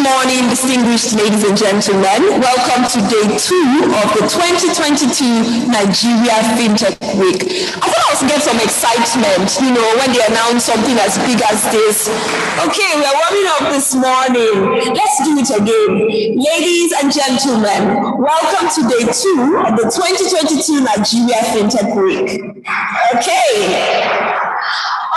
morning, distinguished ladies and gentlemen. Welcome to day 2 of the 2022 Nigeria FinTech Week. I thought I was get some excitement, when they announce something as big as this. Okay, we're warming up this morning. Let's do it again. Ladies and gentlemen, welcome to day 2 of the 2022 Nigeria FinTech Week. Okay.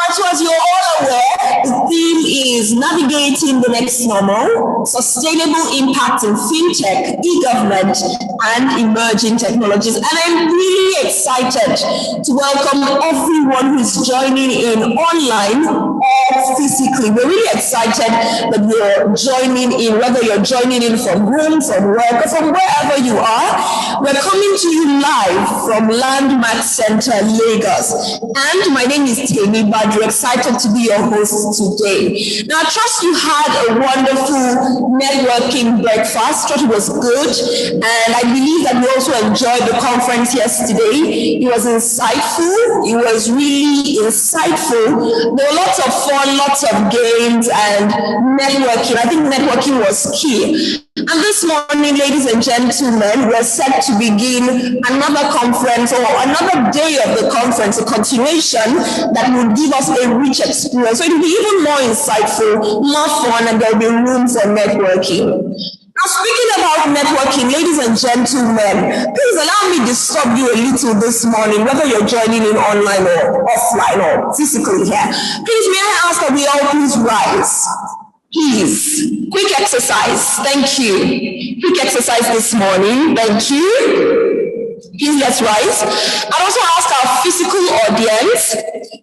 As you're all aware, the theme is navigating the next normal, sustainable impact in fintech, e-government, and emerging technologies. And I'm really excited to welcome everyone who's joining in online or physically. We're really excited that you're joining in, whether you're joining in from home, from work, or from wherever you are. We're coming to you live from Landmark Center, Lagos. And my name is Temi Badru. Excited to be your host today. Now, I trust you had a wonderful networking breakfast. Trust it was good, and I believe that we also enjoyed the conference yesterday. It was insightful. It was really insightful. There were lots of fun, lots of games, and networking. I think networking was key. And this morning, ladies and gentlemen, we're set to begin another conference or another day of the conference, a continuation that will give us a rich experience. So it will be even more insightful, more fun, and there will be room for networking. Now, speaking about networking, ladies and gentlemen, please allow me to disturb you a little this morning, whether you're joining in online or offline or physically here. Please, may I ask that we all please rise? Please, quick exercise. Thank you. Quick exercise this morning. Thank you. Please, let's rise. I'd also ask our physical audience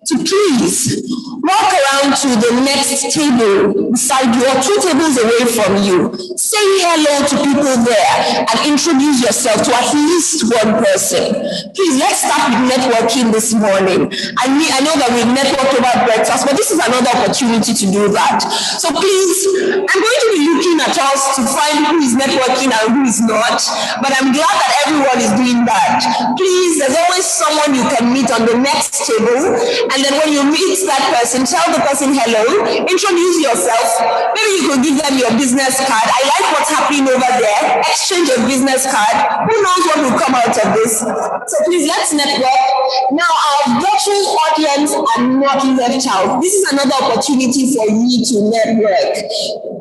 to please walk around to the next table beside you or 2 tables away from you. Say hello to people there and introduce yourself to at least one person. Please, let's start with networking this morning. I know that we've networked over breakfast, but this is another opportunity to do that. So please, I'm going to be looking at us to find who is networking and who is not, but I'm glad that everyone is doing that. Please, there's always someone you can meet on the next table, and then when you meet that person, tell the person hello, introduce yourself. Maybe you could give them your business card. I like what's happening over there. Exchange a business card. Who knows what will come out of this? So please, let's network. Now, our virtual audience are not left out. This is another opportunity for you to network.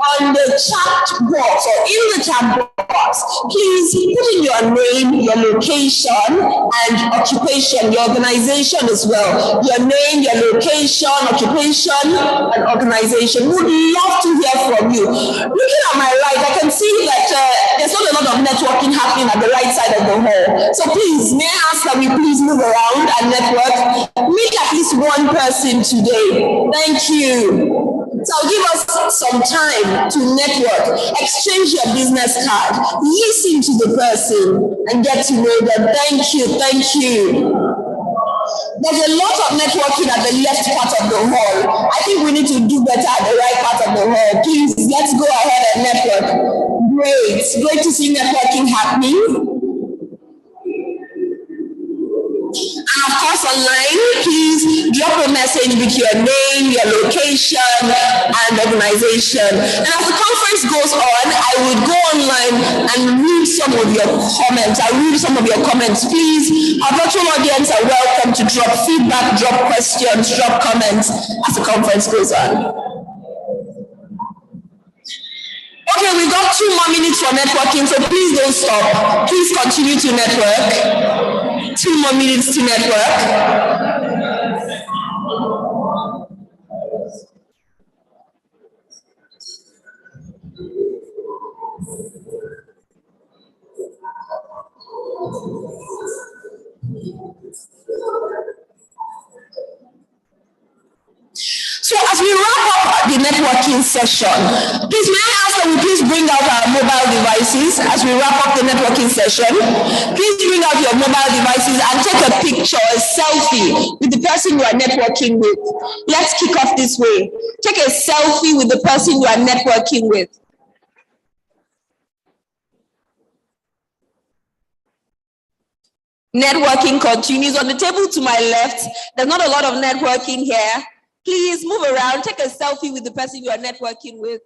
On the chat box or in the chat box, please put in your name, your location, and occupation, your organization as well. Your name, your location, occupation, and organization. Would love to hear from you. Looking at my right, I can see that there's not a lot of networking happening at the right side of the hall. So please, may I ask that we please move around and network? Meet at least one person today. Thank you. So give us some time to network, exchange your business card, listen to the person, and get to know them. Thank you, thank you. There's a lot of networking at the left part of the hall. I think we need to do better at the right part of the hall. Please, let's go ahead and network. Great to see networking happening. And of course, online, please drop a message with your name, your location, and organization. And as the conference goes on, I would go online and read some of your comments. I'll read some of your comments. Please, our virtual audience are welcome to drop feedback, drop questions, drop comments as the conference goes on. Okay, we've got 2 more minutes for networking, so please don't stop. Please continue to network. 2 more minutes to network. So as we wrap up the networking session, please may I ask that we please bring out our mobile devices as we wrap up the networking session. Please bring out your mobile devices and take a picture, a selfie with the person you are networking with. Let's kick off this way. Take a selfie with the person you are networking with. Networking continues. On the table to my left, there's not a lot of networking here. Please move around, take a selfie with the person you are networking with.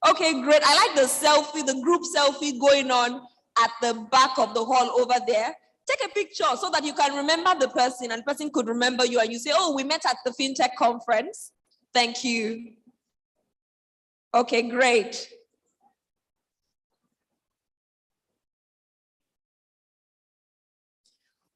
Okay, great. I like the selfie, the group selfie going on at the back of the hall over there. Take a picture so that you can remember the person and the person could remember you and you say, oh, we met at the FinTech conference. Thank you. Okay, great.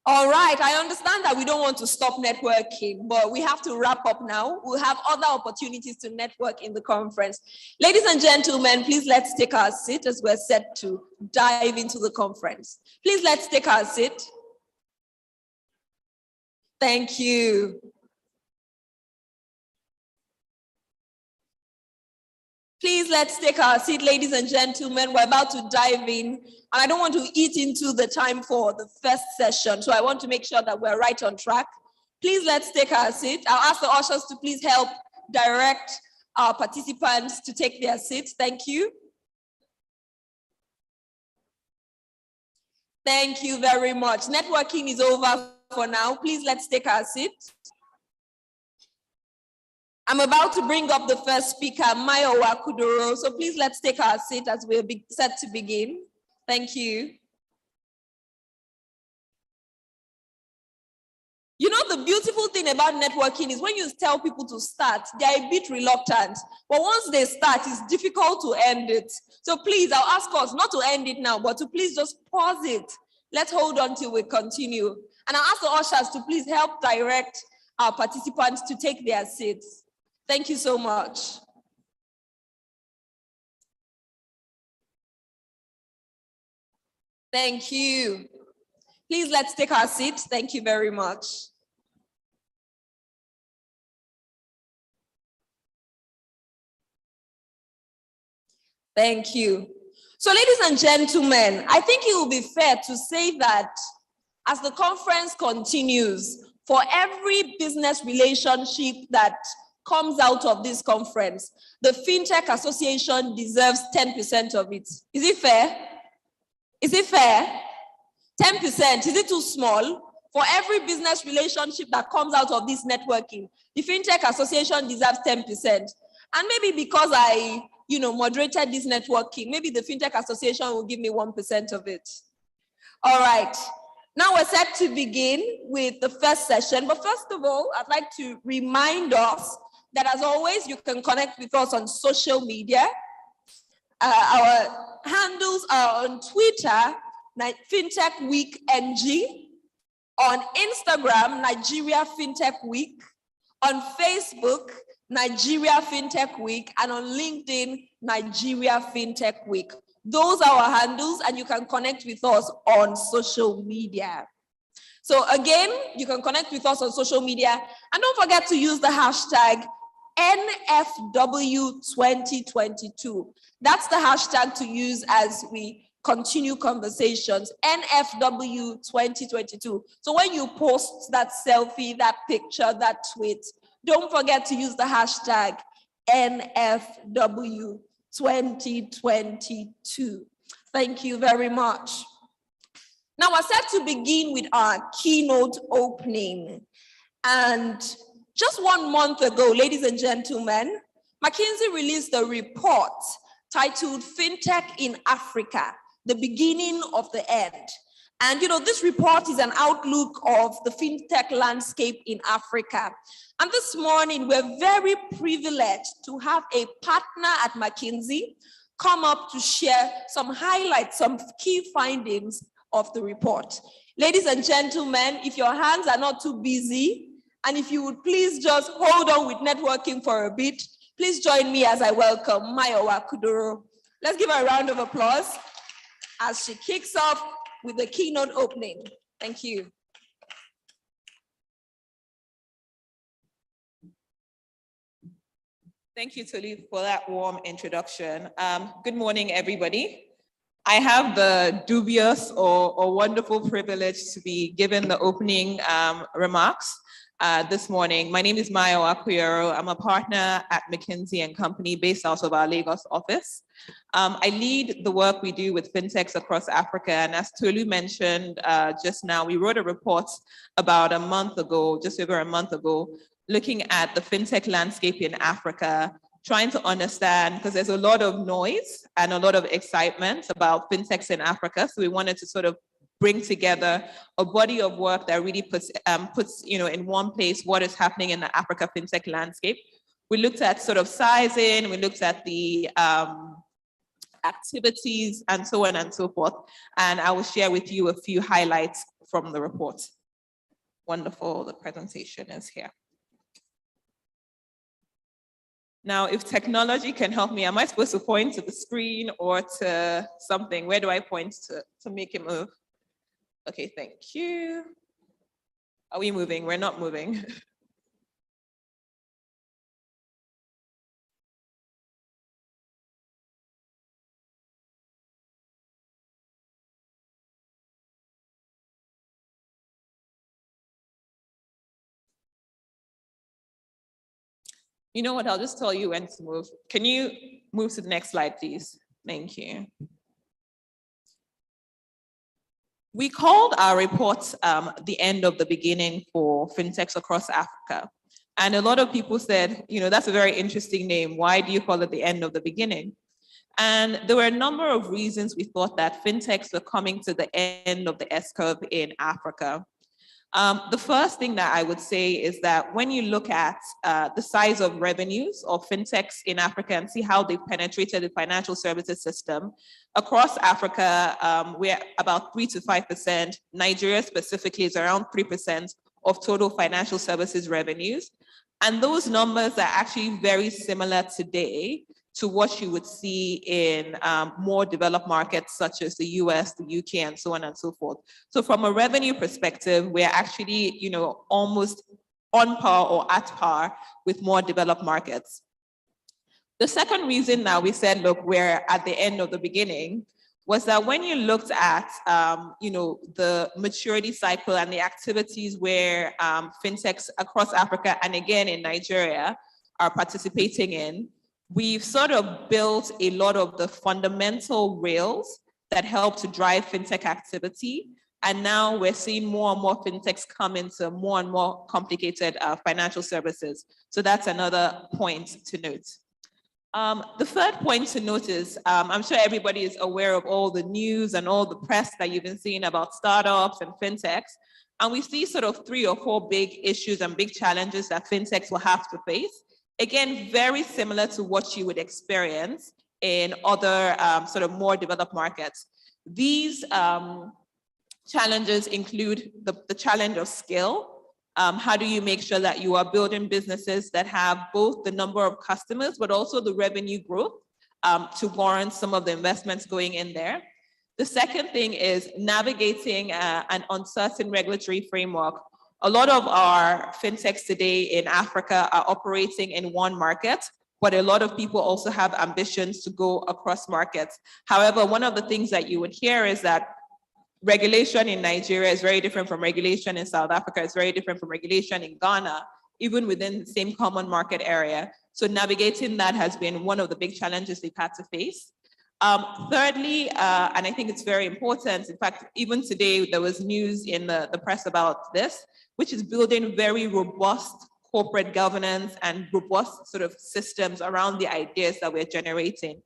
All right, I understand that we don't want to stop networking, but we have to wrap up now. We'll have other opportunities to network in the conference. Ladies and gentlemen, please let's take our seat as we're set to dive into the conference. Please let's take our seat. Thank you. Please let's take our seat, ladies and gentlemen. We're about to dive in, and I don't want to eat into the time for the first session, so I want to make sure that we're right on track. Please let's take our seat. I'll ask the ushers to please help direct our participants to take their seats. Thank you. Thank you very much. Networking is over for now. Please let's take our seat. I'm about to bring up the first speaker, Mayowa Kuduro. So please let's take our seat as we're set to begin. Thank you. You know, the beautiful thing about networking is when you tell people to start, they're a bit reluctant. But once they start, it's difficult to end it. So please, I'll ask us not to end it now, but to please just pause it. Let's hold on till we continue. And I'll ask the ushers to please help direct our participants to take their seats. Thank you so much. Thank you. Please let's take our seats. Thank you very much. Thank you. So ladies and gentlemen, I think it will be fair to say that as the conference continues, for every business relationship that comes out of this conference, the FinTech Association deserves 10% of it. Is it fair? Is it fair? 10%, is it too small? For every business relationship that comes out of this networking, the FinTech Association deserves 10%. And maybe because I, moderated this networking, maybe the FinTech Association will give me 1% of it. All right. Now we're set to begin with the first session. But first of all, I'd like to remind us that as always, you can connect with us on social media. Our handles are on Twitter, FinTech Week NG, on Instagram, Nigeria FinTech Week, on Facebook, Nigeria FinTech Week, and on LinkedIn, Nigeria FinTech Week. Those are our handles, and you can connect with us on social media. So again, you can connect with us on social media, and don't forget to use the hashtag NFW2022. That's the hashtag to use as we continue conversations, NFW2022. So when you post that selfie, that picture, that tweet, don't forget to use the hashtag NFW2022. Thank you very much. Now we're set to begin with our keynote opening. And just 1 month ago, ladies and gentlemen, McKinsey released a report titled FinTech in Africa, the beginning of the end. And this report is an outlook of the FinTech landscape in Africa. And this morning, we're very privileged to have a partner at McKinsey come up to share some highlights, some key findings of the report. Ladies and gentlemen, if your hands are not too busy, and if you would please just hold on with networking for a bit, please join me as I welcome Mayowa Kuduro. Let's give her a round of applause as she kicks off with the keynote opening. Thank you. Thank you, Tolu, for that warm introduction. Good morning, everybody. I have the dubious or wonderful privilege to be given the opening remarks this morning. My name is Mayowa Kuduro. I'm a partner at McKinsey & Company based out of our Lagos office. I lead the work we do with fintechs across Africa. And as Tolu mentioned just now, we wrote a report about a month ago, just over a month ago, looking at the fintech landscape in Africa trying to understand, because there's a lot of noise and a lot of excitement about fintechs in Africa. So we wanted to sort of bring together a body of work that really puts in one place what is happening in the Africa fintech landscape. We looked at sort of sizing, we looked at the activities and so on and so forth. And I will share with you a few highlights from the report. Wonderful, the presentation is here. Now, if technology can help me, am I supposed to point to the screen or to something? Where do I point to make it move? Okay, thank you. Are we moving? We're not moving. You know what, I'll just tell you when to move. Can you move to the next slide, please? Thank you. We called our report the end of the beginning for fintechs across Africa. And a lot of people said, that's a very interesting name. Why do you call it the end of the beginning? And there were a number of reasons we thought that fintechs were coming to the end of the S-curve in Africa. The first thing that I would say is that when you look at the size of revenues of fintechs in Africa and see how they've penetrated the financial services system, across Africa, we're about 3 to 5%. Nigeria specifically is around 3% of total financial services revenues. And those numbers are actually very similar today to what you would see in more developed markets such as the US, the UK, and so on and so forth. So from a revenue perspective, we're actually, almost on par or at par with more developed markets. The second reason that we said, look, we're at the end of the beginning was that when you looked at, the maturity cycle and the activities where fintechs across Africa and again in Nigeria are participating in, we've sort of built a lot of the fundamental rails that help to drive fintech activity. And now we're seeing more and more fintechs come into more and more complicated financial services. So that's another point to note. The third point to note is, I'm sure everybody is aware of all the news and all the press that you've been seeing about startups and fintechs. And we see sort of 3 or 4 big issues and big challenges that fintechs will have to face. Again, very similar to what you would experience in other sort of more developed markets. These challenges include the challenge of scale. How do you make sure that you are building businesses that have both the number of customers, but also the revenue growth to warrant some of the investments going in there? The second thing is navigating an uncertain regulatory framework. A lot of our fintechs today in Africa are operating in one market, but a lot of people also have ambitions to go across markets. However, one of the things that you would hear is that regulation in Nigeria is very different from regulation in South Africa, it's very different from regulation in Ghana, even within the same common market area. So navigating that has been one of the big challenges they've had to face. Thirdly, and I think it's very important, in fact, even today there was news in the press about this, which is building very robust corporate governance and robust sort of systems around the ideas that we're generating.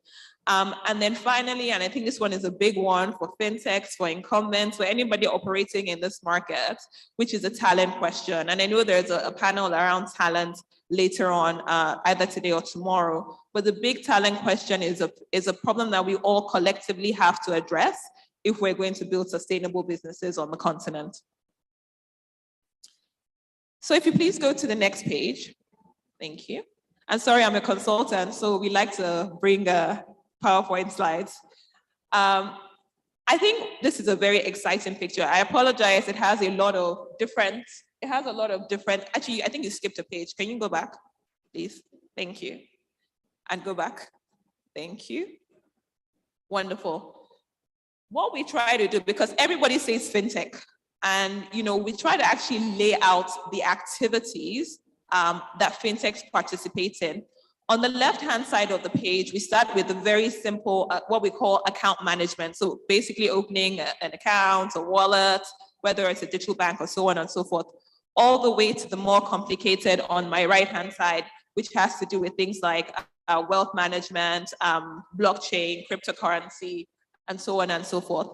And then finally, and I think this one is a big one for fintechs, for incumbents, for anybody operating in this market, which is a talent question. And I know there's a panel around talent later on, either today or tomorrow. But the big talent question is a problem that we all collectively have to address if we're going to build sustainable businesses on the continent. So if you please go to the next page. Thank you. And sorry, I'm a consultant, so we like to bring PowerPoint slides. I think this is a very exciting picture. I apologize, it has a lot of different, actually, I think you skipped a page. Can you go back, please? Thank you. And go back. Thank you. Wonderful. What we try to do, because everybody says fintech, and we try to actually lay out the activities that fintechs participate in. On the left-hand side of the page, we start with a very simple, what we call account management. So basically opening an account, a wallet, whether it's a digital bank or so on and so forth, all the way to the more complicated on my right-hand side, which has to do with things like wealth management, blockchain, cryptocurrency, and so on and so forth.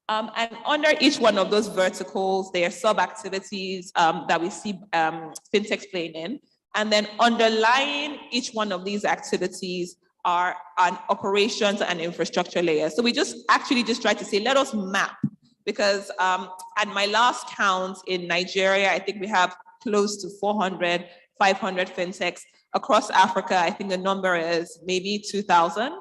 And under each one of those verticals, there are sub-activities that we see fintechs playing in. And then underlying each one of these activities are an operations and infrastructure layer. So we just try to say, let us map, because at my last count in Nigeria, I think we have close to 400, 500 fintechs. Across Africa, I think the number is maybe 2,000.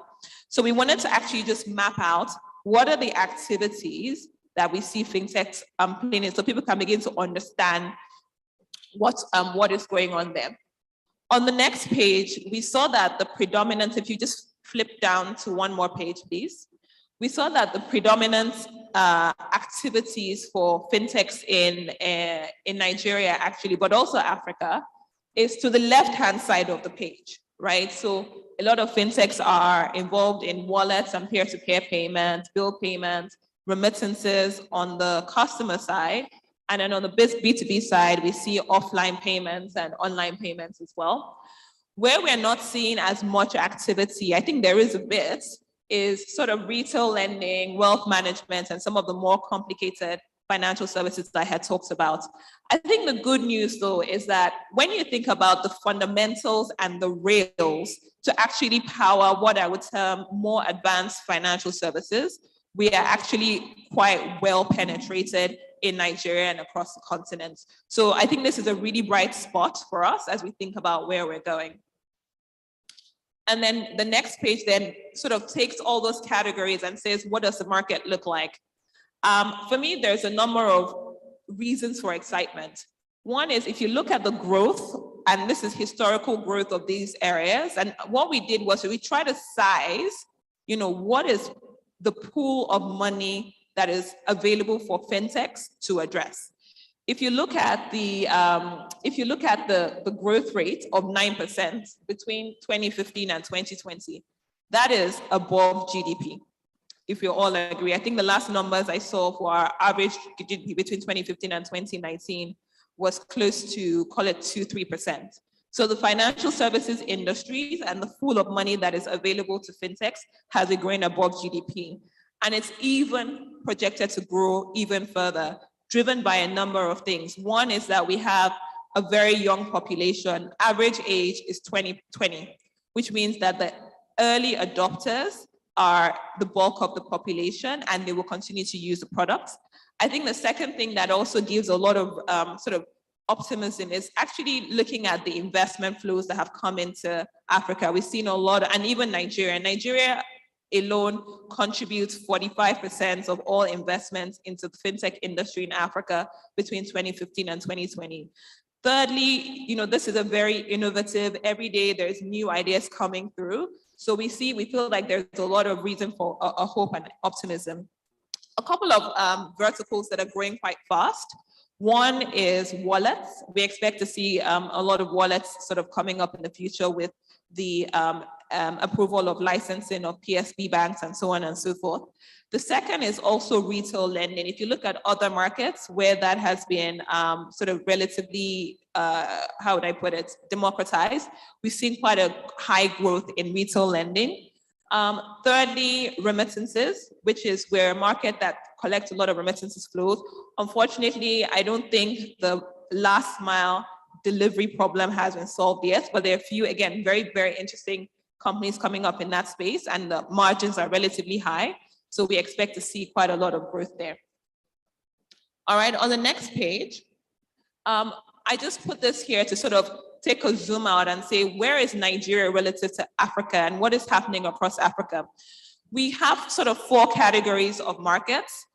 So we wanted to actually just map out what are the activities that we see fintechs playing in, so people can begin to understand what is going on there. On the next page, we saw that the predominant, if you just flip down to one more page, please, we saw that the predominant activities for fintechs in Nigeria, actually, but also Africa, is to the left-hand side of the page, right? So a lot of fintechs are involved in wallets and peer-to-peer payments, bill payments, remittances on the customer side. And then on the B2B side, we see offline payments and online payments as well. Where we're not seeing as much activity, I think there is a bit, is sort of retail lending, wealth management, and some of the more complicated financial services that I had talked about. I think the good news, though, is that when you think about the fundamentals and the rails to actually power what I would term more advanced financial services, we are actually quite well penetrated in Nigeria and across the continent. So I think this is a really bright spot for us as we think about where we're going. And then the next page then sort of takes all those categories and says, what does the market look like? For me, there's a number of reasons for excitement. One is if you look at the growth, and this is historical growth of these areas, and what we did was we tried to size, what is the pool of money that is available for fintechs to address. If you look at the growth rate of 9% between 2015 and 2020, that is above GDP. If you all agree, I think the last numbers I saw for our average GDP between 2015 and 2019 was close to, call it 2-3%. So the financial services industries and the pool of money that is available to fintechs has been growing above GDP. And it's even projected to grow even further, driven by a number of things. One is that we have a very young population. Average age is 20, which means that the early adopters are the bulk of the population, and they will continue to use the products. I think the second thing that also gives a lot of sort of optimism is actually looking at the investment flows that have come into Africa. We've seen a lot, and even Nigeria. Nigeria alone contributes 45% of all investments into the fintech industry in Africa between 2015 and 2020. Thirdly, this is a very innovative, every day there's new ideas coming through. So we feel like there's a lot of reason for a hope and optimism. A couple of verticals that are growing quite fast. One is wallets. We expect to see a lot of wallets sort of coming up in the future with the approval of licensing of PSB banks and so on and so forth. The second is also retail lending. If you look at other markets where that has been sort of relatively, how would I put it, democratized, we've seen quite a high growth in retail lending. Thirdly, remittances, which is where a market that collects a lot of remittances flows. Unfortunately, I don't think the last mile delivery problem has been solved yet, but there are a few, again, very, very interesting companies coming up in that space, and the margins are relatively high. So we expect to see quite a lot of growth there. All right, on the next page, I just put this here to sort of take a zoom out and say, where is Nigeria relative to Africa and what is happening across Africa? We have sort of 4 categories of markets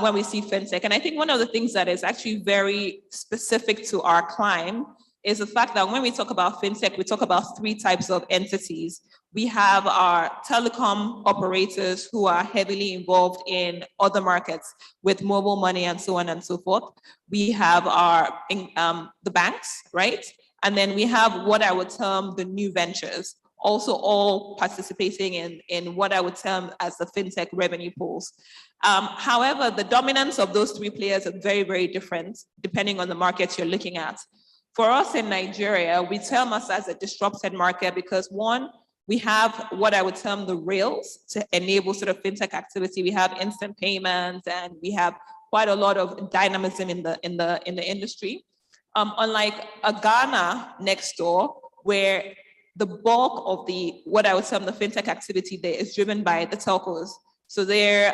when we see fintech. And I think one of the things that is actually very specific to our climb is the fact that when we talk about fintech, we talk about 3 types of entities. We have our telecom operators who are heavily involved in other markets with mobile money and so on and so forth. We have our the banks, right? And then we have what I would term the new ventures, also all participating in what I would term as the fintech revenue pools. However, the dominance of those 3 players are very, very different depending on the markets you're looking at. For us in Nigeria, we term us as a disrupted market because 1, We have what I would term the rails to enable sort of fintech activity. We have instant payments, and we have quite a lot of dynamism in the industry. Unlike a Ghana next door, where the bulk of what I would term the fintech activity there is driven by the telcos. So they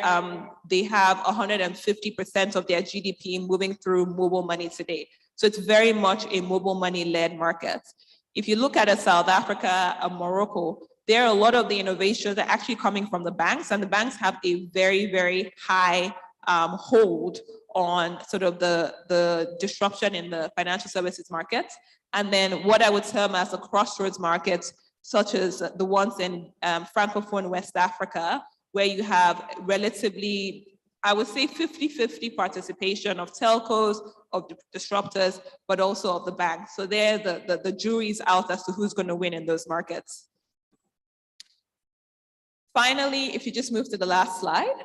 have 150% of their GDP moving through mobile money today. So it's very much a mobile money-led market. If you look at a South Africa, a Morocco, there are a lot of the innovations that are actually coming from the banks, and the banks have a very, very high hold on sort of the disruption in the financial services market. And then what I would term as the crossroads markets, such as the ones in Francophone West Africa, where you have relatively, I would say 50-50 participation of telcos, of disruptors, but also of the banks. So there, the jury's out as to who's going to win in those markets. Finally, if you just move to the last slide,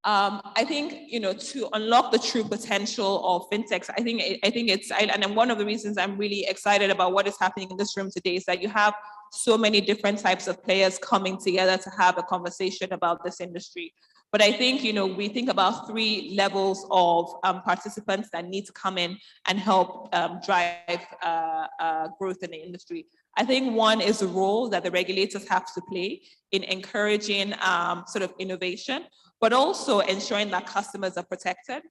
I think, to unlock the true potential of fintechs, I think it's, and one of the reasons I'm really excited about what is happening in this room today is that you have so many different types of players coming together to have a conversation about this industry. But I think, we think about 3 levels of participants that need to come in and help drive growth in the industry. I think one is the role that the regulators have to play in encouraging sort of innovation, but also ensuring that customers are protected.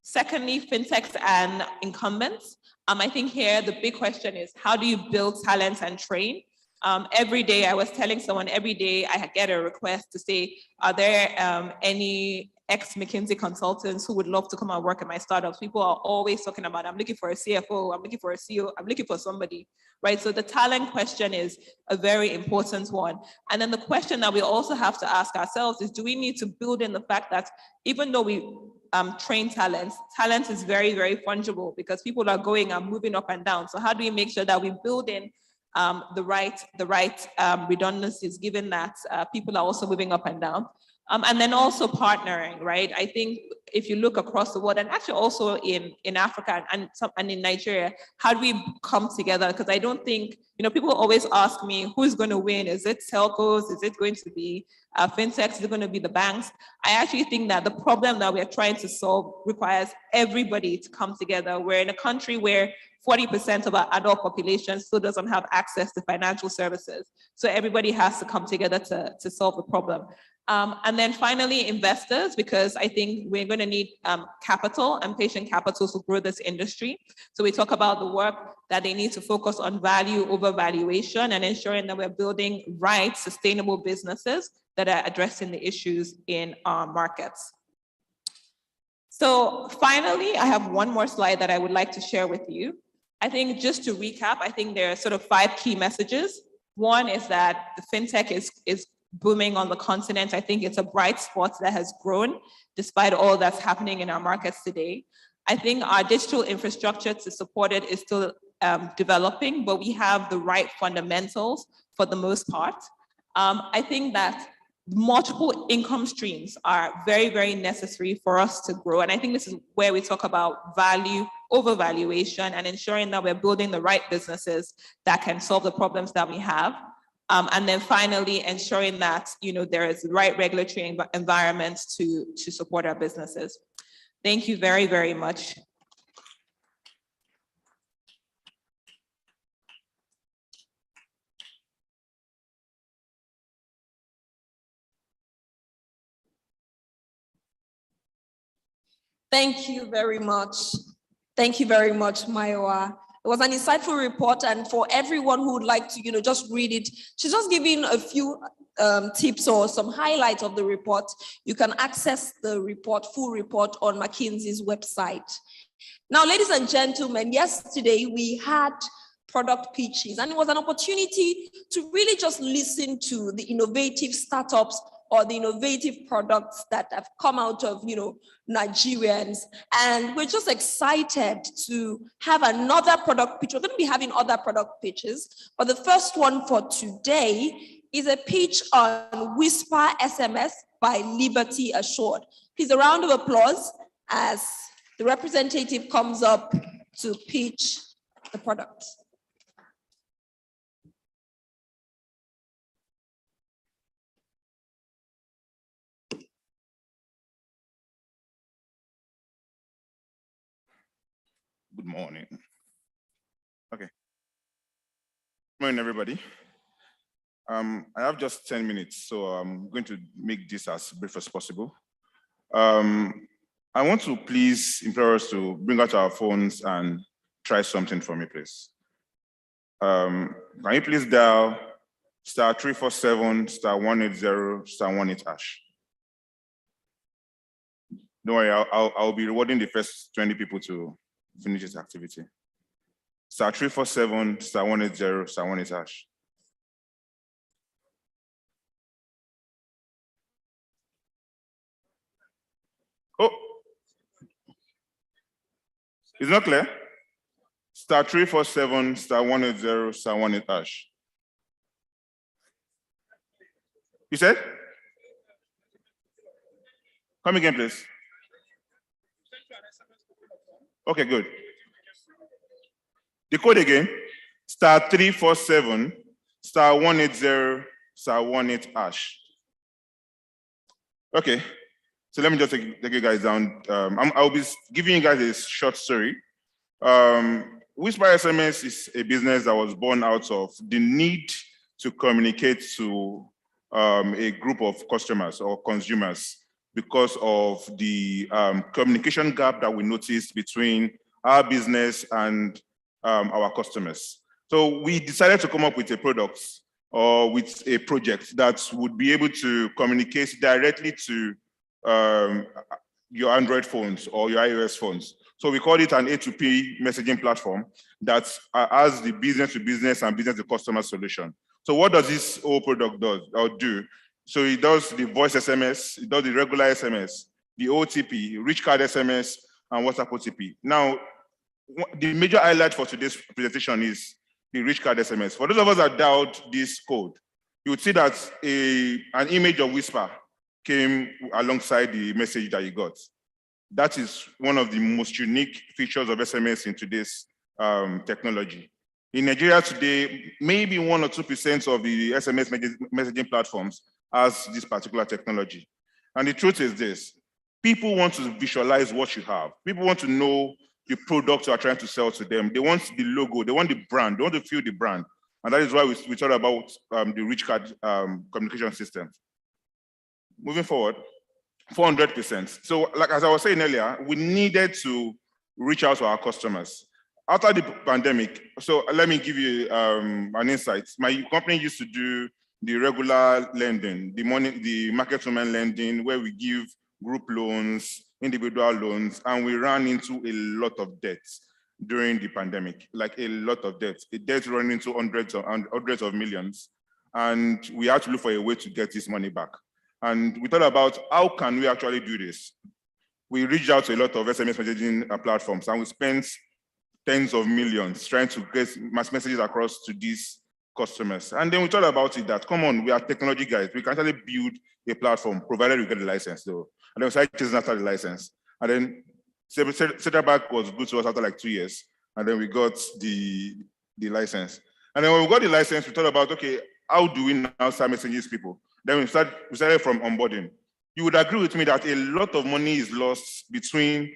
Secondly, fintechs and incumbents. I think here the big question is, how do you build talent and train? Every day, I was telling someone, every day I get a request to say, are there any ex-McKinsey consultants who would love to come and work at my startups? People are always talking about, I'm looking for a CFO, I'm looking for a CEO, I'm looking for somebody, right? So the talent question is a very important one. And then the question that we also have to ask ourselves is, do we need to build in the fact that even though we train talent is very, very fungible because people are going and moving up and down. So how do we make sure that we build in the right redundancies, given that people are also moving up and down? And then also partnering, right? I think if you look across the world, and actually also in Africa and in Nigeria, how do we come together? Because I don't think, people always ask me, who's going to win? Is it telcos? Is it going to be fintechs? Is it going to be the banks? I actually think that the problem that we're trying to solve requires everybody to come together. We're in a country where 40% of our adult population still doesn't have access to financial services. So everybody has to come together to solve the problem. And then finally, investors, because I think we're going to need capital and patient capital to grow this industry. So we talk about the work that they need to focus on value over valuation and ensuring that we're building right, sustainable businesses that are addressing the issues in our markets. So finally, I have one more slide that I would like to share with you. I think just to recap, I think there are sort of 5 key messages. One is that the fintech is booming on the continent. I think it's a bright spot that has grown despite all that's happening in our markets today. I think our digital infrastructure to support it is still developing, but we have the right fundamentals for the most part. I think that multiple income streams are very, very necessary for us to grow. And I think this is where we talk about value over valuation and ensuring that we're building the right businesses that can solve the problems that we have. And then finally, ensuring that there is the right regulatory environments to support our businesses. Thank you very, very much. Thank you very much. Thank you very much, Mayowa. It was an insightful report, and for everyone who would like to, just read it, she's just giving a few tips or some highlights of the report. You can access the report, full report, on McKinsey's website. Now, ladies and gentlemen, yesterday we had product pitches, and it was an opportunity to really just listen to the innovative startups or the innovative products that have come out of, Nigerians. And we're just excited to have another product pitch. We're going to be having other product pitches, but the first one for today is a pitch on Whisper SMS by Liberty Assured. Please, a round of applause as the representative comes up to pitch the product. Good morning. Okay. Good morning, everybody. I have just 10 minutes, so I'm going to make this as brief as possible. I want to please implore us to bring out our phones and try something for me, please. Can you please dial *347 *180 *18#? Don't worry, I'll be rewarding the first 20 people to finish this activity. *347 *180 *18#. Oh, it's not clear. *347 *180 *18#. You said? Come again, please. Okay, good. The code again, *347 *180 *18#. Okay, so let me just take you guys down. I'll be giving you guys a short story. Whisper SMS is a business that was born out of the need to communicate to a group of customers or consumers because of the communication gap that we noticed between our business and our customers. So we decided to come up with a product or with a project that would be able to communicate directly to your Android phones or your iOS phones. So we called it an A2P messaging platform that has the business to business and business to customer solution. So what does this whole product do? So it does the voice SMS, it does the regular SMS, the OTP, rich card SMS, and WhatsApp OTP. Now, the major highlight for today's presentation is the rich card SMS. For those of us that dialed this code, you would see that an image of Whisper came alongside the message that you got. That is one of the most unique features of SMS in today's technology. In Nigeria today, maybe 1 or 2% of the SMS messaging platforms has this particular technology. And the truth is this, people want to visualize what you have. People want to know the product you are trying to sell to them. They want the logo, they want the brand, they want to feel the brand. And that is why we thought about the rich card communication system. Moving forward, 400%. So like as I was saying earlier, we needed to reach out to our customers. After the pandemic, so let me give you an insight. My company used to do the regular lending, the market women lending, where we give group loans, individual loans, and we ran into a lot of debts during the pandemic, like a lot of debts. The debts running into hundreds of millions, and we had to look for a way to get this money back. And we thought about how can we actually do this? We reached out to a lot of SMS messaging platforms, and we spent tens of millions trying to get mass messages across to these customers. And then we thought about it that, come on, we are technology guys. We can actually build a platform, provided we get the license though. And then we started chasing after the license. And then Central Bank was good to us after like 2 years. And then we got the license. And then when we got the license, we thought about, okay, how do we now start messaging these people? Then we started from onboarding. You would agree with me that a lot of money is lost between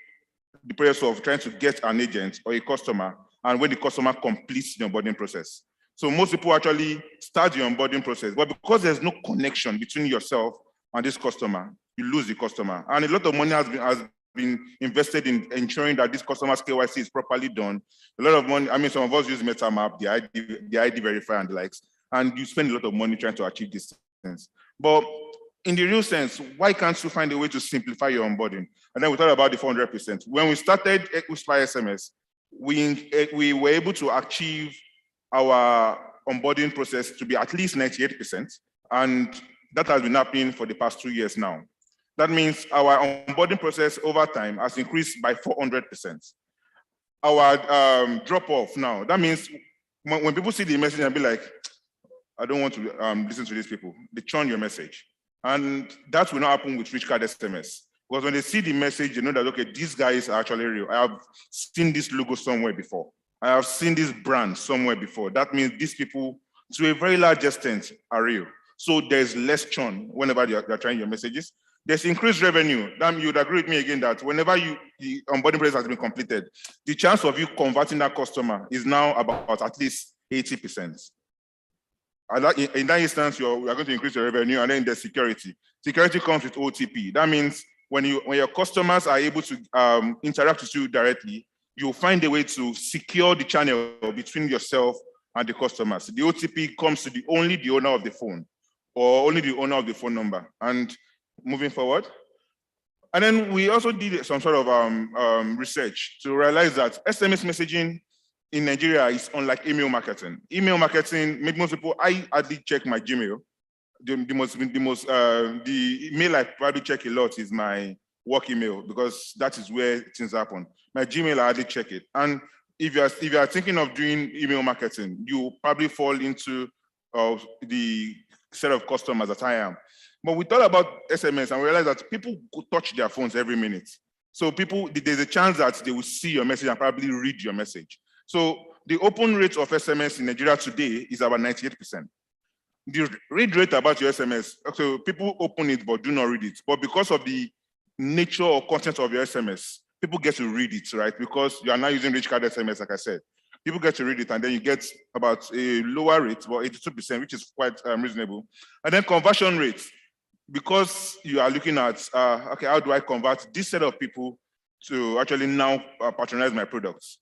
the process of trying to get an agent or a customer and when the customer completes the onboarding process. So most people actually start the onboarding process, but because there's no connection between yourself and this customer, you lose the customer. And a lot of money has been invested in ensuring that this customer's KYC is properly done. A lot of money, I mean, some of us use MetaMap, the ID verifier and the likes, and you spend a lot of money trying to achieve this things. But in the real sense, why can't you find a way to simplify your onboarding? And then we thought about the 400%. When we started Whisper SMS, we were able to achieve our onboarding process to be at least 98%. And that has been happening for the past 2 years now. That means our onboarding process over time has increased by 400%. Our drop-off now, that means when people see the message and be like, I don't want to listen to these people, they churn your message. And that will not happen with rich card SMS. Because when they see the message, they know that, okay, these guys are actually real. I have seen this logo somewhere before. I have seen this brand somewhere before. That means these people, to a very large extent, are real. So there's less churn whenever they're trying your messages. There's increased revenue. You would agree with me again that whenever the onboarding process has been completed, the chance of you converting that customer is now about at least 80%. In that instance, we are going to increase your revenue, and then there's security. Security comes with OTP. That means when your customers are able to interact with you directly, you'll find a way to secure the channel between yourself and the customers. The OTP comes to only the owner of the phone, or only the owner of the phone number. And moving forward. And then we also did some sort of research to realize that SMS messaging in Nigeria is unlike email marketing. Email marketing, maybe most people, I hardly check my Gmail. The email I probably check a lot is my work email, because that is where things happen. My Gmail, I hardly check it. And if you are thinking of doing email marketing, you probably fall into the set of customers that I am. But we thought about SMS and we realized that people could touch their phones every minute. So there's a chance that they will see your message and probably read your message. So the open rate of SMS in Nigeria today is about 98%. The read rate about your SMS, so people open it but do not read it. But because of the nature or content of your SMS, people get to read it, right? Because you are now using rich card SMS, like I said. People get to read it, and then you get about a lower rate, about 82%, which is quite reasonable. And then conversion rates, because you are looking at, okay, how do I convert this set of people to actually now patronize my products?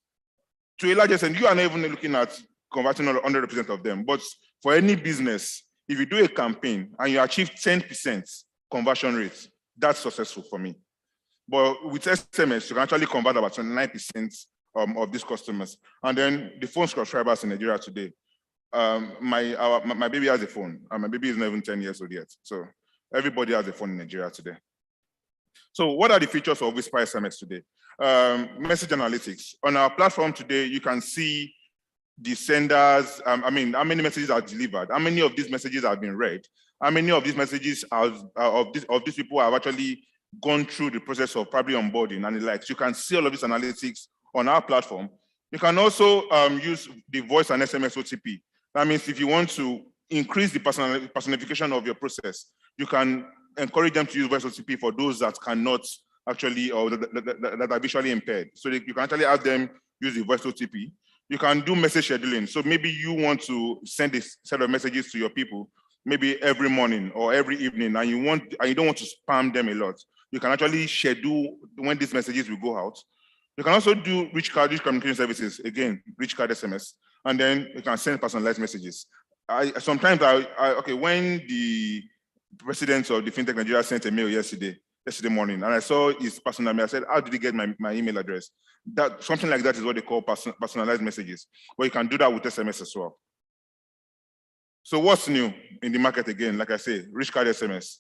To a large extent, you are not even looking at converting 100% of them. But for any business, if you do a campaign and you achieve 10% conversion rate, that's successful for me. But with SMS, you can actually convert about 29% of these customers. And then the phone subscribers in Nigeria today, my baby has a phone, and my baby is not even 10 years old yet. So everybody has a phone in Nigeria today. So what are the features of Whisper SMS today? Message analytics. On our platform today, you can see the senders, how many messages are delivered, how many of these messages have been read, how many of these messages of these people have actually gone through the process of probably onboarding and the likes. You can see all of these analytics on our platform. You can also use the voice and SMS OTP. That means if you want to increase the personification of your process, you can encourage them to use voice OTP for those that cannot actually, or that are visually impaired. So you can actually have them use the voice OTP. You can do message scheduling. So maybe you want to send a set of messages to your people, maybe every morning or every evening, and you don't want to spam them a lot. You can actually schedule when these messages will go out. You can also do rich communication services, again, rich card SMS, and then you can send personalized messages. Sometimes when the president of the FinTech Nigeria sent a mail yesterday morning, and I saw his personal mail, I said, how did he get my email address? Something like that is what they call personalized messages, but you can do that with SMS as well. So what's new in the market again? Like I say, rich card SMS.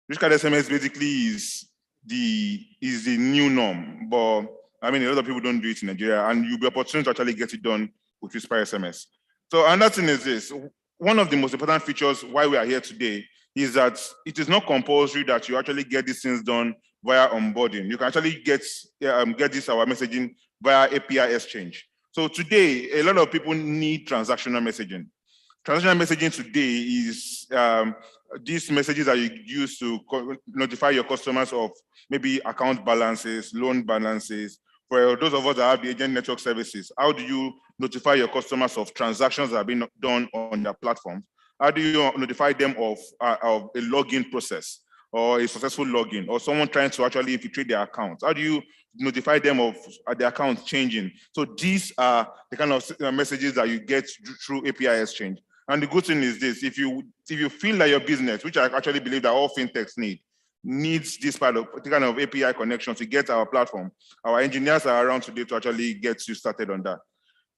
Rich card SMS basically is the new norm, but a lot of people don't do it in Nigeria, and you'll be opportunity to actually get it done with Whisper SMS. So another thing is this: one of the most important features why we are here today is that it is not compulsory that you actually get these things done via onboarding. You can actually get our messaging via API exchange. So today, a lot of people need transactional messaging. Transactional messaging today is these messages that you use to notify your customers of maybe account balances, loan balances. For those of us that have the agent network services, how do you notify your customers of transactions that have been done on your platform? How do you notify them of a login process or a successful login, or someone trying to actually infiltrate their account? How do you notify them of their account changing? So these are the kind of messages that you get through API exchange. And the good thing is this: if you feel that your business, which I actually believe that all fintechs needs this kind of API connection to get our platform, our engineers are around today to actually get you started on that.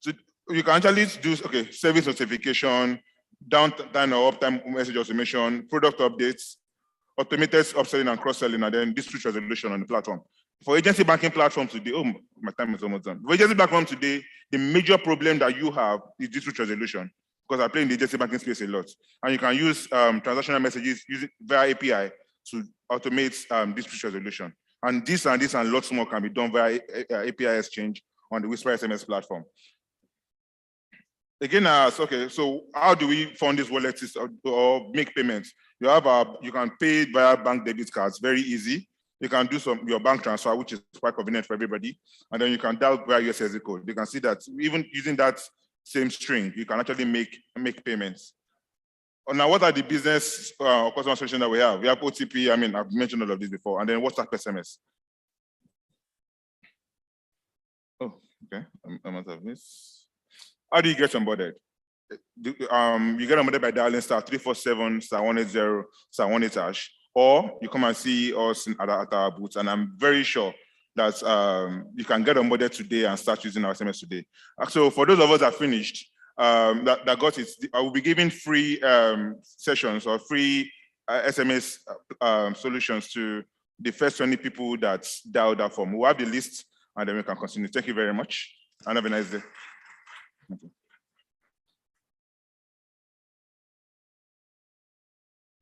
So you can actually do service notification, downtime or uptime message automation, product updates, automated upselling and cross-selling, and then dispute resolution on the platform. For agency banking platform today, my time is almost done. For agency platform today, the major problem that you have is dispute resolution, because I play in the agency banking space a lot. And you can use transactional messages using via API to automate dispute resolution. And this and lots more can be done via API exchange on the Whisper SMS platform. Again, okay, so how do we fund this wallet or make payments? You can pay via bank debit cards, very easy. You can do your bank transfer, which is quite convenient for everybody. And then you can dial via USSD code. You can see that even using that same string, you can actually make payments. Now, what are the business customer solutions that we have? We have OTP, I mean, I've mentioned all of this before, and then WhatsApp SMS. Oh, okay, I must have missed. How do you get onboarded? You get onboarded by dialing *347 *180 *18#, or you come and see us at our booth, and I'm very sure that you can get onboarded today and start using our SMS today. So for those of us that finished, that got it, I will be giving free sessions or free SMS solutions to the first 20 people that dialed that form. We'll have the list and then we can continue. Thank you very much and have a nice day. Thank you.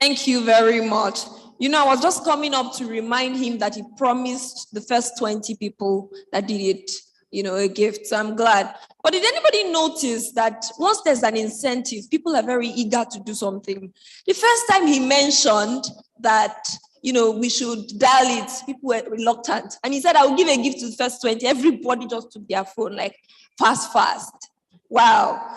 Thank you very much. You know, I was just coming up to remind him that he promised the first 20 people that did it, you know, a gift. So I'm glad. But did anybody notice that once there's an incentive, people are very eager to do something? The first time he mentioned that, you know, we should dial it, people were reluctant. And he said, I will give a gift to the first 20. Everybody just took their phone, like fast. Wow.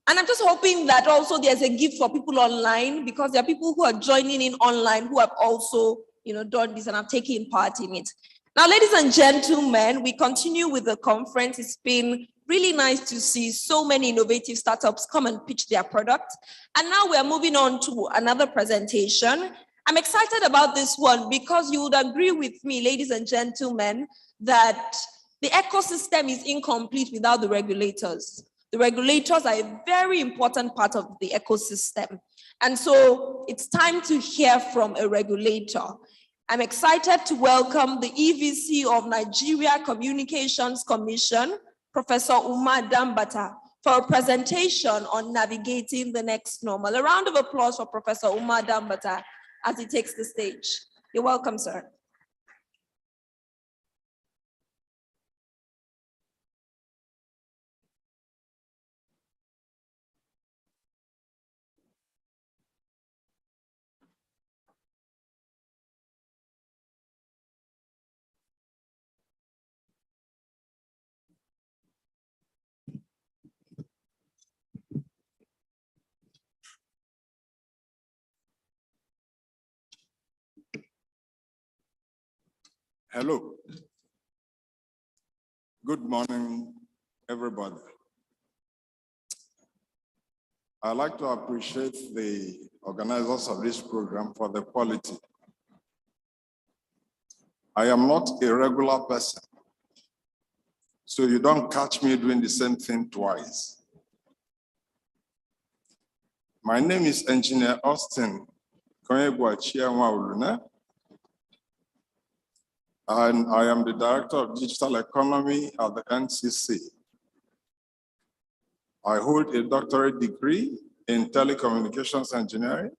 And I'm just hoping that also there's a gift for people online, because there are people who are joining in online who have also, you know, done this and have taken part in it. Now, ladies and gentlemen, we continue with the conference. It's been really nice to see so many innovative startups come and pitch their product. And now we're moving on to another presentation. I'm excited about this one because you would agree with me, ladies and gentlemen, that the ecosystem is incomplete without the regulators. The regulators are a very important part of the ecosystem. And so it's time to hear from a regulator. I'm excited to welcome the EVC of Nigeria Communications Commission, Professor Umar Dambata, for a presentation on navigating the next normal. A round of applause for Professor Umar Dambata as he takes the stage. You're welcome, sir. Hello. Good morning, everybody. I'd like to appreciate the organizers of this program for the quality. I am not a regular person, so you don't catch me doing the same thing twice. My name is Engineer Austin Konyegwa Chiamwa, and I am the Director of Digital Economy at the NCC. I hold a doctorate degree in telecommunications engineering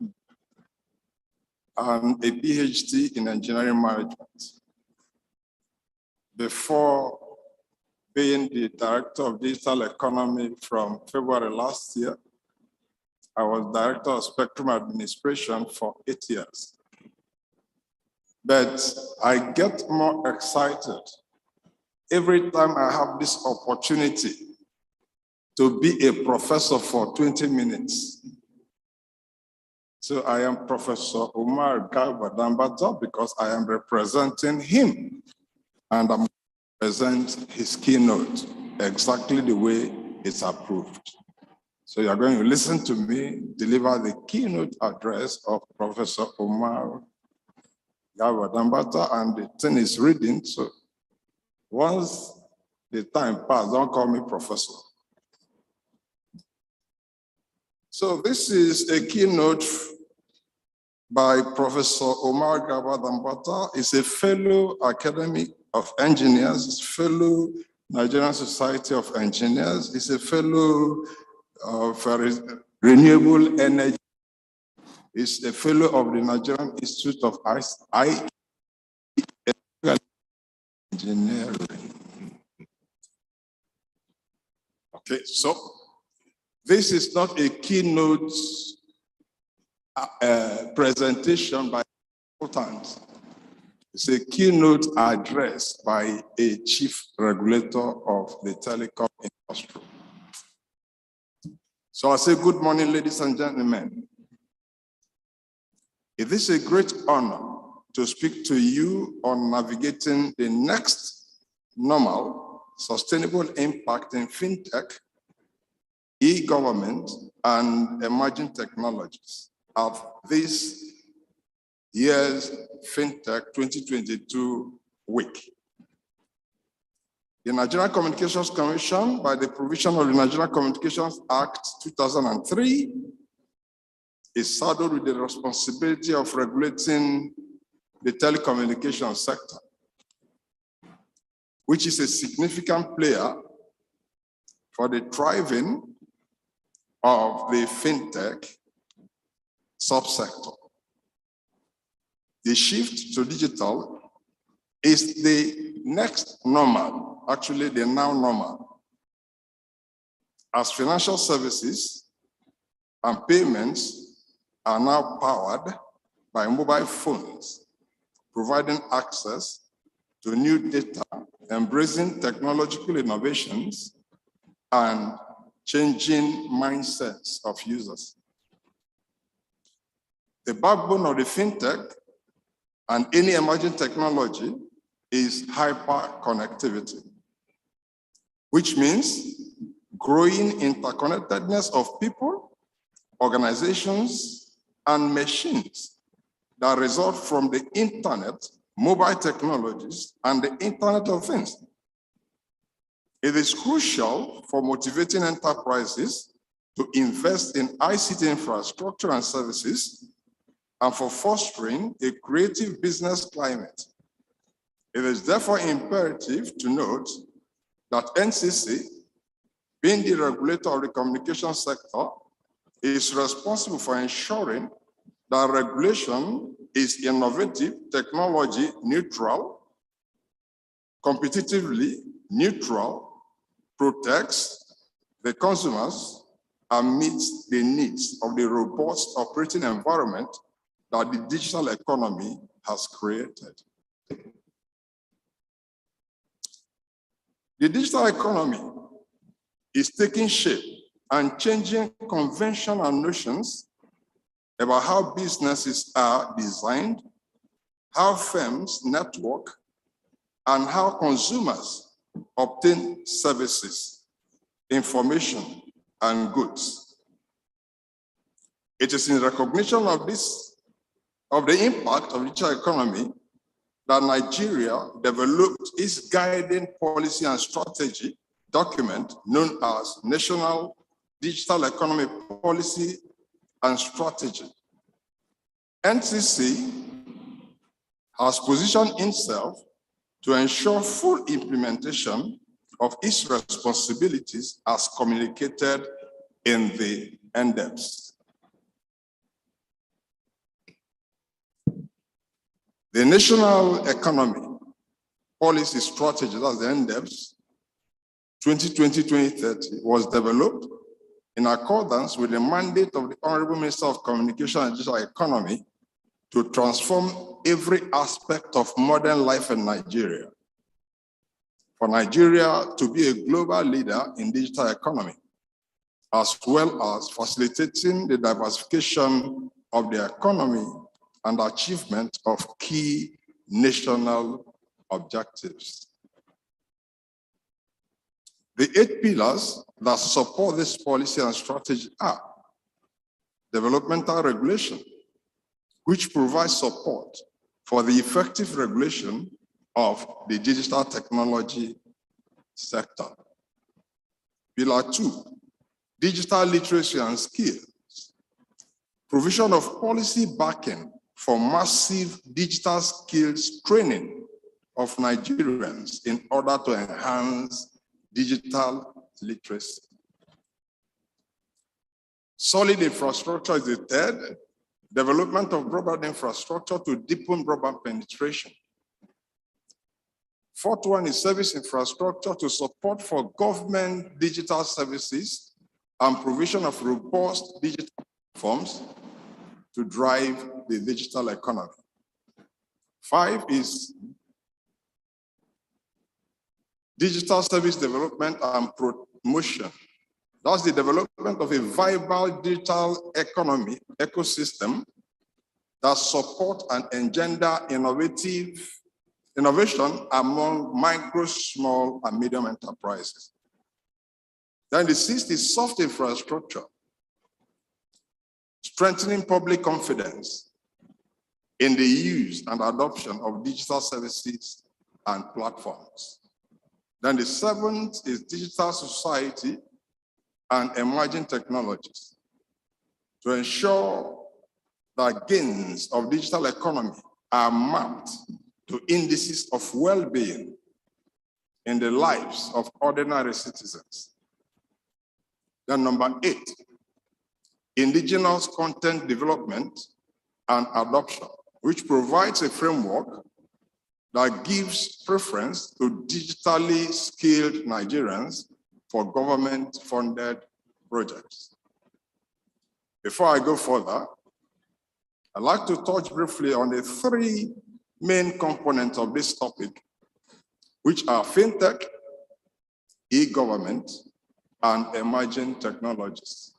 and a PhD in engineering management. Before being the Director of Digital Economy from February last year, I was Director of Spectrum Administration for 8 years. But I get more excited every time I have this opportunity to be a professor for 20 minutes. So I am Professor Umar Garba Dambata because I am representing him, and I'm present his keynote exactly the way it's approved. So you're going to listen to me deliver the keynote address of Professor Umar Garba Dambata, and the thing is reading, so once the time passes, don't call me professor. So this is a keynote by Professor Umar Garba Dambata. He's a fellow academic of engineers, fellow Nigerian Society of Engineers, he's a fellow of renewable energy. Is a fellow of the Nigerian Institute of Engineering. Okay, so This is not a keynote presentation by consultants. It's a keynote address by a chief regulator of the telecom industry. So I say, good morning, ladies and gentlemen. It is a great honor to speak to you on navigating the next normal, sustainable impact in fintech, e-government, and emerging technologies of this year's FinTech 2022 week. The Nigerian Communications Commission, by the provision of the Nigerian Communications Act 2003, is saddled with the responsibility of regulating the telecommunications sector, which is a significant player for the thriving of the fintech subsector. The shift to digital is the next normal, actually the now normal, as financial services and payments are now powered by mobile phones, providing access to new data, embracing technological innovations, and changing mindsets of users. The backbone of the fintech and any emerging technology is hyper-connectivity, which means growing interconnectedness of people, organizations, and machines that result from the internet, mobile technologies, and the Internet of Things. It is crucial for motivating enterprises to invest in ICT infrastructure and services, and for fostering a creative business climate. It is therefore imperative to note that NCC, being the regulator of the communication sector, is responsible for ensuring that regulation is innovative, technology neutral, competitively neutral, protects the consumers, and meets the needs of the robust operating environment that the digital economy has created. The digital economy is taking shape and changing conventional notions about how businesses are designed, how firms network, and how consumers obtain services, information, and goods. It is in recognition of the impact of the digital economy that Nigeria developed its guiding policy and strategy document known as National Digital Economy Policy and Strategy. NCC has positioned itself to ensure full implementation of its responsibilities as communicated in the NDEPS. The National Economy Policy Strategy, that's the NDEPS, 2020-2030, was developed in accordance with the mandate of the Honorable Minister of Communication and Digital Economy to transform every aspect of modern life in Nigeria, for Nigeria to be a global leader in digital economy, as well as facilitating the diversification of the economy and achievement of key national objectives. The 8 pillars that support this policy and strategy are developmental regulation, which provides support for the effective regulation of the digital technology sector. Pillar 2, digital literacy and skills, provision of policy backing for massive digital skills training of Nigerians in order to enhance digital literacy. Solid infrastructure is the third, development of broadband infrastructure to deepen broadband penetration. Fourth one is service infrastructure to support for government digital services and provision of robust digital platforms to drive the digital economy. 5 is digital service development and promotion. That's the development of a viable digital economy ecosystem that support and engender innovation among micro, small, and medium enterprises. Then the 6th is soft infrastructure, strengthening public confidence in the use and adoption of digital services and platforms. Then the 7th is digital society and emerging technologies to ensure that gains of digital economy are mapped to indices of well-being in the lives of ordinary citizens. Then number 8, indigenous content development and adoption, which provides a framework that gives preference to digitally skilled Nigerians for government-funded projects. Before I go further, I'd like to touch briefly on the 3 main components of this topic, which are fintech, e-government, and emerging technologies.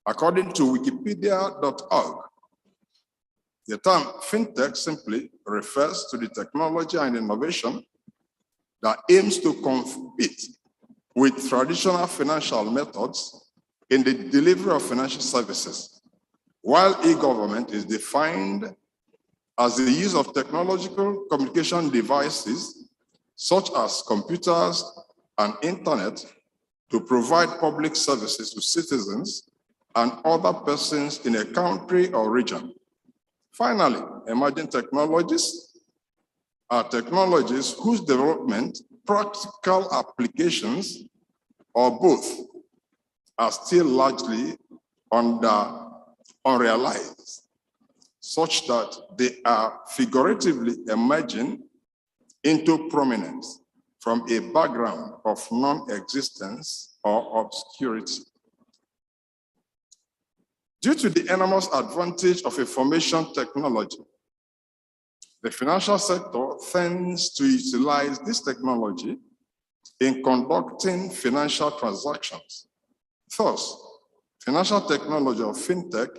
According to wikipedia.org, the term fintech simply refers to the technology and innovation that aims to compete with traditional financial methods in the delivery of financial services, while e-government is defined as the use of technological communication devices such as computers and internet to provide public services to citizens and other persons in a country or region. Finally, emerging technologies are technologies whose development, practical applications, or both, are still largely unrealized, such that they are figuratively emerging into prominence from a background of non-existence or obscurity. Due to the enormous advantage of information technology, the financial sector tends to utilize this technology in conducting financial transactions. Thus, financial technology or fintech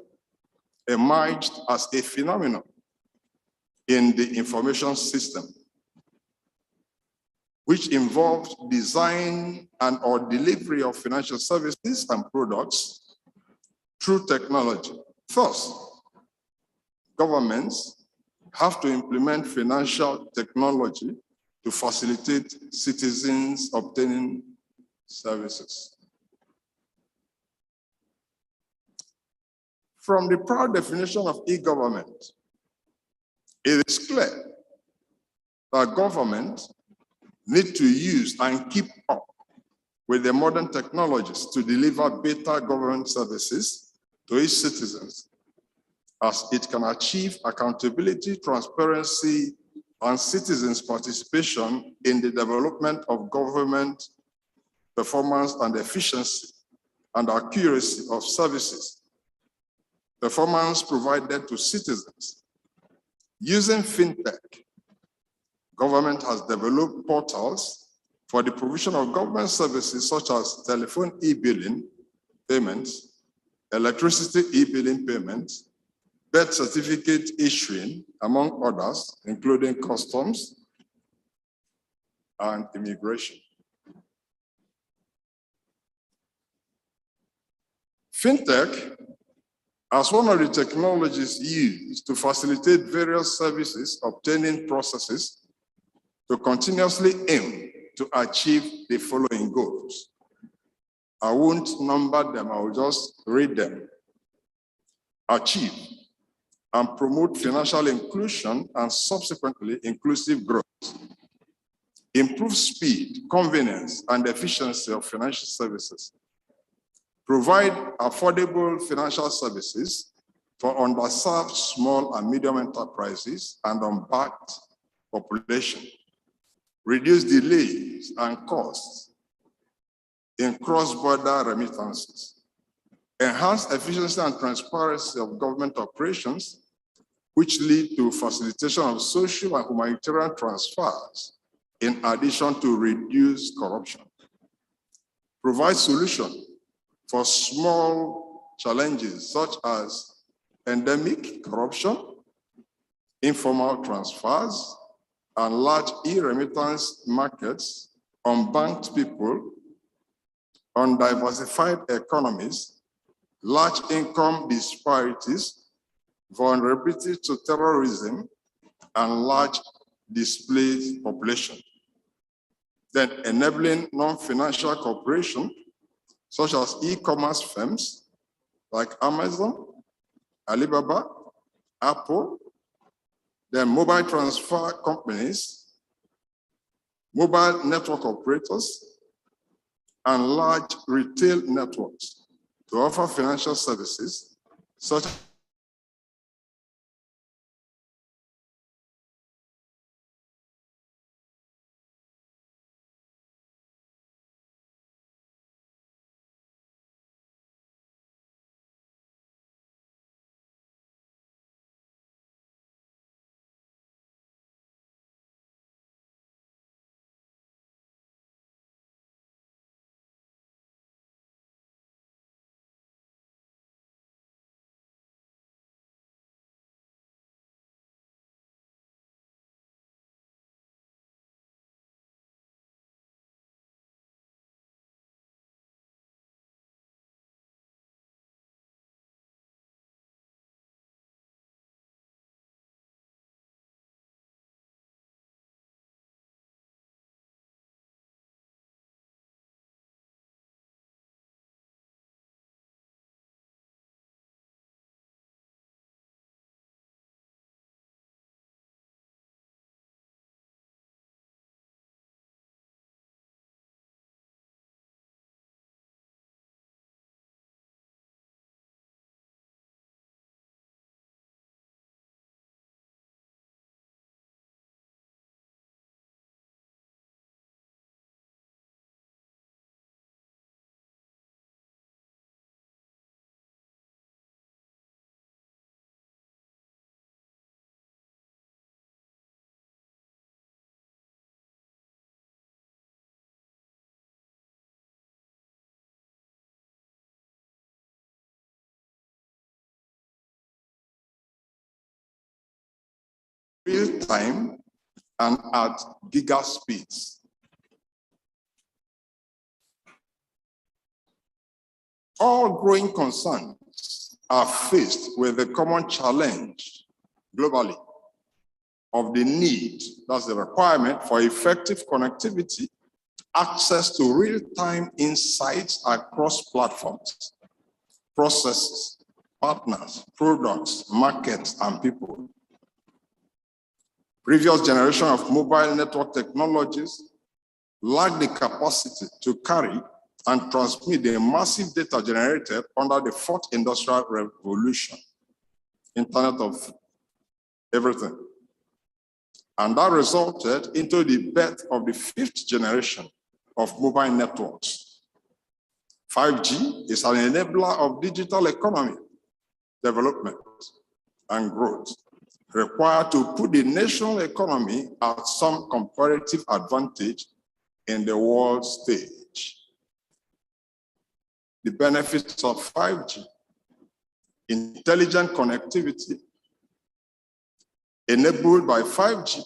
emerged as a phenomenon in the information system, which involved design and or delivery of financial services and products through technology. Thus, governments have to implement financial technology to facilitate citizens obtaining services. From the proud definition of e-government, it is clear that government need to use and keep up with the modern technologies to deliver better government services to its citizens, as it can achieve accountability, transparency, and citizens' participation in the development of government performance and efficiency and accuracy of services, performance provided to citizens. Using fintech, government has developed portals for the provision of government services such as telephone e-billing payments, electricity e-billing payments, birth certificate issuing, among others, including customs and immigration. Fintech, as one of the technologies used to facilitate various services obtaining processes, to continuously aim to achieve the following goals. I won't number them, I will just read them. Achieve and promote financial inclusion and subsequently inclusive growth. Improve speed, convenience, and efficiency of financial services. Provide affordable financial services for underserved small and medium enterprises and unbanked population. Reduce delays and costs in cross-border remittances, enhance efficiency and transparency of government operations, which lead to facilitation of social and humanitarian transfers, in addition to reduce corruption. Provide solutions for small challenges such as endemic corruption, informal transfers, and large e-remittance markets, unbanked people, undiversified economies, large income disparities, vulnerability to terrorism, and large displaced population. Then enabling non-financial cooperation, such as e-commerce firms like Amazon, Alibaba, Apple, then mobile transfer companies, mobile network operators, and large retail networks to offer financial services such as real time and at giga speeds. All growing concerns are faced with the common challenge globally of the need, that's the requirement for effective connectivity, access to real-time insights across platforms, processes, partners, products, markets, and people. Previous generation of mobile network technologies lack the capacity to carry and transmit the massive data generated under the fourth industrial revolution, Internet of Everything. And that resulted into the birth of the fifth generation of mobile networks. 5G is an enabler of digital economy, development, and growth, required to put the national economy at some comparative advantage in the world stage. The benefits of 5G, intelligent connectivity enabled by 5G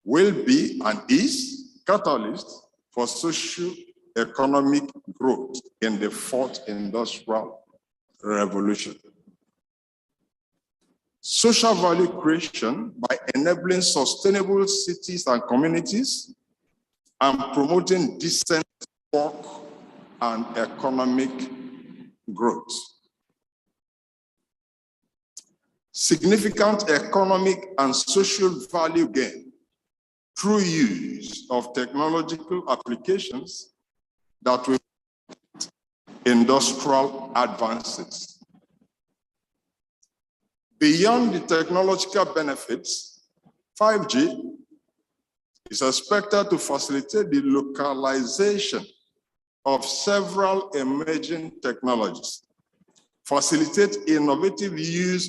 will be and is catalyst for socio-economic growth in the fourth industrial revolution. Social value creation by enabling sustainable cities and communities and promoting decent work and economic growth. Significant economic and social value gain through use of technological applications that will industrial advances. Beyond the technological benefits, 5G is expected to facilitate the localization of several emerging technologies, facilitate innovative use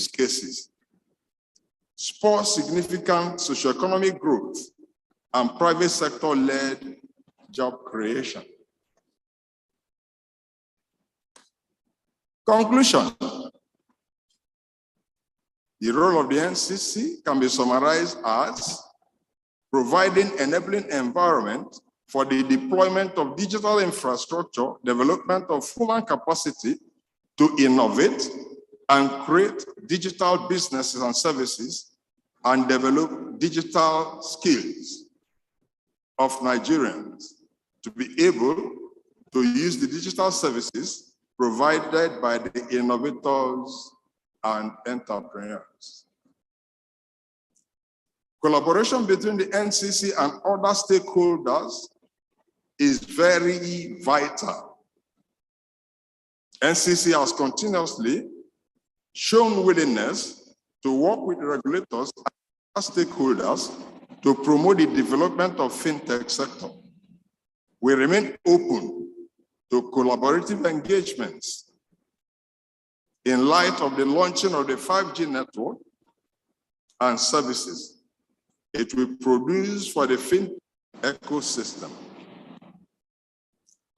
cases, spur significant socioeconomic growth, and private sector-led job creation. Conclusion. The role of the NCC can be summarized as providing enabling environment for the deployment of digital infrastructure, development of human capacity to innovate and create digital businesses and services, and develop digital skills of Nigerians to be able to use the digital services provided by the innovators and entrepreneurs. Collaboration between the NCC and other stakeholders is very vital. NCC has continuously shown willingness to work with regulators and other stakeholders to promote the development of fintech sector. We remain open to collaborative engagements in light of the launching of the 5G network and services it will produce for the fintech ecosystem.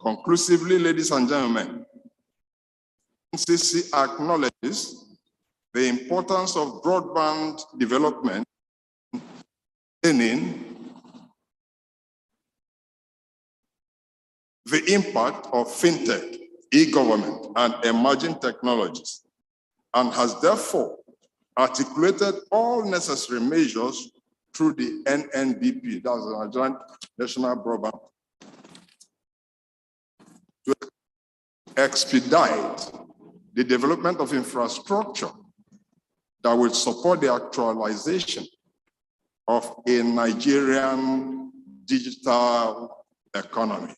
Conclusively, ladies and gentlemen, NCC acknowledges the importance of broadband development in the impact of fintech, e-government, and emerging technologies, and has therefore articulated all necessary measures through the NNBP, that's the Nigerian National Broadband, to expedite the development of infrastructure that will support the actualization of a Nigerian digital economy.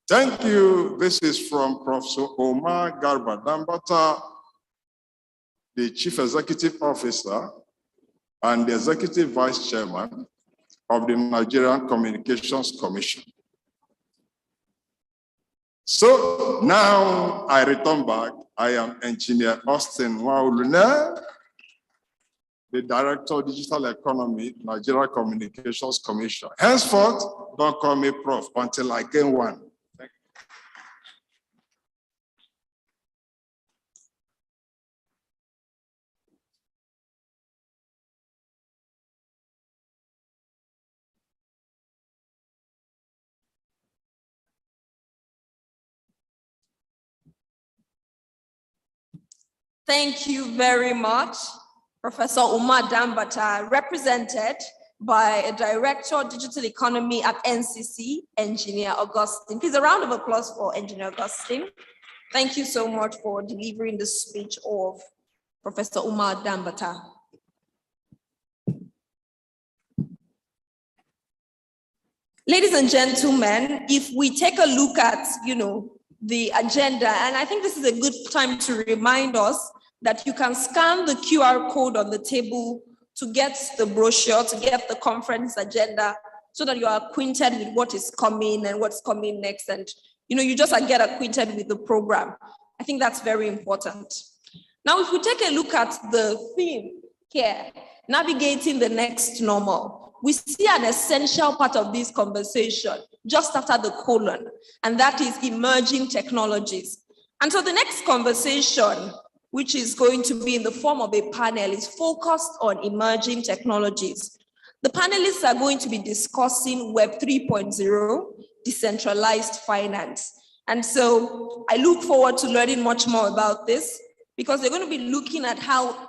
Thank you. This is from Professor Omar Garba Dambata, the Chief Executive Officer and the Executive Vice Chairman of the Nigerian Communications Commission. So now I return back. I am Engineer Austin Wauluna, the Director of Digital Economy, Nigeria Communications Commission. Henceforth, don't call me Prof until I gain one. Thank you very much, Professor Umar Dambata, represented by a Director of Digital Economy at NCC, Engineer Augustine. Please, a round of applause for Engineer Augustine. Thank you so much for delivering the speech of Professor Umar Dambata. Ladies and gentlemen, if we take a look at, the agenda, and I think this is a good time to remind us that you can scan the QR code on the table to get the brochure, to get the conference agenda, so that you are acquainted with what is coming and what's coming next. And, you just get acquainted with the program. I think that's very important. Now, if we take a look at the theme here, navigating the next normal, we see an essential part of this conversation just after the colon, and that is emerging technologies. And so the next conversation, which is going to be in the form of a panel, is focused on emerging technologies. The panelists are going to be discussing Web 3.0, decentralized finance. And so I look forward to learning much more about this, because they're going to be looking at how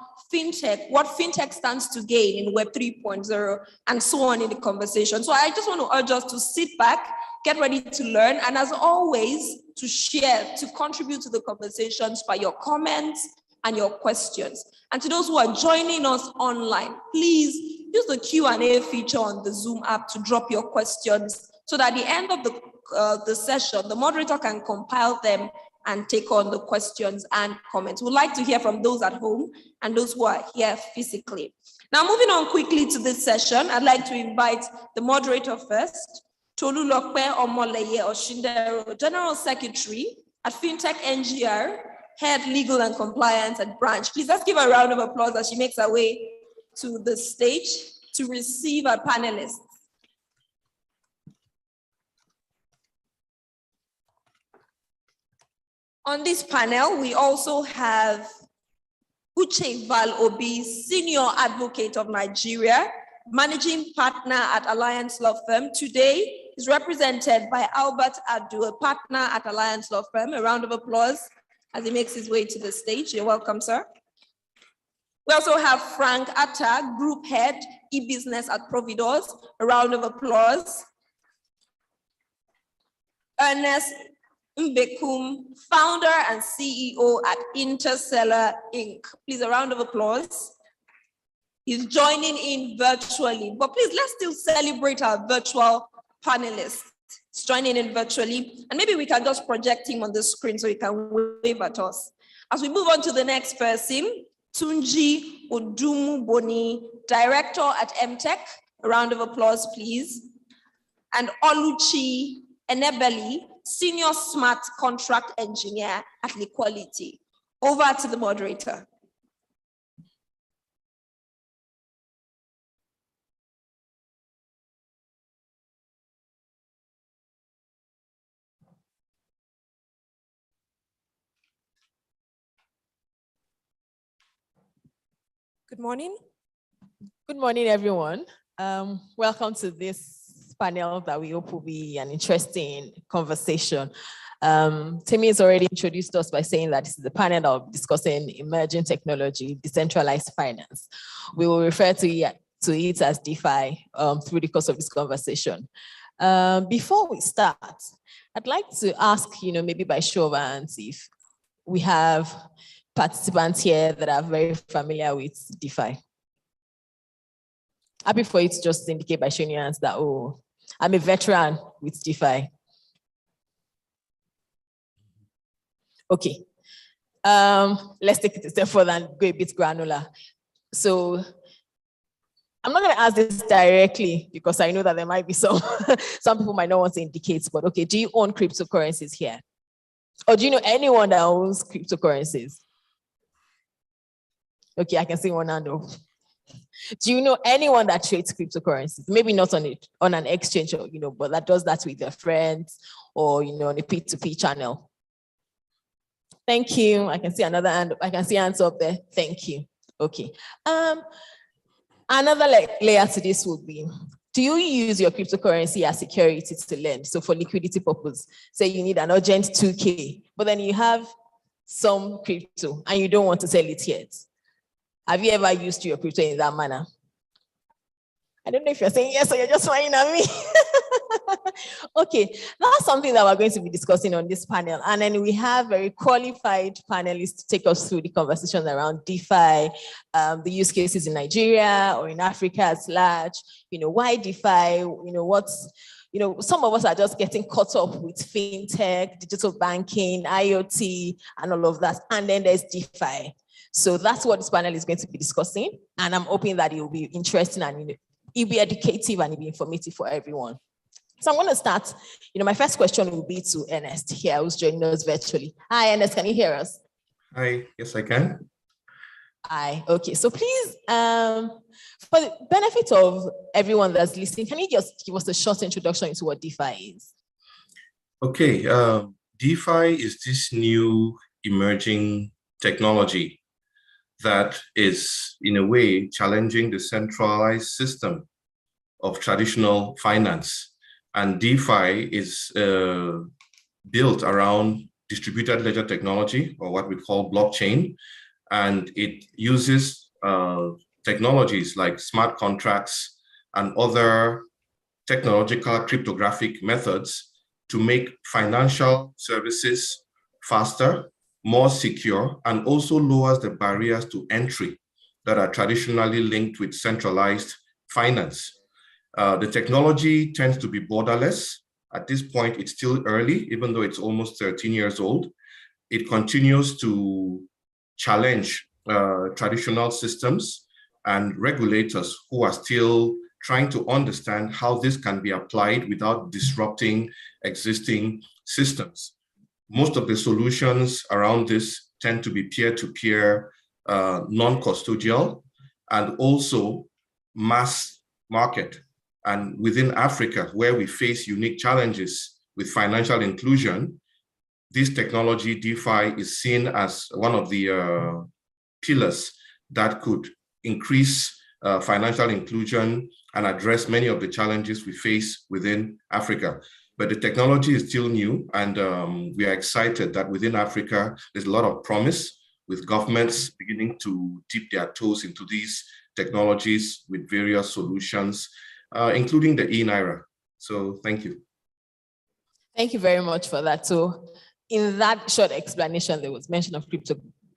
what fintech stands to gain in Web 3.0 and so on in the conversation. So I just want to urge us to sit back, get ready to learn, and as always, to share, to contribute to the conversations by your comments and your questions. And to those who are joining us online, please use the Q&A feature on the Zoom app to drop your questions, so that at the end of the session, the moderator can compile them and take on the questions and comments. We'd like to hear from those at home and those who are here physically. Now, moving on quickly to this session, I'd like to invite the moderator first, Tolulope Omoleye Oshindero, General Secretary at FinTech NGR, Head Legal and Compliance at Branch. Please let's give her a round of applause as she makes her way to the stage to receive our panelists. On this panel, we also have Uche Val-Obi, Senior Advocate of Nigeria, Managing Partner at Alliance Law Firm. Today is represented by Albert Adu, a partner at Alliance Law Firm. A round of applause as he makes his way to the stage. You're welcome, sir. We also have Frank Atta, Group Head, E-Business at Providors. A round of applause. Ernest Mbekum, Founder and CEO at Interseller Inc. Please, a round of applause. He's joining in virtually, but please, let's still celebrate our virtual panelists. He's joining in virtually, and maybe we can just project him on the screen so he can wave at us. As we move on to the next person, Tunji Odumu Boni, Director at MTech. A round of applause, please. And Oluchi Enebeli, Senior Smart Contract Engineer at Liquality. Over to the moderator. Good morning. Good morning, everyone. Welcome to this panel that we hope will be an interesting conversation. Timmy has already introduced us by saying that this is the panel that will be discussing emerging technology, decentralized finance. We will refer to it as DeFi through the course of this conversation. Before we start, I'd like to ask, maybe by show of hands, if we have participants here that are very familiar with DeFi. Happy for you to just indicate by showing your hands that, oh, I'm a veteran with DeFi. Okay. Let's take it a step further and go a bit granular. So I'm not going to ask this directly because I know that there might be some people might not want to indicate, but okay, do you own cryptocurrencies here? Or do you know anyone that owns cryptocurrencies? Okay, I can see one hand up. Do you know anyone that trades cryptocurrencies? Maybe not on an exchange, or, but that does that with their friends or, on a P2P channel. Thank you. I can see another hand. I can see hands up there. Thank you. Okay. Another layer to this would be, do you use your cryptocurrency as security to lend? So for liquidity purpose, say you need an urgent 2K, but then you have some crypto and you don't want to sell it yet. Have you ever used your crypto in that manner? I don't know if you're saying yes or you're just smiling at me. Okay, that's something that we're going to be discussing on this panel. And then we have very qualified panelists to take us through the conversation around DeFi, the use cases in Nigeria or in Africa at large, why DeFi, some of us are just getting caught up with fintech, digital banking, IoT, and all of that. And then there's DeFi. So that's what this panel is going to be discussing. And I'm hoping that it will be interesting and it'll be educative and it'll be informative for everyone. So I'm going to start. My first question will be to Ernest here, who's joining us virtually. Hi, Ernest, can you hear us? Hi, yes, I can. Hi, okay. So please, for the benefit of everyone that's listening, can you just give us a short introduction into what DeFi is? Okay, DeFi is this new emerging technology that is, in a way, challenging the centralized system of traditional finance. And DeFi is built around distributed ledger technology, or what we call blockchain. And it uses technologies like smart contracts and other technological cryptographic methods to make financial services faster, more secure, and also lowers the barriers to entry that are traditionally linked with centralized finance. The technology tends to be borderless. At this point, it's still early, even though it's almost 13 years old. It continues to challenge traditional systems and regulators who are still trying to understand how this can be applied without disrupting existing systems. Most of the solutions around this tend to be peer-to-peer, non-custodial, and also mass market. And within Africa, where we face unique challenges with financial inclusion, this technology, DeFi, is seen as one of the pillars that could increase financial inclusion and address many of the challenges we face within Africa. But the technology is still new, and we are excited that within Africa, there's a lot of promise with governments beginning to dip their toes into these technologies with various solutions, including the eNaira. So thank you. Thank you very much for that. So in that short explanation, there was mention of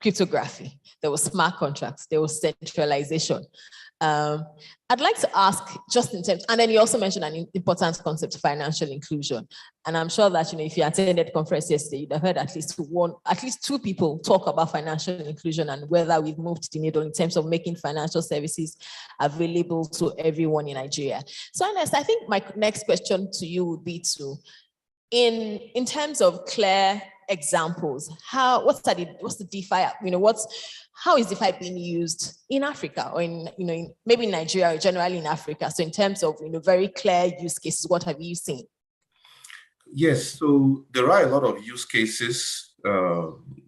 cryptography, there was smart contracts, there was centralization. I'd like to ask, just in terms, and then you also mentioned an important concept, financial inclusion. And I'm sure that, if you attended the conference yesterday, you'd have heard at least two people talk about financial inclusion and whether we've moved the needle in terms of making financial services available to everyone in Nigeria. So Ernest, I think my next question to you would be in terms of clear examples, what's the DeFi, how is DeFi being used in Africa or maybe in Nigeria or generally in Africa? So in terms of, very clear use cases, what have you seen? Yes, so there are a lot of use cases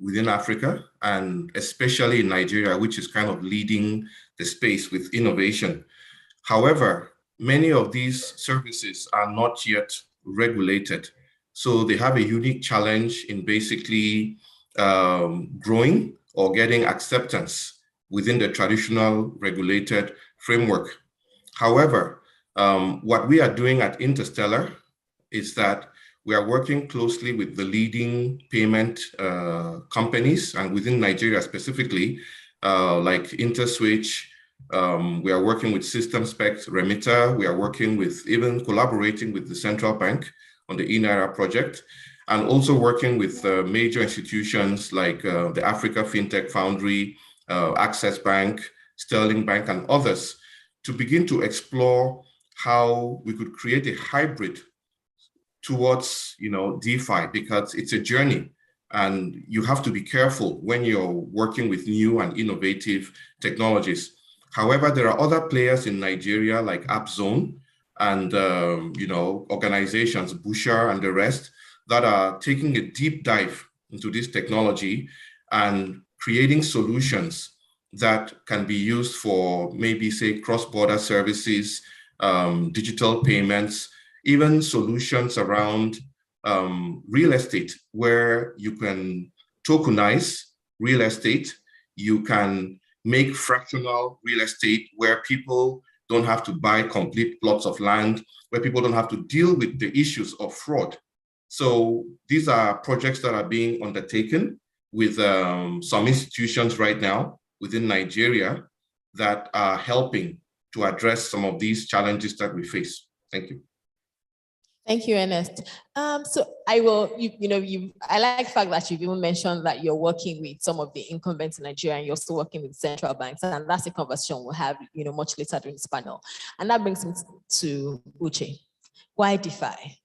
within Africa, and especially in Nigeria, which is kind of leading the space with innovation. However, many of these services are not yet regulated. So they have a unique challenge in basically growing or getting acceptance within the traditional regulated framework. However, what we are doing at Interstellar is that we are working closely with the leading payment companies, and within Nigeria specifically, like InterSwitch. We are working with SystemSpect, Remita. We are even collaborating with the central bank on the eNaira project, and also working with major institutions like the Africa FinTech Foundry, Access Bank, Sterling Bank, and others, to begin to explore how we could create a hybrid towards DeFi, because it's a journey and you have to be careful when you're working with new and innovative technologies. However, there are other players in Nigeria like AppZone, and organizations, Busher and the rest, that are taking a deep dive into this technology and creating solutions that can be used for maybe, say, cross-border services, digital payments, even solutions around real estate, where you can tokenize real estate. You can make fractional real estate where people don't have to buy complete plots of land, where people don't have to deal with the issues of fraud. So these are projects that are being undertaken with some institutions right now within Nigeria that are helping to address some of these challenges that we face. Thank you. Thank you, Ernest. So I will, I like the fact that you've even mentioned that you're working with some of the incumbents in Nigeria and you're also working with central banks, and that's a conversation we'll have, much later during this panel. And that brings me to Uche. Why DeFi?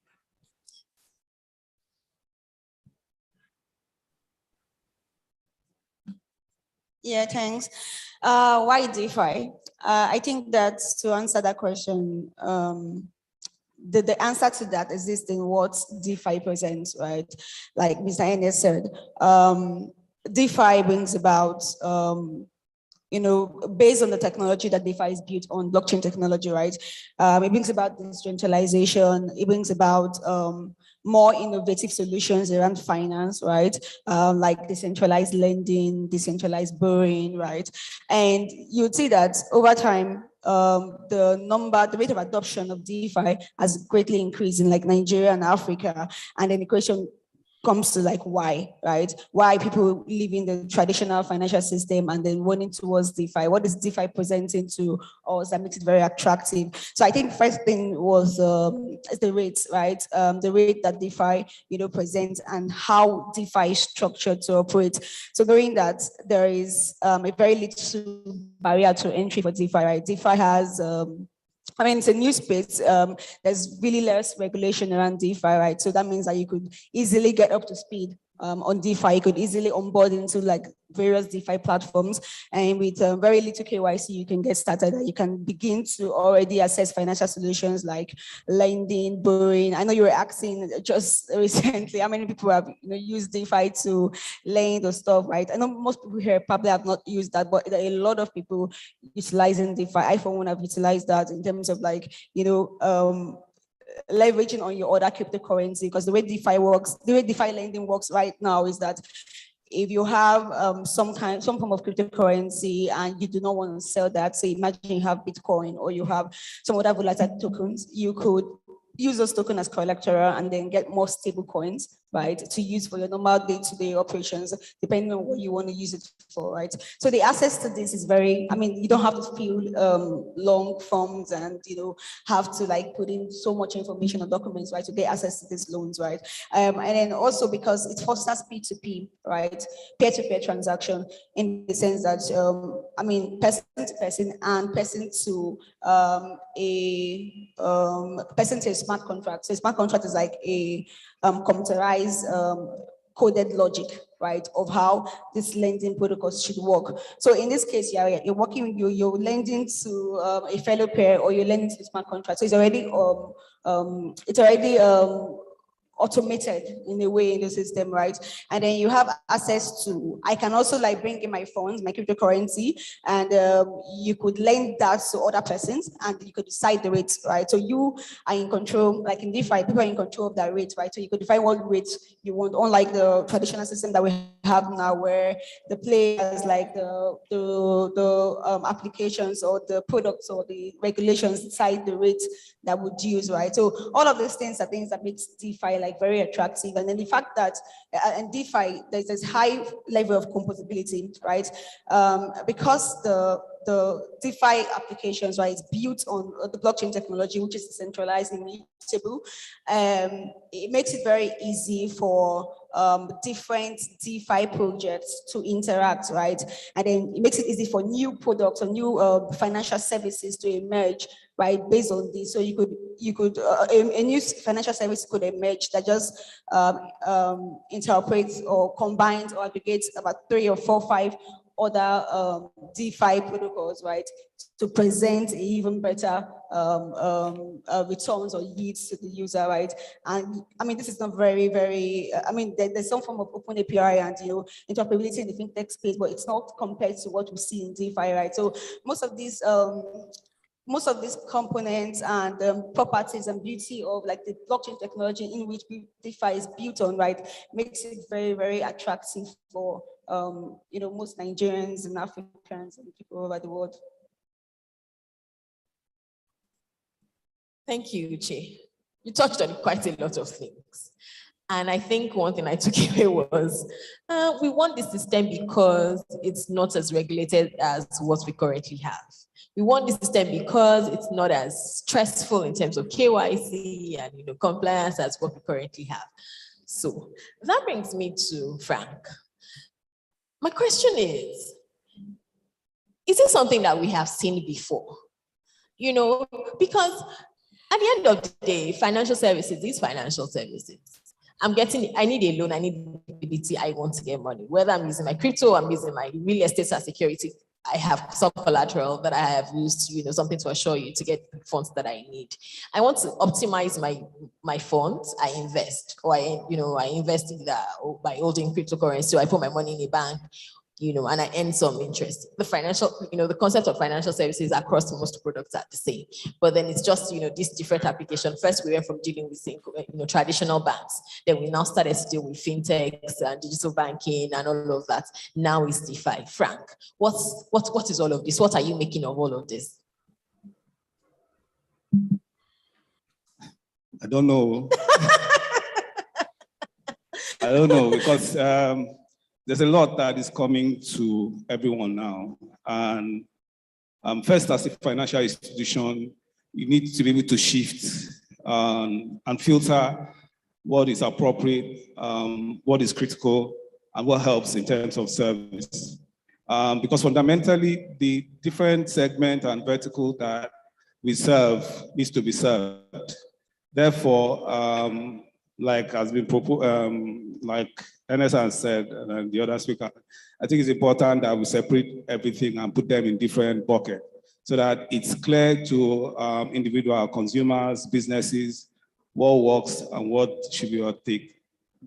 Yeah, thanks. Why DeFi? I think that to answer that question, the answer to that exists in what DeFi presents, right? Like Mr. Ernest said, DeFi brings about, based on the technology that DeFi is built on, blockchain technology, right? It brings about decentralization. It brings about more innovative solutions around finance, right? Like decentralized lending, decentralized borrowing, right? And you'd see that over time, the rate of adoption of DeFi has greatly increased in like Nigeria and Africa. And then the question comes to like why, right? Why people leaving the traditional financial system and then running towards DeFi? What is DeFi presenting to us that makes it very attractive? So I think first thing was the rates, right? The rate that DeFi, presents and how DeFi is structured to operate. So knowing that there is a very little barrier to entry for DeFi, right? DeFi has I mean, it's a new space. There's really less regulation around DeFi, right? So that means that you could easily get up to speed on DeFi. You could easily onboard into like various DeFi platforms, and with very little KYC, you can get started. You can begin to already assess financial solutions like lending, borrowing. I know you were asking just recently how many people have used DeFi to lend or stuff, right? I know most people here probably have not used that, but there are a lot of people utilizing DeFi. I for one have utilized that in terms of like leveraging on your other cryptocurrency, because the way DeFi works, the way DeFi lending works right now is that if you have some form of cryptocurrency and you do not want to sell that, say imagine you have Bitcoin or you have some other volatile tokens, you could use those tokens as collateral and then get more stable coins, right, to use for your normal day-to-day operations, depending on what you want to use it for, right? So the access to this is very, I mean, you don't have to fill long forms and, have to like put in so much information or documents, right, to get access to these loans, right? And then also because it fosters P2P, right, peer-to-peer transaction, in the sense that, I mean, person to person and person to a smart contract. So a smart contract is like a computerized coded logic, right, of how this lending protocols should work. So in this case, you're working, you're lending to a fellow pair, or you're lending to the smart contract. So it's already automated in a way in the system, right? And then you have access to, I can also like bring in my funds, my cryptocurrency, and you could lend that to other persons and you could decide the rates, right? So you are in control, like in DeFi, people are in control of that rate, right? So you could define what rate you want, unlike the traditional system that we have now, where the players like the applications or the products or the regulations decide the rate that would use, right? So all of these things are things that makes DeFi like very attractive. And then the fact that in DeFi, there's this high level of composability, right? Because the DeFi applications, right, is built on the blockchain technology, which is decentralized and immutable. It makes it very easy for different DeFi projects to interact, right? And then it makes it easy for new products or new financial services to emerge, right, based on this. So you could a new financial service could emerge that just interprets or combines or aggregates about 3 or 4 or 5 other DeFi protocols, right, to present even better returns or yields to the user, right? And I mean, this is not very, very, I mean, there's some form of open API and, interoperability in the fintech space, but it's not compared to what we see in DeFi, right? So most of these components and properties and beauty of like the blockchain technology in which DeFi is built on, right, makes it very, very attractive for most Nigerians and Africans and people all over the world. Thank you, Uche. You touched on quite a lot of things. And I think one thing I took away was, we want this system because it's not as regulated as what we currently have. We want this system because it's not as stressful in terms of KYC and compliance as what we currently have. So that brings me to Frank. My question is it something that we have seen before? Because at the end of the day, financial services is financial services. I need a loan, I need liquidity, I want to get money. Whether I'm using my crypto, I'm using my real estate as security, I have some collateral that I have used, something to assure you to get the funds that I need. I want to optimize my funds. I invest, or I invest in that by holding cryptocurrency. So I put my money in a bank, and I earn some interest. The the concept of financial services across most products are the same, but then it's just, this different application. First, we went from dealing with, traditional banks. Then we now started to deal with fintechs and digital banking and all of that. Now it's DeFi. Frank, what is all of this? What are you making of all of this? I don't know. I don't know, because there's a lot that is coming to everyone now. And first, as a financial institution, you need to be able to shift and filter what is appropriate, what is critical, and what helps in terms of service. Because fundamentally, the different segment and vertical that we serve needs to be served. Therefore, like has been proposed, like Ernest has said, and the other speaker, I think it's important that we separate everything and put them in different buckets so that it's clear to individual consumers, businesses, what works and what should be take.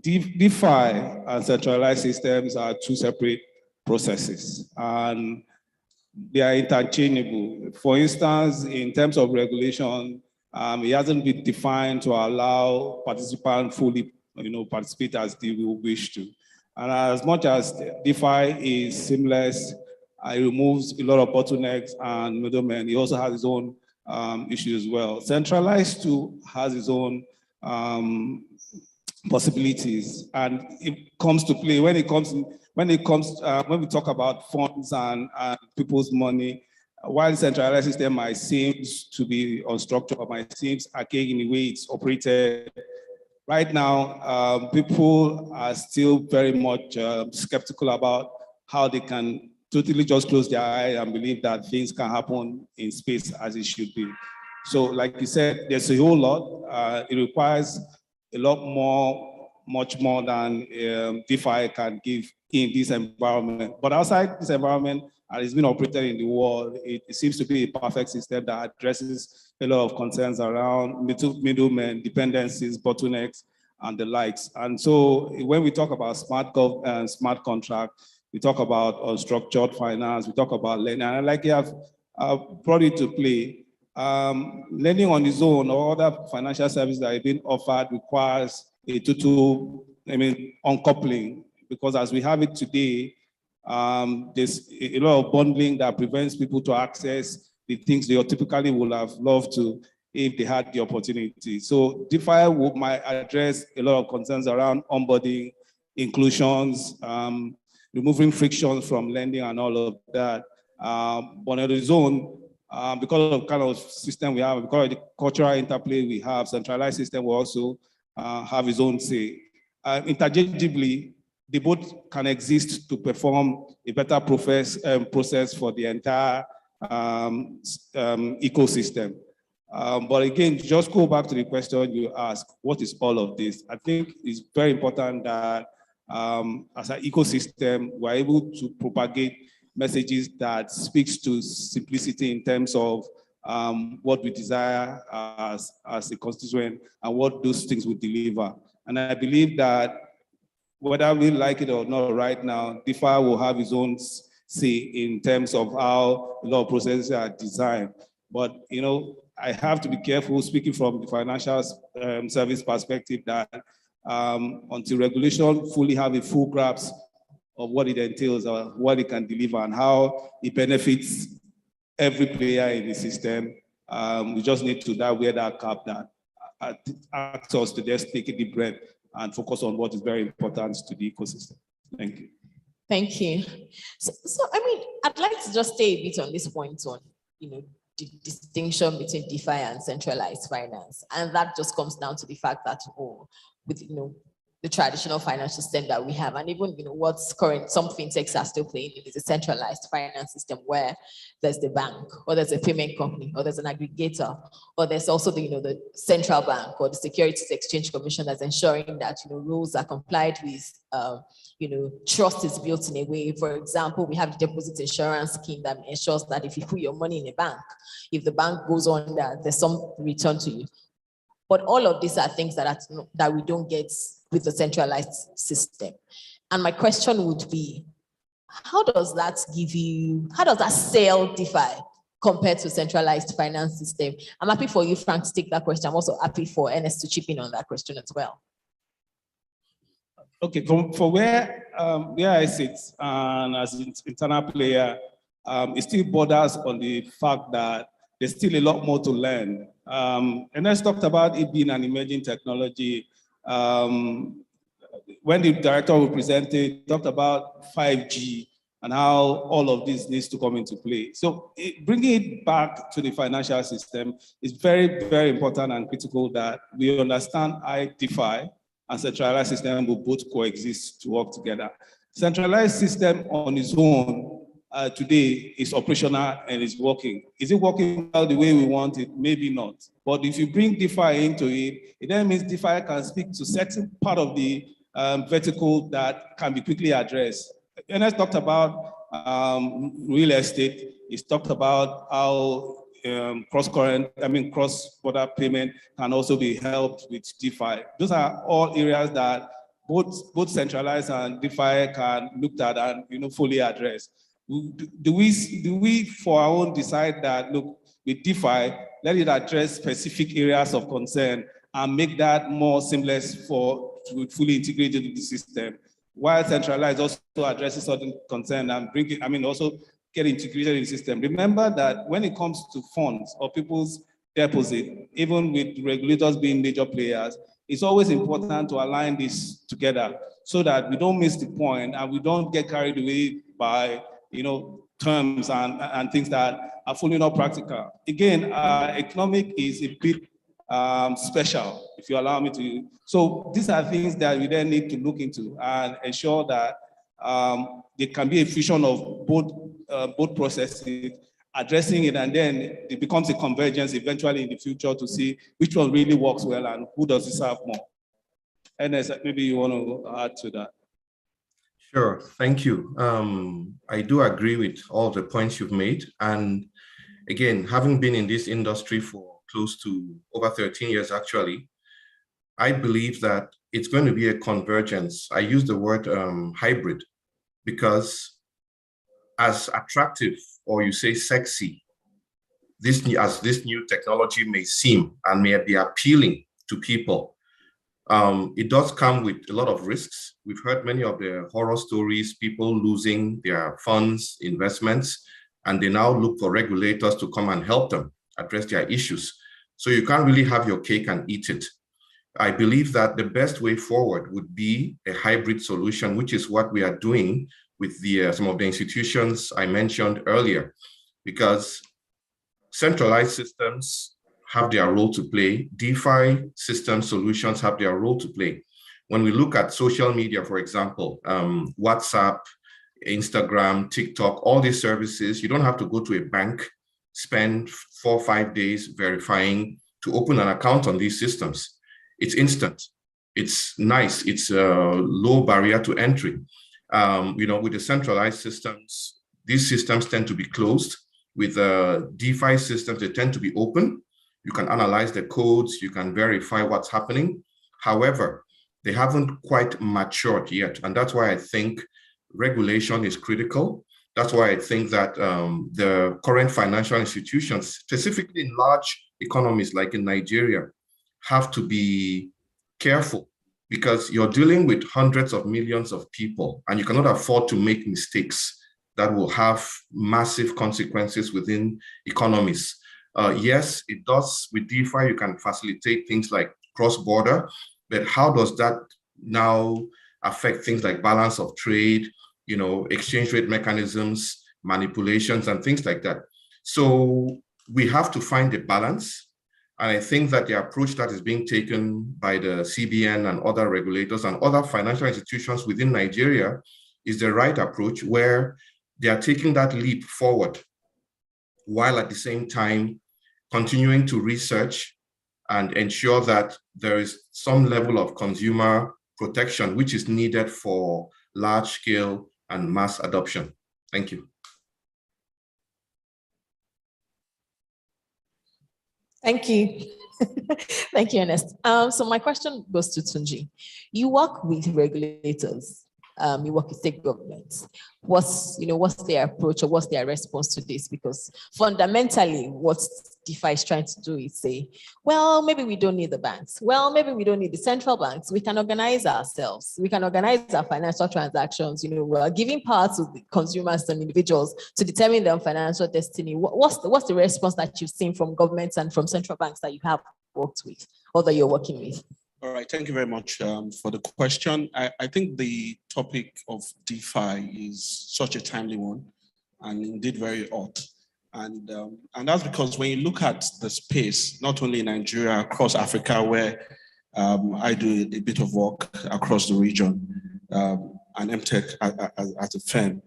DeFi and centralized systems are two separate processes, and they are interchangeable. For instance, in terms of regulation, it hasn't been defined to allow participants fully, participate as they will wish to. And as much as DeFi is seamless, it removes a lot of bottlenecks and middlemen. It also has its own issues as well. Centralized too has its own possibilities, and it comes to play when we talk about funds and people's money. While centralized system might seem to be unstructured, or might seem archaic in the way it's operated, right now, people are still very much skeptical about how they can totally just close their eye and believe that things can happen in space as it should be. So like you said, there's a whole lot. It requires a lot more, much more than DeFi can give in this environment. But outside this environment, and it's been operated in the world, it seems to be a perfect system that addresses a lot of concerns around middlemen, dependencies, bottlenecks, and the likes. And so when we talk about smart contract, we talk about unstructured finance, we talk about lending, and like you have brought it to play, lending on its own or other financial services that are being offered requires a total, uncoupling, because as we have it today, there's a lot of bundling that prevents people to access the things they typically would have loved to if they had the opportunity. So DeFi might address a lot of concerns around onboarding, inclusions, removing frictions from lending and all of that. But on its own, because of the kind of system we have, because of the cultural interplay we have, centralized system will also have its own say. Interchangeably, they both can exist to perform a better process for the entire ecosystem. But again, just go back to the question you asked, what is all of this? I think it's very important that as an ecosystem, we're able to propagate messages that speaks to simplicity in terms of what we desire as a constituent and what those things would deliver. And I believe that whether we like it or not right now, DeFi will have its own say in terms of how a lot of processes are designed. But, I have to be careful speaking from the financial service perspective that until regulation fully have a full grasp of what it entails or what it can deliver and how it benefits every player in the system, we just need to wear that cap that asks us to just take a deep breath and focus on what is very important to the ecosystem. Thank you. Thank you. So I'd like to just stay a bit on this point on, the distinction between DeFi and centralized finance. And that just comes down to the fact that, with, the traditional financial system that we have, and even, what's current, some fintechs are still playing in is a centralized finance system where there's the bank, or there's a payment company, or there's an aggregator, or there's also the central bank or the Securities Exchange Commission that's ensuring that, rules are complied with, trust is built in a way. For example, we have the deposit insurance scheme that ensures that if you put your money in a bank, if the bank goes on, there's some return to you. But all of these are things that we don't get with the centralized system. And my question would be, how does that sell DeFi compared to centralized finance system? I'm happy for you, Frank, to take that question. I'm also happy for Ernest to chip in on that question as well. Okay, for where I sit as an internal player, it still borders on the fact that there's still a lot more to learn. And let's talk about it being an emerging technology. When the director presented, talked about 5G and how all of this needs to come into play. So bringing it back to the financial system is very, very important and critical that we understand how DeFi and centralized system will both coexist to work together. Centralized system on its own today is operational and is working. Is it working well the way we want it? Maybe not. But if you bring DeFi into it, it then means DeFi can speak to certain part of the vertical that can be quickly addressed. Ernest talked about real estate. He's talked about how cross-border payment can also be helped with DeFi. Those are all areas that both centralized and DeFi can look at and fully address. Do we for our own decide that, look, with DeFi, let it address specific areas of concern and make that more seamless to fully integrate into the system, while centralized also addresses certain concern and also get integrated in the system. Remember that when it comes to funds or people's deposit, even with regulators being major players, it's always important to align this together so that we don't miss the point and we don't get carried away by terms and things that are fully not practical. Again, economic is a bit special, if you allow me to. So these are things that we then need to look into and ensure that there can be a fusion of both processes, addressing it, and then it becomes a convergence eventually in the future to see which one really works well and who does it serve more. And maybe you want to add to that. Sure, thank you. I do agree with all the points you've made. And again, having been in this industry for close to over 13 years, actually, I believe that it's going to be a convergence. I use the word hybrid because as attractive, or you say sexy, this new technology may seem and may be appealing to people, it does come with a lot of risks. We've heard many of the horror stories, people losing their funds, investments, and they now look for regulators to come and help them address their issues. So you can't really have your cake and eat it. I believe that the best way forward would be a hybrid solution, which is what we are doing with some of the institutions I mentioned earlier, because centralized systems have their role to play. DeFi system solutions have their role to play. When we look at social media, for example, WhatsApp, Instagram, TikTok, all these services, you don't have to go to a bank, spend 4 or 5 days verifying to open an account on these systems. It's instant. It's nice. It's a low barrier to entry. With the centralized systems, these systems tend to be closed. With DeFi systems, they tend to be open. You can analyze the codes, you can verify what's happening. However, they haven't quite matured yet. And that's why I think regulation is critical. That's why I think that the current financial institutions, specifically in large economies like in Nigeria, have to be careful because you're dealing with hundreds of millions of people and you cannot afford to make mistakes that will have massive consequences within economies. Yes, it does. With DeFi, you can facilitate things like cross-border, but how does that now affect things like balance of trade, exchange rate mechanisms, manipulations, and things like that? So we have to find a balance. And I think that the approach that is being taken by the CBN and other regulators and other financial institutions within Nigeria is the right approach, where they are taking that leap forward, while at the same time continuing to research and ensure that there is some level of consumer protection, which is needed for large scale and mass adoption. Thank you. Thank you. Thank you, Ernest. So my question goes to Tunji. You work with regulators. You work with state governments. What's their approach or what's their response to this? Because fundamentally, what DeFi is trying to do is say, well, maybe we don't need the banks. Well, maybe we don't need the central banks. We can organize ourselves. We can organize our financial transactions. We're giving power to the consumers and individuals to determine their financial destiny. What's the response that you've seen from governments and from central banks that you have worked with or that you're working with? All right, thank you very much for the question. I think the topic of DeFi is such a timely one and indeed very hot. And that's because when you look at the space, not only in Nigeria, across Africa, where I do a bit of work across the region, and MTech as a firm,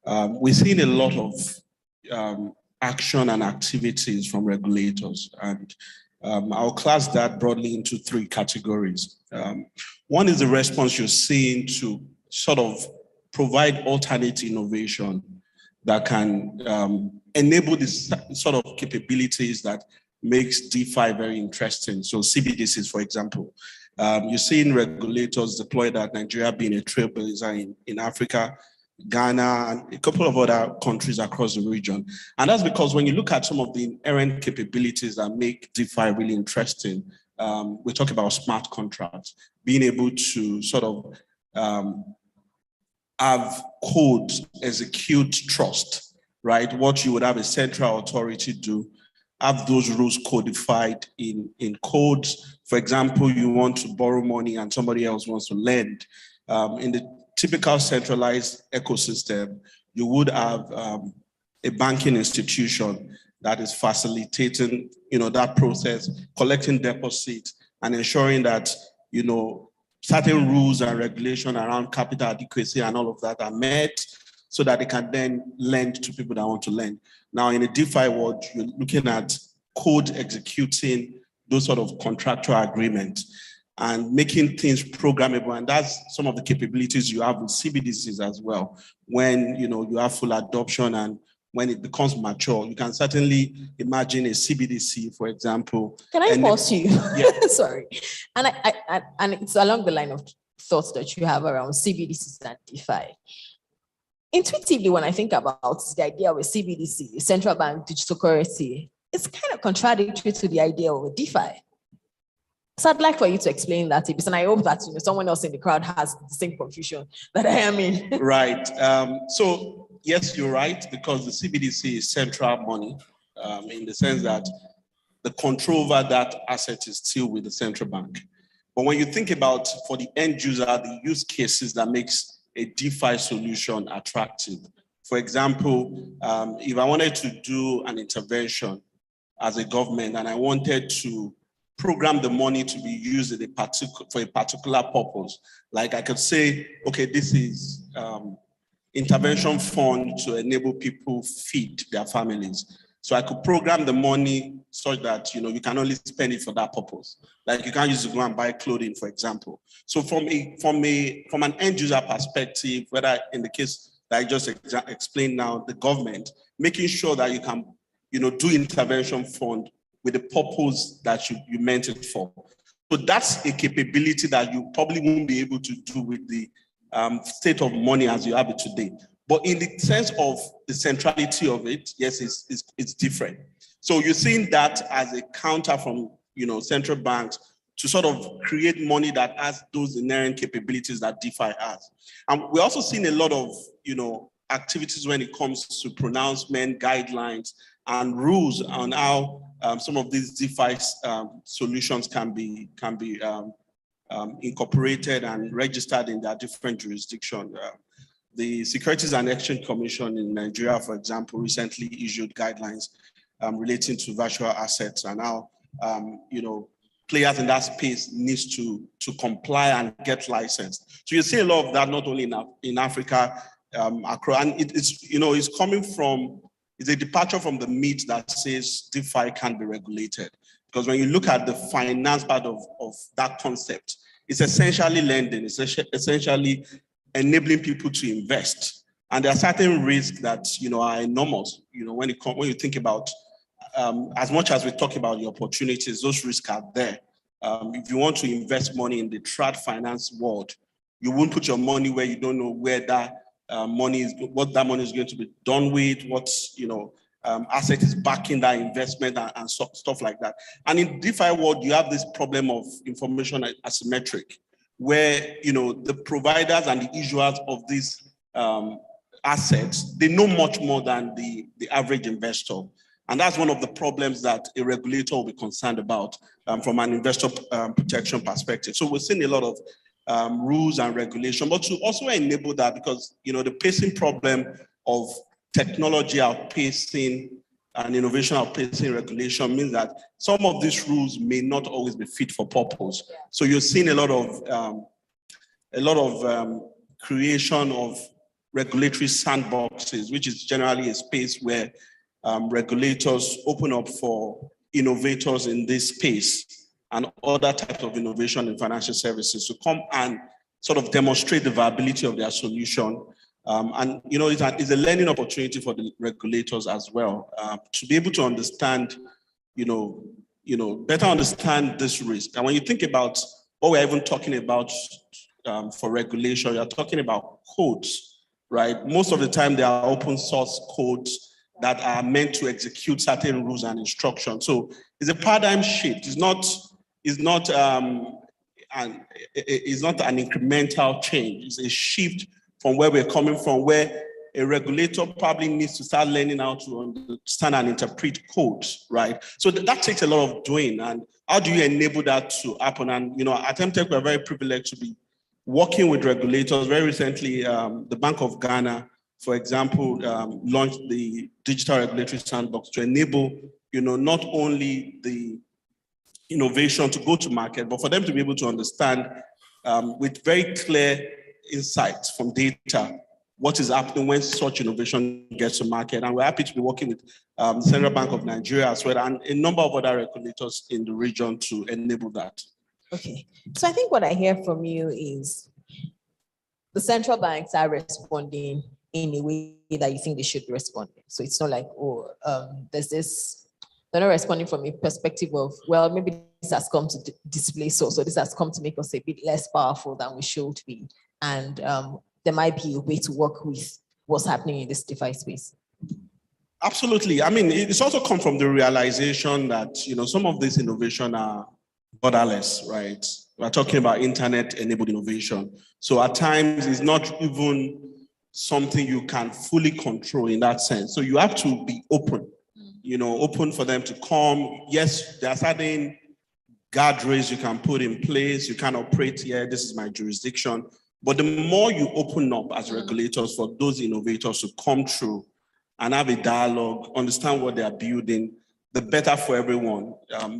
We're seeing a lot of action and activities from regulators, and I'll class that broadly into three categories. One is the response you're seeing to sort of provide alternate innovation that can enable this sort of capabilities that makes DeFi very interesting. So CBDCs, for example, you're seeing regulators deploy that, Nigeria being a trailblazer in Africa, Ghana, and a couple of other countries across the region. And that's because when you look at some of the inherent capabilities that make DeFi really interesting, we talk about smart contracts, being able to sort of have code execute trust, right? What you would have a central authority do, have those rules codified in codes. For example, you want to borrow money and somebody else wants to lend. In the typical centralized ecosystem, you would have a banking institution that is facilitating, that process, collecting deposits and ensuring that, certain rules and regulation around capital adequacy and all of that are met so that they can then lend to people that want to lend. Now, in a DeFi world, you're looking at code executing those sort of contractual agreements and making things programmable. And that's some of the capabilities you have with CBDCs as well. When you have full adoption and when it becomes mature, you can certainly imagine a CBDC, for example. Can I pause you? Yeah. Sorry. And it's along the line of thoughts that you have around CBDCs and DeFi. Intuitively, when I think about the idea of a CBDC, central bank digital currency, it's kind of contradictory to the idea of a DeFi. So I'd like for you to explain that, and I hope that someone else in the crowd has the same confusion that I am in. Right. So yes, you're right, because the CBDC is central money in the sense that the control over that asset is still with the central bank. But when you think about, for the end user, the use cases that makes a DeFi solution attractive. For example, if I wanted to do an intervention as a government and I wanted to program the money to be used for a particular purpose, like I could say, okay, this is intervention fund to enable people feed their families. So I could program the money such that you can only spend it for that purpose. Like you can't use it to go and buy clothing, for example. So from an end user perspective, whether in the case that I just explained now, the government, making sure that you can do intervention fund with the purpose that you meant it for. So that's a capability that you probably won't be able to do with the state of money as you have it today. But in the sense of the centrality of it, yes, it's different. So you're seeing that as a counter from central banks to sort of create money that has those inherent capabilities that DeFi has. And we're also seeing a lot of activities when it comes to pronouncement, guidelines, and rules on how some of these DeFi solutions can be incorporated and registered in their different jurisdictions. The Securities and Exchange Commission in Nigeria, for example, recently issued guidelines relating to virtual assets, and how players in that space needs to comply and get licensed. So you see a lot of that not only in Africa, across, and it's coming from. It's a departure from the myth that says DeFi can be regulated. Because when you look at the finance part of that concept, it's essentially lending, it's essentially enabling people to invest. And there are certain risks that are enormous. When you think about, as much as we talk about the opportunities, those risks are there. If you want to invest money in the trad finance world, you won't put your money where you don't know where that what that money is going to be done with, what asset is backing that investment and stuff like that. And in DeFi world, you have this problem of information asymmetric, where the providers and the issuers of these assets, they know much more than the average investor. And that's one of the problems that a regulator will be concerned about from an investor protection perspective. So we're seeing a lot of rules and regulation, but to also enable that, because the pacing problem of technology outpacing and innovation outpacing regulation means that some of these rules may not always be fit for purpose. So you're seeing a lot of creation of regulatory sandboxes, which is generally a space where regulators open up for innovators in this space and other types of innovation in financial services to come and sort of demonstrate the viability of their solution. And it's a learning opportunity for the regulators as well to be able to understand, better understand this risk. And when you think about what we're even talking about for regulation, you're talking about codes, right? Most of the time, they are open source codes that are meant to execute certain rules and instructions. So it's a paradigm shift. It's not an incremental change. It's a shift from where we're coming from, where a regulator probably needs to start learning how to understand and interpret codes, right? So that takes a lot of doing. And how do you enable that to happen? And at MTech, we're very privileged to be working with regulators. Very recently, the Bank of Ghana, for example, launched the Digital Regulatory Sandbox to enable, not only the innovation to go to market, but for them to be able to understand with very clear insights from data what is happening when such innovation gets to market. And we're happy to be working with the Central Bank of Nigeria as well, and a number of other regulators in the region to enable that. Okay, so I think what I hear from you is the central banks are responding in a way that you think they should respond. So it's not like, they're not responding from a perspective of, well, maybe this has come to displace us, so this has come to make us a bit less powerful than we should be. And there might be a way to work with what's happening in this DeFi space. Absolutely. I mean, it's also come from the realization that, some of this innovation are borderless, right? We're talking about internet-enabled innovation. So at times, it's not even something you can fully control in that sense. So you have to be open, open for them to come. Yes, there are certain guardrails you can put in place. You can operate here. This is my jurisdiction. But the more you open up as regulators for those innovators to come through and have a dialogue, understand what they are building, the better for everyone.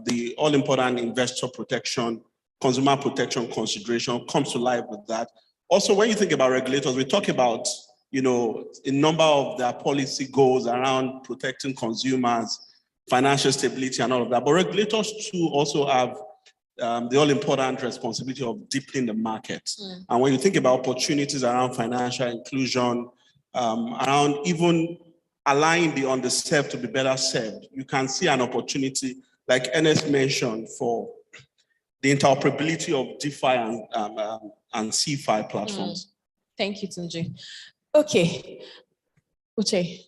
The all-important investor protection, consumer protection consideration comes to life with that. Also, when you think about regulators, we talk about, a number of their policy goals around protecting consumers, financial stability and all of that. But regulators too also have the all-important responsibility of deepening the market. And when you think about opportunities around financial inclusion, around even allowing the underserved to be better served, you can see an opportunity, like Ernest mentioned, for the interoperability of DeFi and CeFi platforms. Thank you, Tunji. Okay, Uche,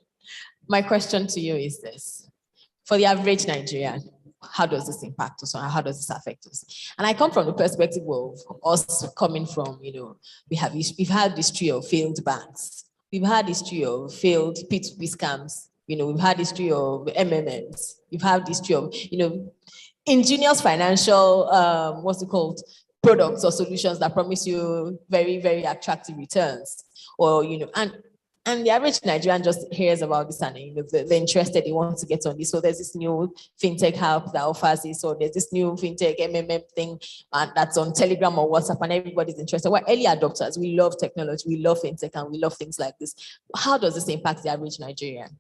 my question to you is this. For the average Nigerian, how does this impact us, or how does this affect us? And I come from the perspective of us coming from, we've had history of failed banks. We've had history of failed P2P scams. We've had history of MMMs. We've had history of, ingenious financial, products or solutions that promise you very, very attractive returns. Or, and the average Nigerian just hears about this and they're interested, they want to get on this. So there's this new fintech hub that offers this, or there's this new fintech MMM thing that's on Telegram or WhatsApp, and everybody's interested. We're early adopters. We love technology, we love fintech, and we love things like this. How does this impact the average Nigerian?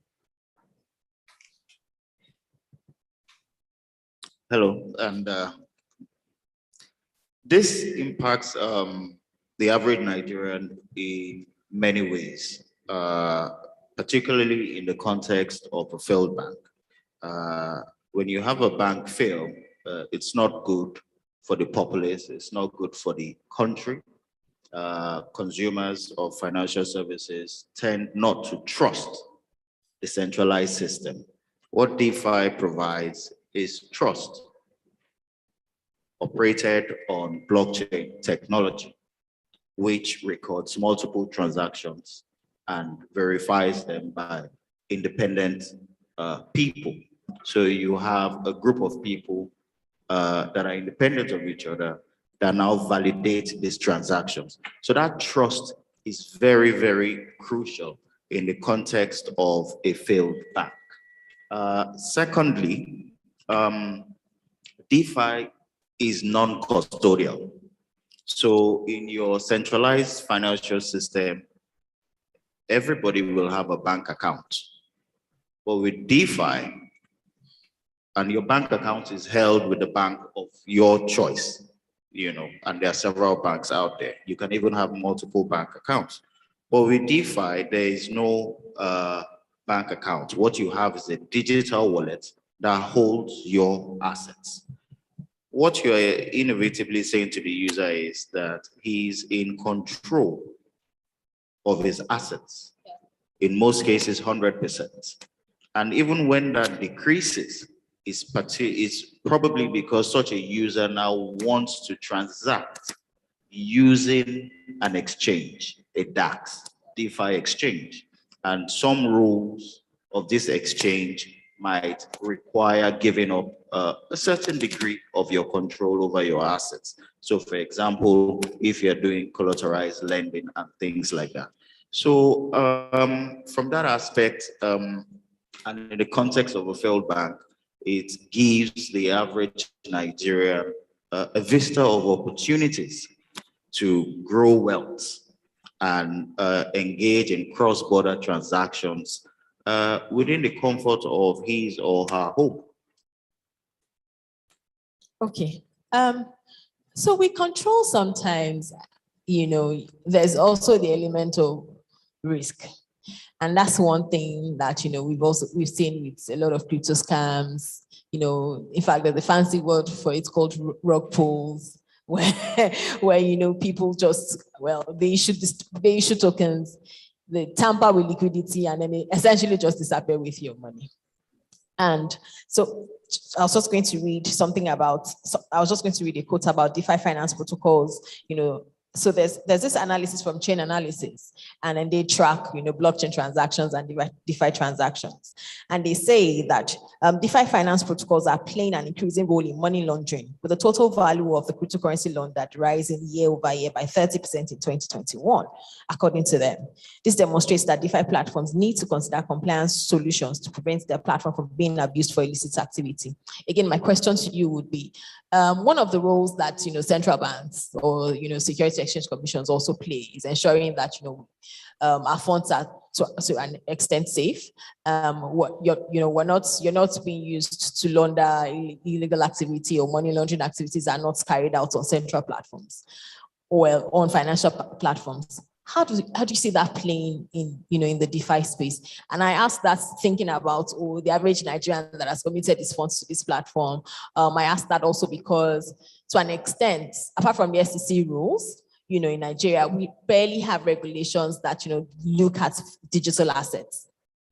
Hello, and this impacts the average Nigerian in many ways. Particularly in the context of a failed bank. When you have a bank fail, it's not good for the populace, it's not good for the country. Consumers of financial services tend not to trust the centralized system. What DeFi provides is trust, operated on blockchain technology, which records multiple transactions and verifies them by independent people. So you have a group of people that are independent of each other that now validate these transactions. So that trust is very, very crucial in the context of a failed bank. Secondly, DeFi is non-custodial. So in your centralized financial system, everybody will have a bank account. But with DeFi, and your bank account is held with the bank of your choice, and there are several banks out there. You can even have multiple bank accounts. But with DeFi, there is no bank account. What you have is a digital wallet that holds your assets. What you're innovatively saying to the user is that he's in control of his assets. In most cases, 100%. And even when that decreases, it's probably because such a user now wants to transact using an exchange, a DAX, DeFi exchange. And some rules of this exchange might require giving up a certain degree of your control over your assets. So for example, if you're doing collateralized lending and things like that. So from that aspect, and in the context of a failed bank, it gives the average Nigerian a vista of opportunities to grow wealth and engage in cross-border transactions within the comfort of his or her home. Okay. So we control sometimes, there's also the element of risk. And that's one thing that, we've seen with a lot of crypto scams. In fact, there's a fancy word for it called rug pulls, where people just, they issue tokens, they tamper with liquidity, and then they essentially just disappear with your money. And so I was just going to read a quote about DeFi finance protocols, So there's this analysis from Chain Analysis, and then they track, blockchain transactions and DeFi transactions. And they say that DeFi finance protocols are playing an increasing role in money laundering, with the total value of the cryptocurrency laundered rising year over year by 30% in 2021, according to them. This demonstrates that DeFi platforms need to consider compliance solutions to prevent their platform from being abused for illicit activity. Again, my question to you would be, one of the roles that central banks or security exchange commissions also play is ensuring that our funds are to an extent safe. You're not being used to launder illegal activity, or money laundering activities are not carried out on central platforms or on financial platforms. How do you see that playing in the DeFi space? And I ask that thinking about the average Nigerian that has committed his funds to this platform. I ask that also because, to an extent, apart from the SEC rules, in Nigeria, we barely have regulations that look at digital assets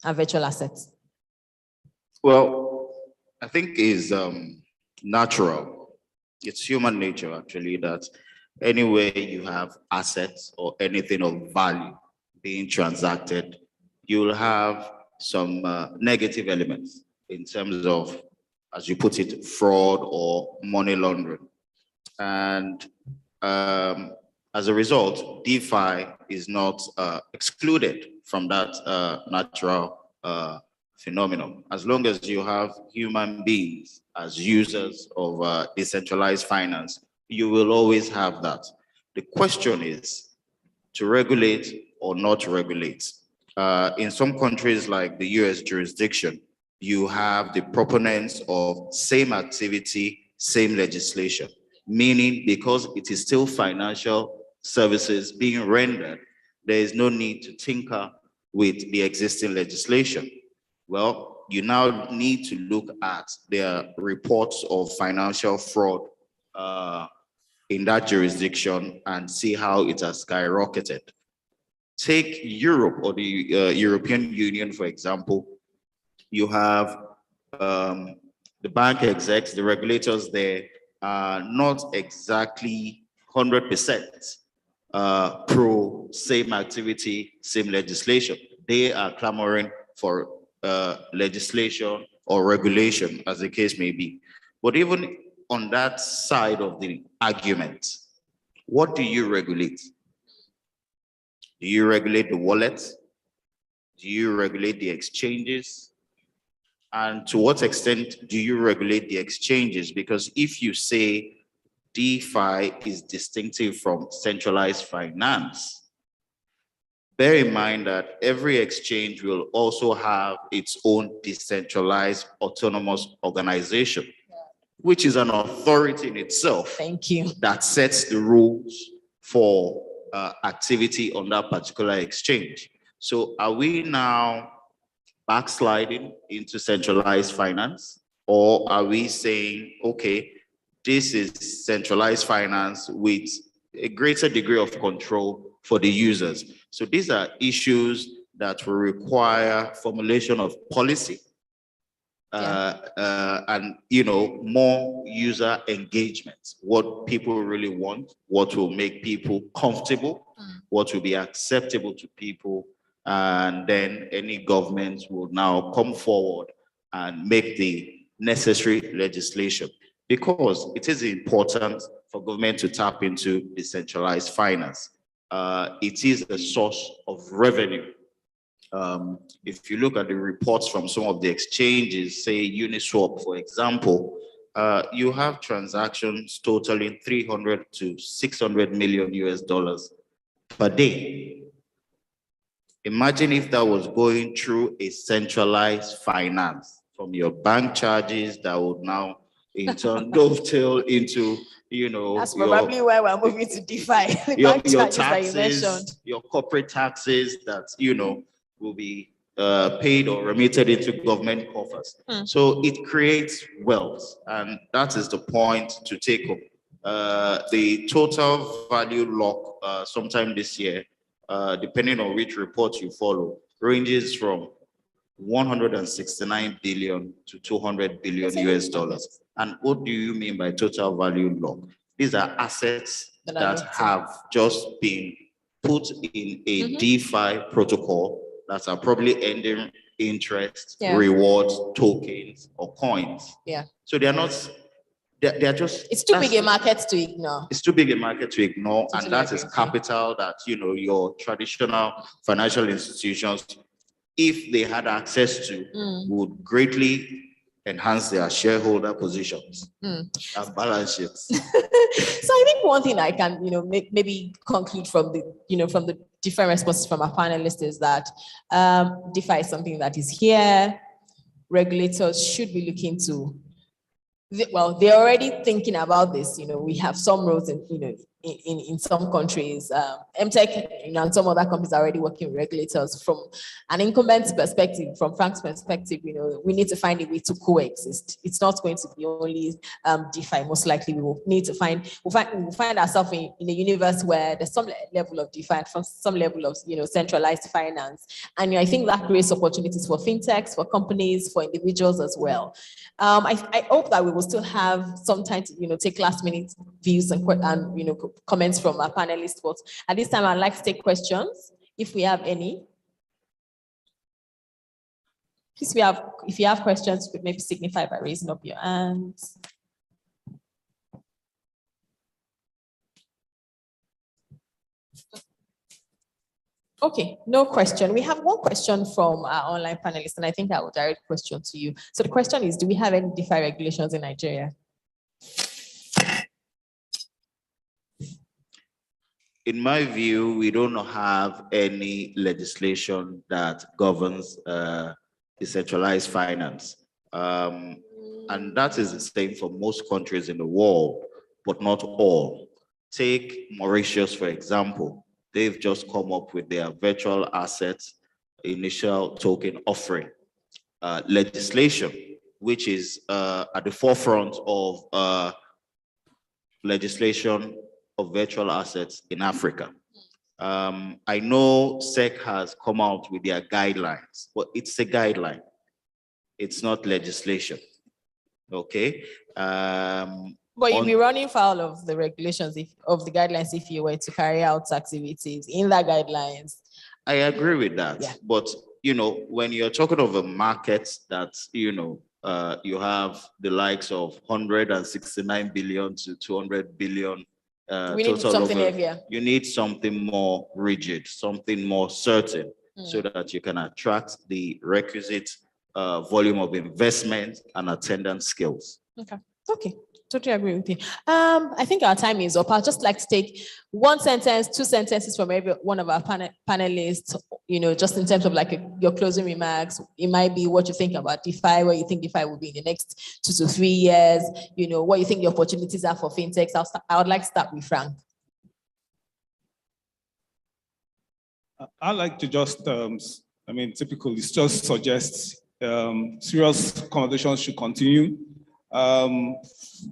and virtual assets. Well, I think it's natural. It's human nature, actually, that anywhere you have assets or anything of value being transacted, you'll have some negative elements in terms of, as you put it, fraud or money laundering. And as a result, DeFi is not excluded from that natural phenomenon. As long as you have human beings as users of decentralized finance, you will always have that. The question is to regulate or not regulate. In some countries like the US jurisdiction, you have the proponents of same activity, same legislation, meaning because it is still financial services being rendered, there is no need to tinker with the existing legislation. Well, you now need to look at their reports of financial fraud in that jurisdiction and see how it has skyrocketed. Take Europe or the European Union, for example. You have the bank execs, the regulators there are not exactly 100% pro same activity, same legislation. They are clamoring for legislation or regulation, as the case may be. But even on that side of the argument, what do you regulate? Do you regulate the wallet? Do you regulate the exchanges? And to what extent do you regulate the exchanges? Because if you say DeFi is distinctive from centralized finance, bear in mind that every exchange will also have its own decentralized autonomous organization, which is an authority in itself. Thank you. That sets the rules for activity on that particular exchange. So are we now backsliding into centralized finance, or are we saying, okay, this is centralized finance with a greater degree of control for the users? So these are issues that will require formulation of policy and more user engagement, what people really want, what will make people comfortable, what will be acceptable to people, and then any government will now come forward and make the necessary legislation, because it is important for government to tap into decentralized finance. It is a source of revenue. If you look at the reports from some of the exchanges, say Uniswap, for example, you have transactions totaling 300 to 600 million US dollars per day. Imagine if that was going through a centralized finance, from your bank charges that would now in turn dovetail into, that's probably why we're moving to DeFi. your taxes, your corporate taxes that, will be paid or remitted into government coffers. So it creates wealth, and that is the point to take up. The total value lock sometime this year, depending on which report you follow, ranges from 169 billion to 200 billion US dollars. And what do you mean by total value lock? These are assets that have just been put in a DeFi protocol that are probably earning interest, rewards, tokens, or coins. Yeah. So they are not, they're just. It's too big a market to ignore. It's too big a market to ignore, and that is capital that, your traditional financial institutions, if they had access to, would greatly enhance their shareholder positions and balance sheets. So I think one thing I can, maybe conclude from the different responses from our panelists is that DeFi is something that is here. Regulators should be looking to. Well, they're already thinking about this. We have some roads in some countries. MTech and some other companies are already working with regulators. From an incumbent perspective, from Frank's perspective, we need to find a way to coexist. It's not going to be only DeFi. Most likely, we will need to we'll find ourselves in a universe where there's some level of DeFi and from some level of centralized finance. And I think that creates opportunities for fintechs, for companies, for individuals as well. I hope that we will still have some time to take last minute views and comments from our panelists. But at this time, I'd like to take questions if we have any. Please, if you have questions, you could maybe signify by raising up your hands. Okay, no question. We have one question from our online panelists, and I think I will direct the question to you. So the question is, do we have any DeFi regulations in Nigeria? In my view, we don't have any legislation that governs decentralized finance. And that is the same for most countries in the world, but not all. Take Mauritius, for example. They've just come up with their virtual assets initial token offering legislation, which is at the forefront of legislation of virtual assets in Africa. I know SEC has come out with their guidelines, but it's a guideline. It's not legislation, okay? But you'd be running foul of the regulations, of the guidelines, if you were to carry out activities in that guidelines. I agree with that. Yeah. But, when you're talking of a market that, you have the likes of 169 billion to 200 billion. We need something heavier. You need something more rigid, something more certain, so that you can attract the requisite volume of investment and attendance skills. Okay. Okay, totally agree with you. I think our time is up. I'd just like to take one sentence, two sentences from every one of our panelists, just in terms of like your closing remarks. It might be what you think about DeFi, what you think DeFi will be in the next 2 to 3 years, what you think the opportunities are for fintechs. I would like to start with Frank. I like to just, typically just suggest serious conversations should continue.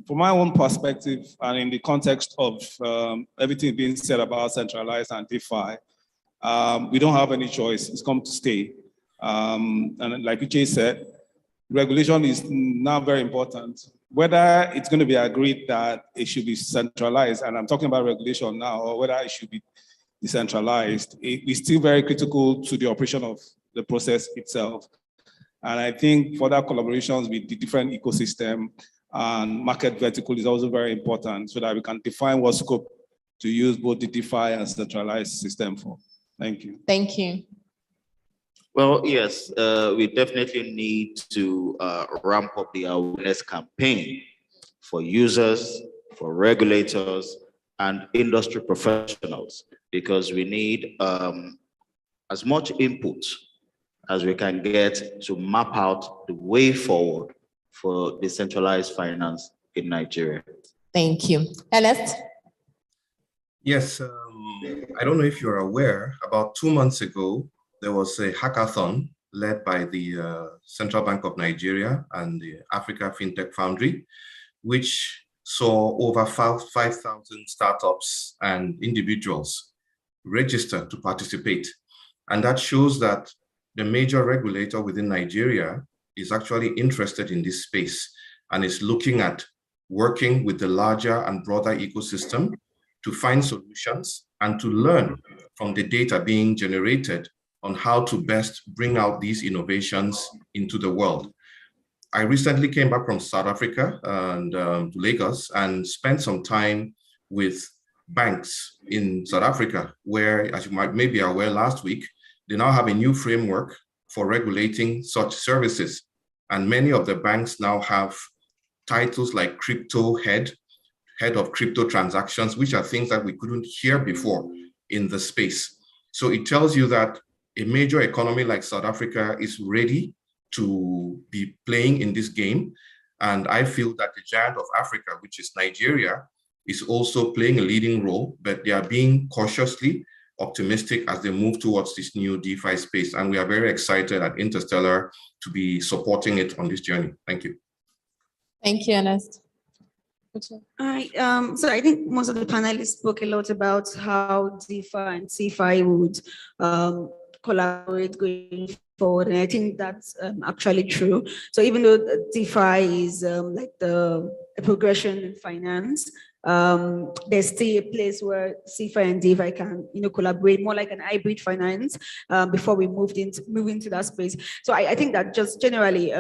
From my own perspective, and in the context of everything being said about centralized and DeFi, we don't have any choice. It's come to stay. And like Uche said, regulation is now very important. Whether it's going to be agreed that it should be centralized, and I'm talking about regulation now, or whether it should be decentralized, it is still very critical to the operation of the process itself. And I think further collaborations with the different ecosystem and market vertical is also very important so that we can define what scope to use both the DeFi and centralized system for. Thank you. Thank you. Well, yes, we definitely need to ramp up the awareness campaign for users, for regulators, and industry professionals, because we need as much input as we can get to map out the way forward for decentralized finance in Nigeria. Thank you. Ernest? Yes, I don't know if you're aware, about 2 months ago, there was a hackathon led by the Central Bank of Nigeria and the Africa FinTech Foundry, which saw over 5,000 startups and individuals register to participate. And that shows that the major regulator within Nigeria is actually interested in this space and is looking at working with the larger and broader ecosystem to find solutions and to learn from the data being generated on how to best bring out these innovations into the world. I recently came back from South Africa and to Lagos and spent some time with banks in South Africa, where, as you might maybe aware, last week, they now have a new framework for regulating such services. And many of the banks now have titles like crypto head of crypto transactions, which are things that we couldn't hear before in the space. So it tells you that a major economy like South Africa is ready to be playing in this game. And I feel that the giant of Africa, which is Nigeria, is also playing a leading role, but they are being cautiously optimistic as they move towards this new DeFi space. And we are very excited at Interstellar to be supporting it on this journey. Thank you. Thank you, Ernest. So I think most of the panelists spoke a lot about how DeFi and CeFi would collaborate going forward, and I think that's actually true. So even though DeFi is like a progression in finance, there's still a place where CeFi and DeFi can, collaborate more like an hybrid finance before we move into that space. So I think that just generally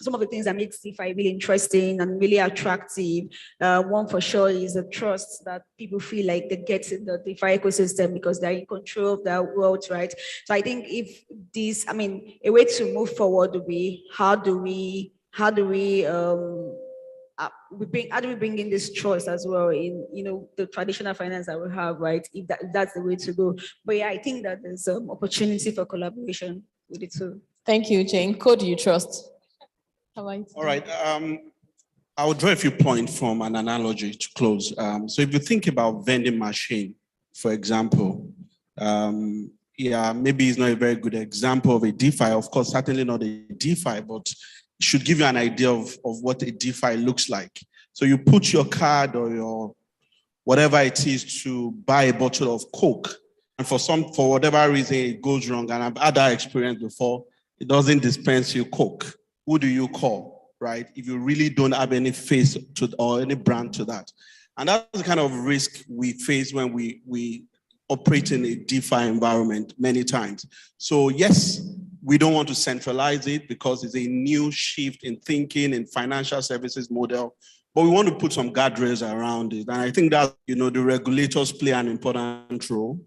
some of the things that make CeFi really interesting and really attractive, one for sure is the trust that people feel like they get in the DeFi ecosystem because they're in control of their world, right? So I think if this, a way to move forward would be how do we bring in this choice as well in the traditional finance that we have, right? If that's the way to go. But yeah, I think that there's opportunity for collaboration with it too. Thank you, Jane. Code you trust. All right. I will draw a few points from an analogy to close. So if you think about vending machine, for example, maybe it's not a very good example of a DeFi. Of course, certainly not a DeFi, but should give you an idea of what a DeFi looks like. So you put your card or your whatever it is to buy a bottle of Coke, and for whatever reason it goes wrong, and I've had that experience before, it doesn't dispense you Coke. Who do you call, right? If you really don't have any face to or any brand to that. And that's the kind of risk we face when we operate in a DeFi environment many times. So yes, we don't want to centralize it because it's a new shift in thinking in financial services model, but we want to put some guardrails around it. And I think that, the regulators play an important role.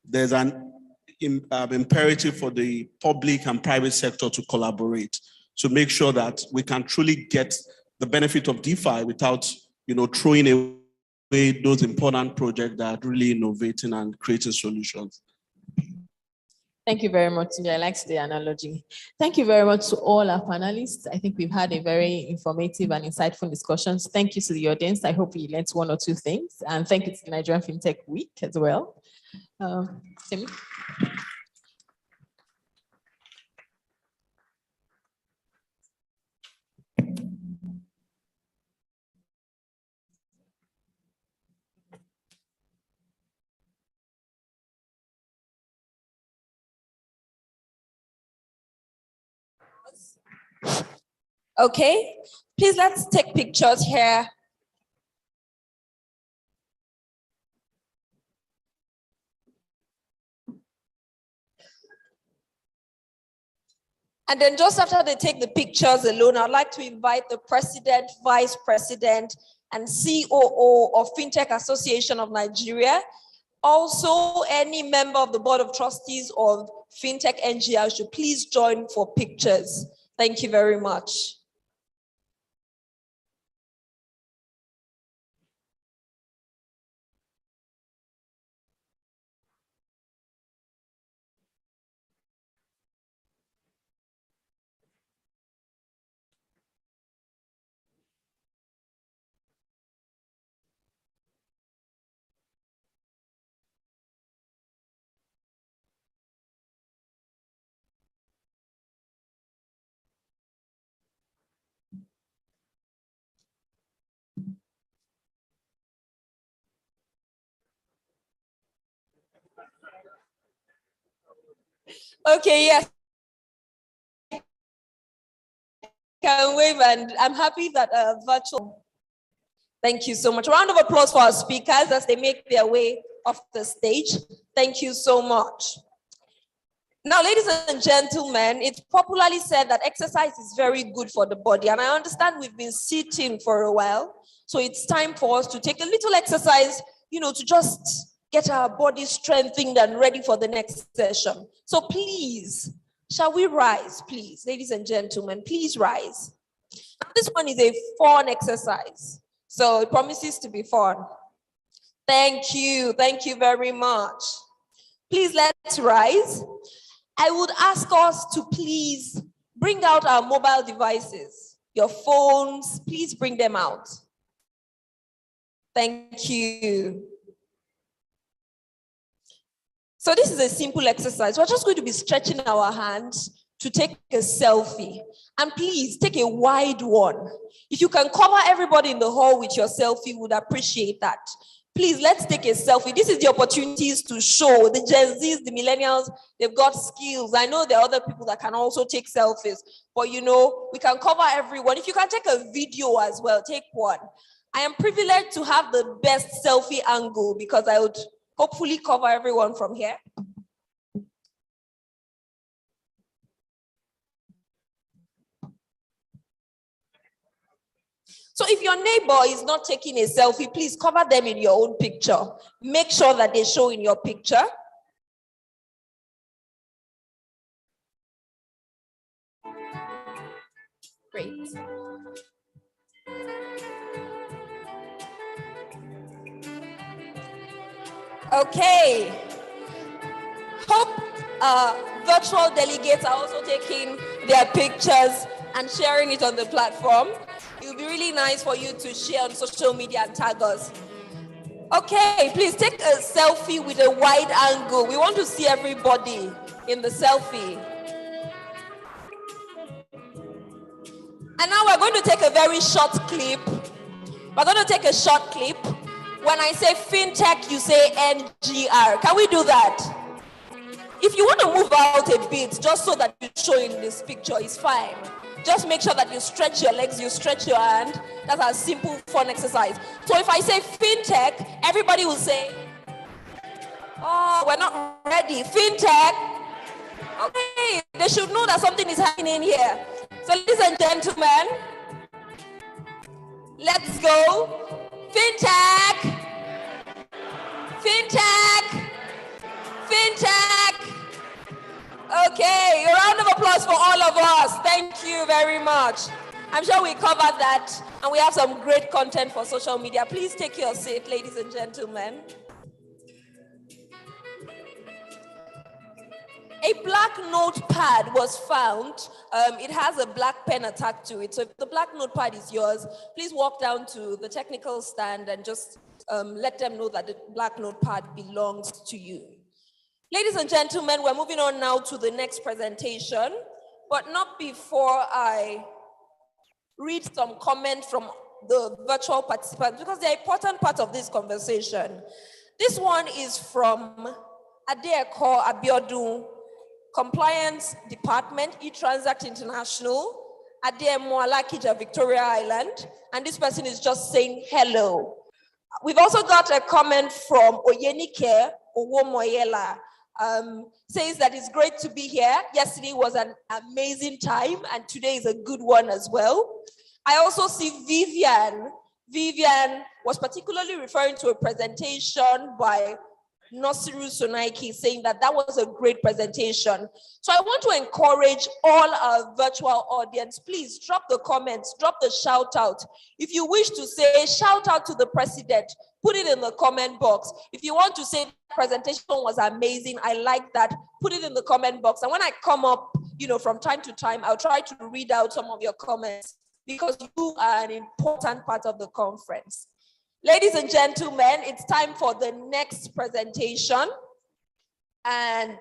There's an imperative for the public and private sector to collaborate to make sure that we can truly get the benefit of DeFi without, throwing away those important projects that are really innovating and creating solutions. Thank you very much, Tunde. I liked the analogy. Thank you very much to all our panelists. I think we've had a very informative and insightful discussions. Thank you to the audience. I hope we learned one or two things. And thank you to the Nigerian FinTech Week as well. Simi? Okay, please let's take pictures here. And then just after they take the pictures alone, I'd like to invite the president, vice president, and COO of FinTech Association of Nigeria. Also, any member of the board of trustees of FinTech NGL should please join for pictures. Thank you very much. Okay, yes. Can wave, and I'm happy that virtual. Thank you so much. Round of applause for our speakers as they make their way off the stage. Thank you so much. Now, ladies and gentlemen, it's popularly said that exercise is very good for the body, and I understand we've been sitting for a while, so it's time for us to take a little exercise, to just get our body strengthened and ready for the next session. So please, shall we rise, please? Ladies and gentlemen, please rise. This one is a fun exercise, so it promises to be fun. Thank you very much. Please, let's rise. I would ask us to please bring out our mobile devices, your phones, please bring them out. Thank you. So this is a simple exercise. We're just going to be stretching our hands to take a selfie. And please take a wide one. If you can cover everybody in the hall with your selfie, we would appreciate that. Please, let's take a selfie. This is the opportunities to show the Gen Zs, the millennials, they've got skills. I know there are other people that can also take selfies, but we can cover everyone. If you can take a video as well, take one. I am privileged to have the best selfie angle because I would hopefully cover everyone from here. So if your neighbor is not taking a selfie, please cover them in your own picture. Make sure that they show in your picture. Great. Okay. Hope virtual delegates are also taking their pictures and sharing it on the platform. It would be really nice for you to share on social media and tag us. Okay, please take a selfie with a wide angle. We want to see everybody in the selfie. And now we're going to take a very short clip. We're going to take a short clip. When I say FinTech, you say NGR. Can we do that? If you want to move out a bit, just so that you show in this picture, is fine. Just make sure that you stretch your legs, you stretch your hand. That's a simple, fun exercise. So if I say FinTech, everybody will say, oh, we're not ready. FinTech. Okay, they should know that something is happening here. So ladies and gentlemen, let's go. FinTech. FinTech. FinTech. Okay, a round of applause for all of us. Thank you very much. I'm sure we covered that, and we have some great content for social media. Please take your seat, ladies and gentlemen. A black notepad was found. It has a black pen attached to it. So if the black notepad is yours, please walk down to the technical stand and just let them know that the black notepad belongs to you. Ladies and gentlemen, we're moving on now to the next presentation, but not before I read some comments from the virtual participants, because they're an important part of this conversation. This one is from Adeko Abiodun, Compliance Department, eTransact International, Ademo Alakija, Victoria Island, and this person is just saying hello. We've also got a comment from Oyenike Owomoyela, says that it's great to be here. Yesterday was an amazing time, and today is a good one as well. I also see Vivian. Vivian was particularly referring to a presentation by Nosiru Sonaiki, saying that that was a great presentation. So I want to encourage all our virtual audience, please drop the comments, drop the shout out. If you wish to say shout out to the president, put it in the comment box. If you want to say presentation was amazing, I like that, put it in the comment box. And when I come up, from time to time, I'll try to read out some of your comments because you are an important part of the conference. Ladies and gentlemen, it's time for the next presentation. And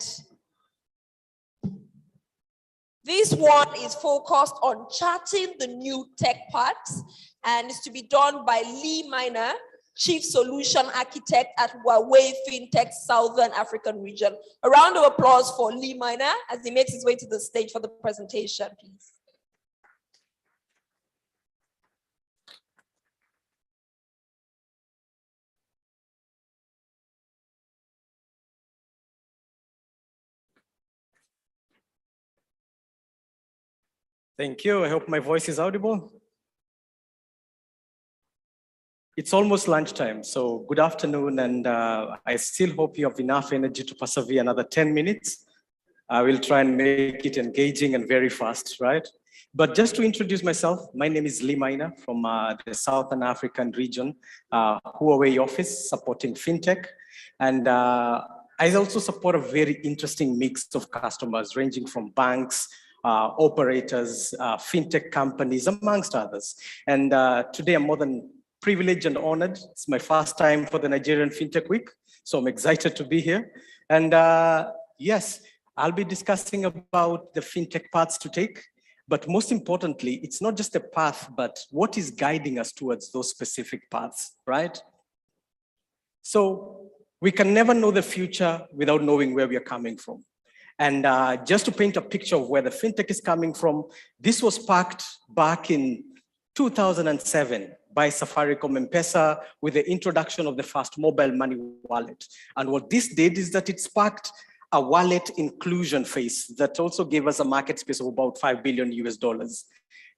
this one is focused on charting the new tech parks, and is to be done by Lee Miner, Chief Solution Architect at Huawei FinTech Southern African Region. A round of applause for Lee Miner as he makes his way to the stage for the presentation, please. Thank you. I hope my voice is audible. It's almost lunchtime, so good afternoon, and I still hope you have enough energy to persevere another 10 minutes. I will try and make it engaging and very fast, right? But just to introduce myself, my name is Lee Miner from the Southern African region, Huawei office supporting FinTech. And I also support a very interesting mix of customers ranging from banks, operators, FinTech companies, amongst others. And today I'm more than privileged and honored. It's my first time for the Nigerian FinTech Week, so I'm excited to be here. And yes, I'll be discussing about the FinTech paths to take, but most importantly, it's not just a path, but what is guiding us towards those specific paths, right? So we can never know the future without knowing where we are coming from. And just to paint a picture of where the FinTech is coming from, this was sparked back in 2007 by Safaricom M-Pesa with the introduction of the first mobile money wallet. And what this did is that it sparked a wallet inclusion phase that also gave us a market space of about $5 billion US.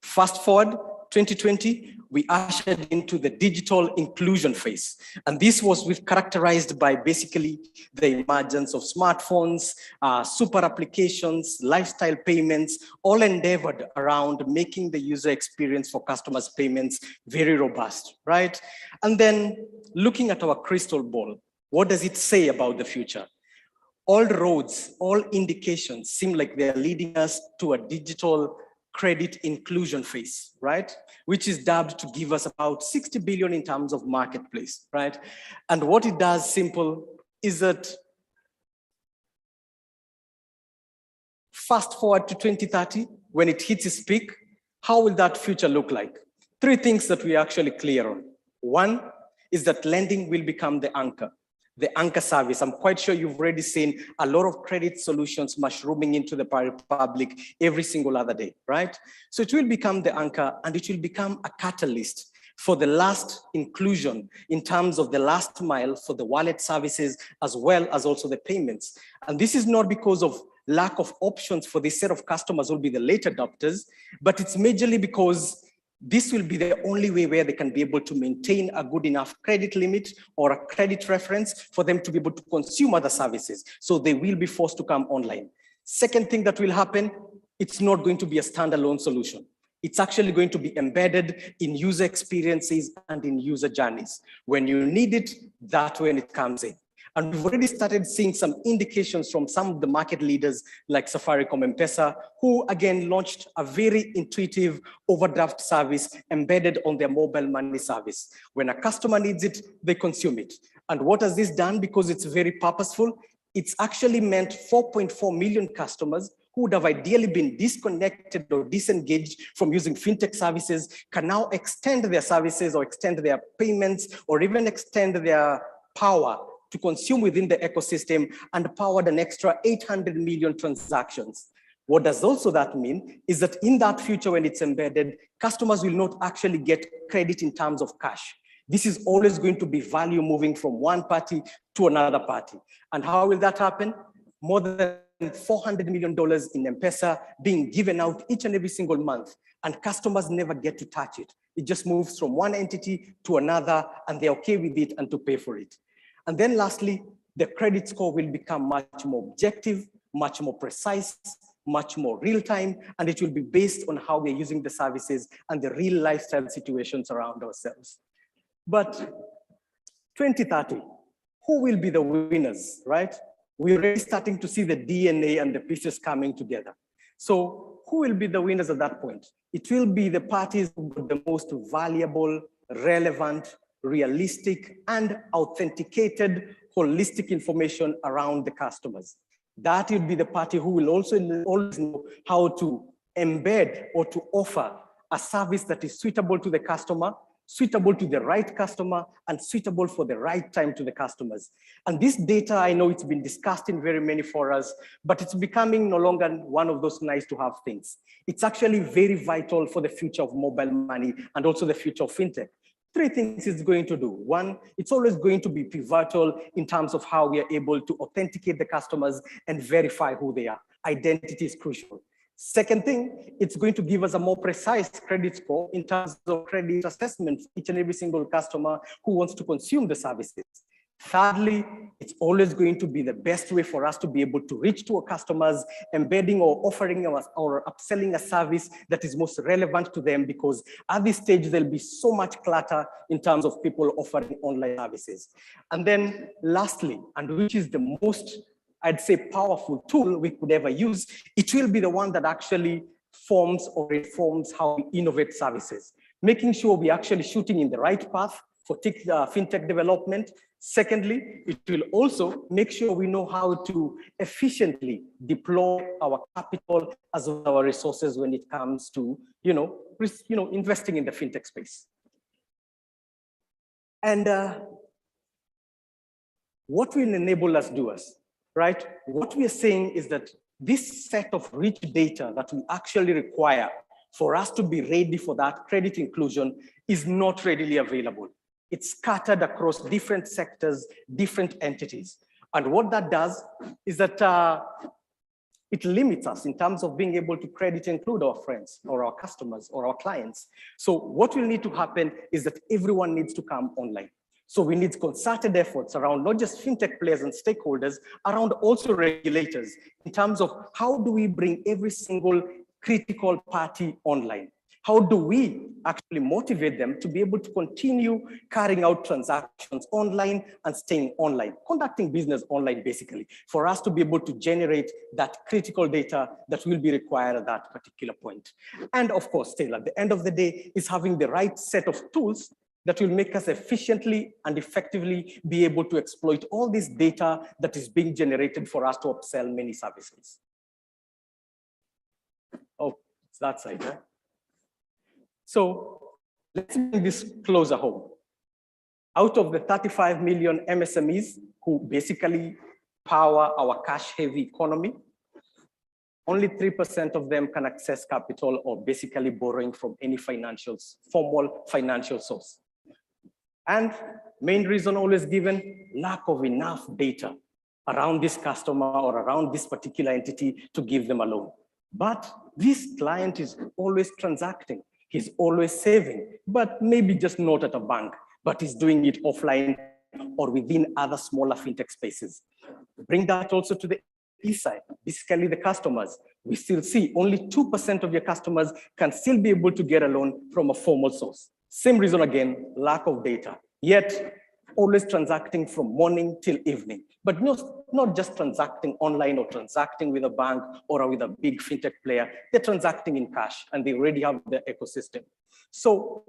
Fast forward 2020, we ushered into the digital inclusion phase. And this was characterized by basically the emergence of smartphones, super applications, lifestyle payments, all endeavored around making the user experience for customers' payments very robust, right? And then looking at our crystal ball, what does it say about the future? All roads, all indications seem like they're leading us to a digital credit inclusion phase, right? Which is dubbed to give us about 60 billion in terms of marketplace, right? And what it does, simple, is that fast forward to 2030, when it hits its peak, how will that future look like? Three things that we are actually clear on. One is that lending will become the anchor service. I'm quite sure you've already seen a lot of credit solutions mushrooming into the public every single other day, right? So it will become the anchor, and it will become a catalyst for the last inclusion in terms of the last mile for the wallet services, as well as also the payments. And this is not because of lack of options for this set of customers who will be the late adopters, but it's majorly because this will be the only way where they can be able to maintain a good enough credit limit or a credit reference for them to be able to consume other services. So they will be forced to come online. Second thing that will happen, it's not going to be a standalone solution. It's actually going to be embedded in user experiences and in user journeys. When you need it, that's when it comes in. And we've already started seeing some indications from some of the market leaders like Safaricom M-Pesa, who again launched a very intuitive overdraft service embedded on their mobile money service. When a customer needs it, they consume it. And what has this done? Because it's very purposeful, it's actually meant 4.4 million customers who would have ideally been disconnected or disengaged from using fintech services can now extend their services or extend their payments or even extend their power to consume within the ecosystem and powered an extra 800 million transactions. What does also that mean is that in that future, when it's embedded, customers will not actually get credit in terms of cash. This is always going to be value moving from one party to another party. And how will that happen? More than $400 million in M-Pesa being given out each and every single month, and customers never get to touch it. It just moves from one entity to another, and they're okay with it and to pay for it. And then lastly, the credit score will become much more objective, much more precise, much more real-time, and it will be based on how we're using the services and the real lifestyle situations around ourselves. But 2030, who will be the winners, right? We're already starting to see the DNA and the pieces coming together. So who will be the winners at that point? It will be the parties with the most valuable, relevant, realistic, and authenticated holistic information around the customers. That will be the party who will also always know how to embed or to offer a service that is suitable to the customer, suitable to the right customer, and suitable for the right time to the customers. And this data, I know it's been discussed in very many forums, but it's becoming no longer one of those nice to have things. It's actually very vital for the future of mobile money and also the future of fintech. Three things it's going to do. One, it's always going to be pivotal in terms of how we are able to authenticate the customers and verify who they are. Identity is crucial. Second thing, it's going to give us a more precise credit score in terms of credit assessment for each and every single customer who wants to consume the services. Thirdly, it's always going to be the best way for us to be able to reach to our customers, embedding or offering us or upselling a service that is most relevant to them, because at this stage, there'll be so much clutter in terms of people offering online services. And then lastly, and which is the most, I'd say, powerful tool we could ever use, it will be the one that actually forms or informs how we innovate services, making sure we're actually shooting in the right path for fintech development. Secondly, it will also make sure we know how to efficiently deploy our capital as well as our resources when it comes to, investing in the fintech space. And what will enable us do us, right? What we are saying is that this set of rich data that we actually require for us to be ready for that credit inclusion is not readily available. It's scattered across different sectors, different entities. And what that does is that it limits us in terms of being able to credit include our friends or our customers or our clients. So what will need to happen is that everyone needs to come online. So we need concerted efforts around not just fintech players and stakeholders, around also regulators in terms of how do we bring every single critical party online? How do we actually motivate them to be able to continue carrying out transactions online and staying online, conducting business online, basically, for us to be able to generate that critical data that will be required at that particular point. And of course, still at the end of the day, is having the right set of tools that will make us efficiently and effectively be able to exploit all this data that is being generated for us to upsell many services. Oh, it's that side, right? So let's bring this closer home. Out of the 35 million MSMEs who basically power our cash-heavy economy, only 3% of them can access capital or basically borrowing from any formal financial source. And main reason always given, lack of enough data around this customer or around this particular entity to give them a loan. But this client is always transacting. He's always saving, but maybe just not at a bank, but he's doing it offline or within other smaller fintech spaces. Bring that also to the east side, basically the customers we still see only 2% of your customers can still be able to get a loan from a formal source. Same reason again, lack of data. Yet, always transacting from morning till evening, but not just transacting online or transacting with a bank or with a big fintech player. They're transacting in cash and they already have the ecosystem. So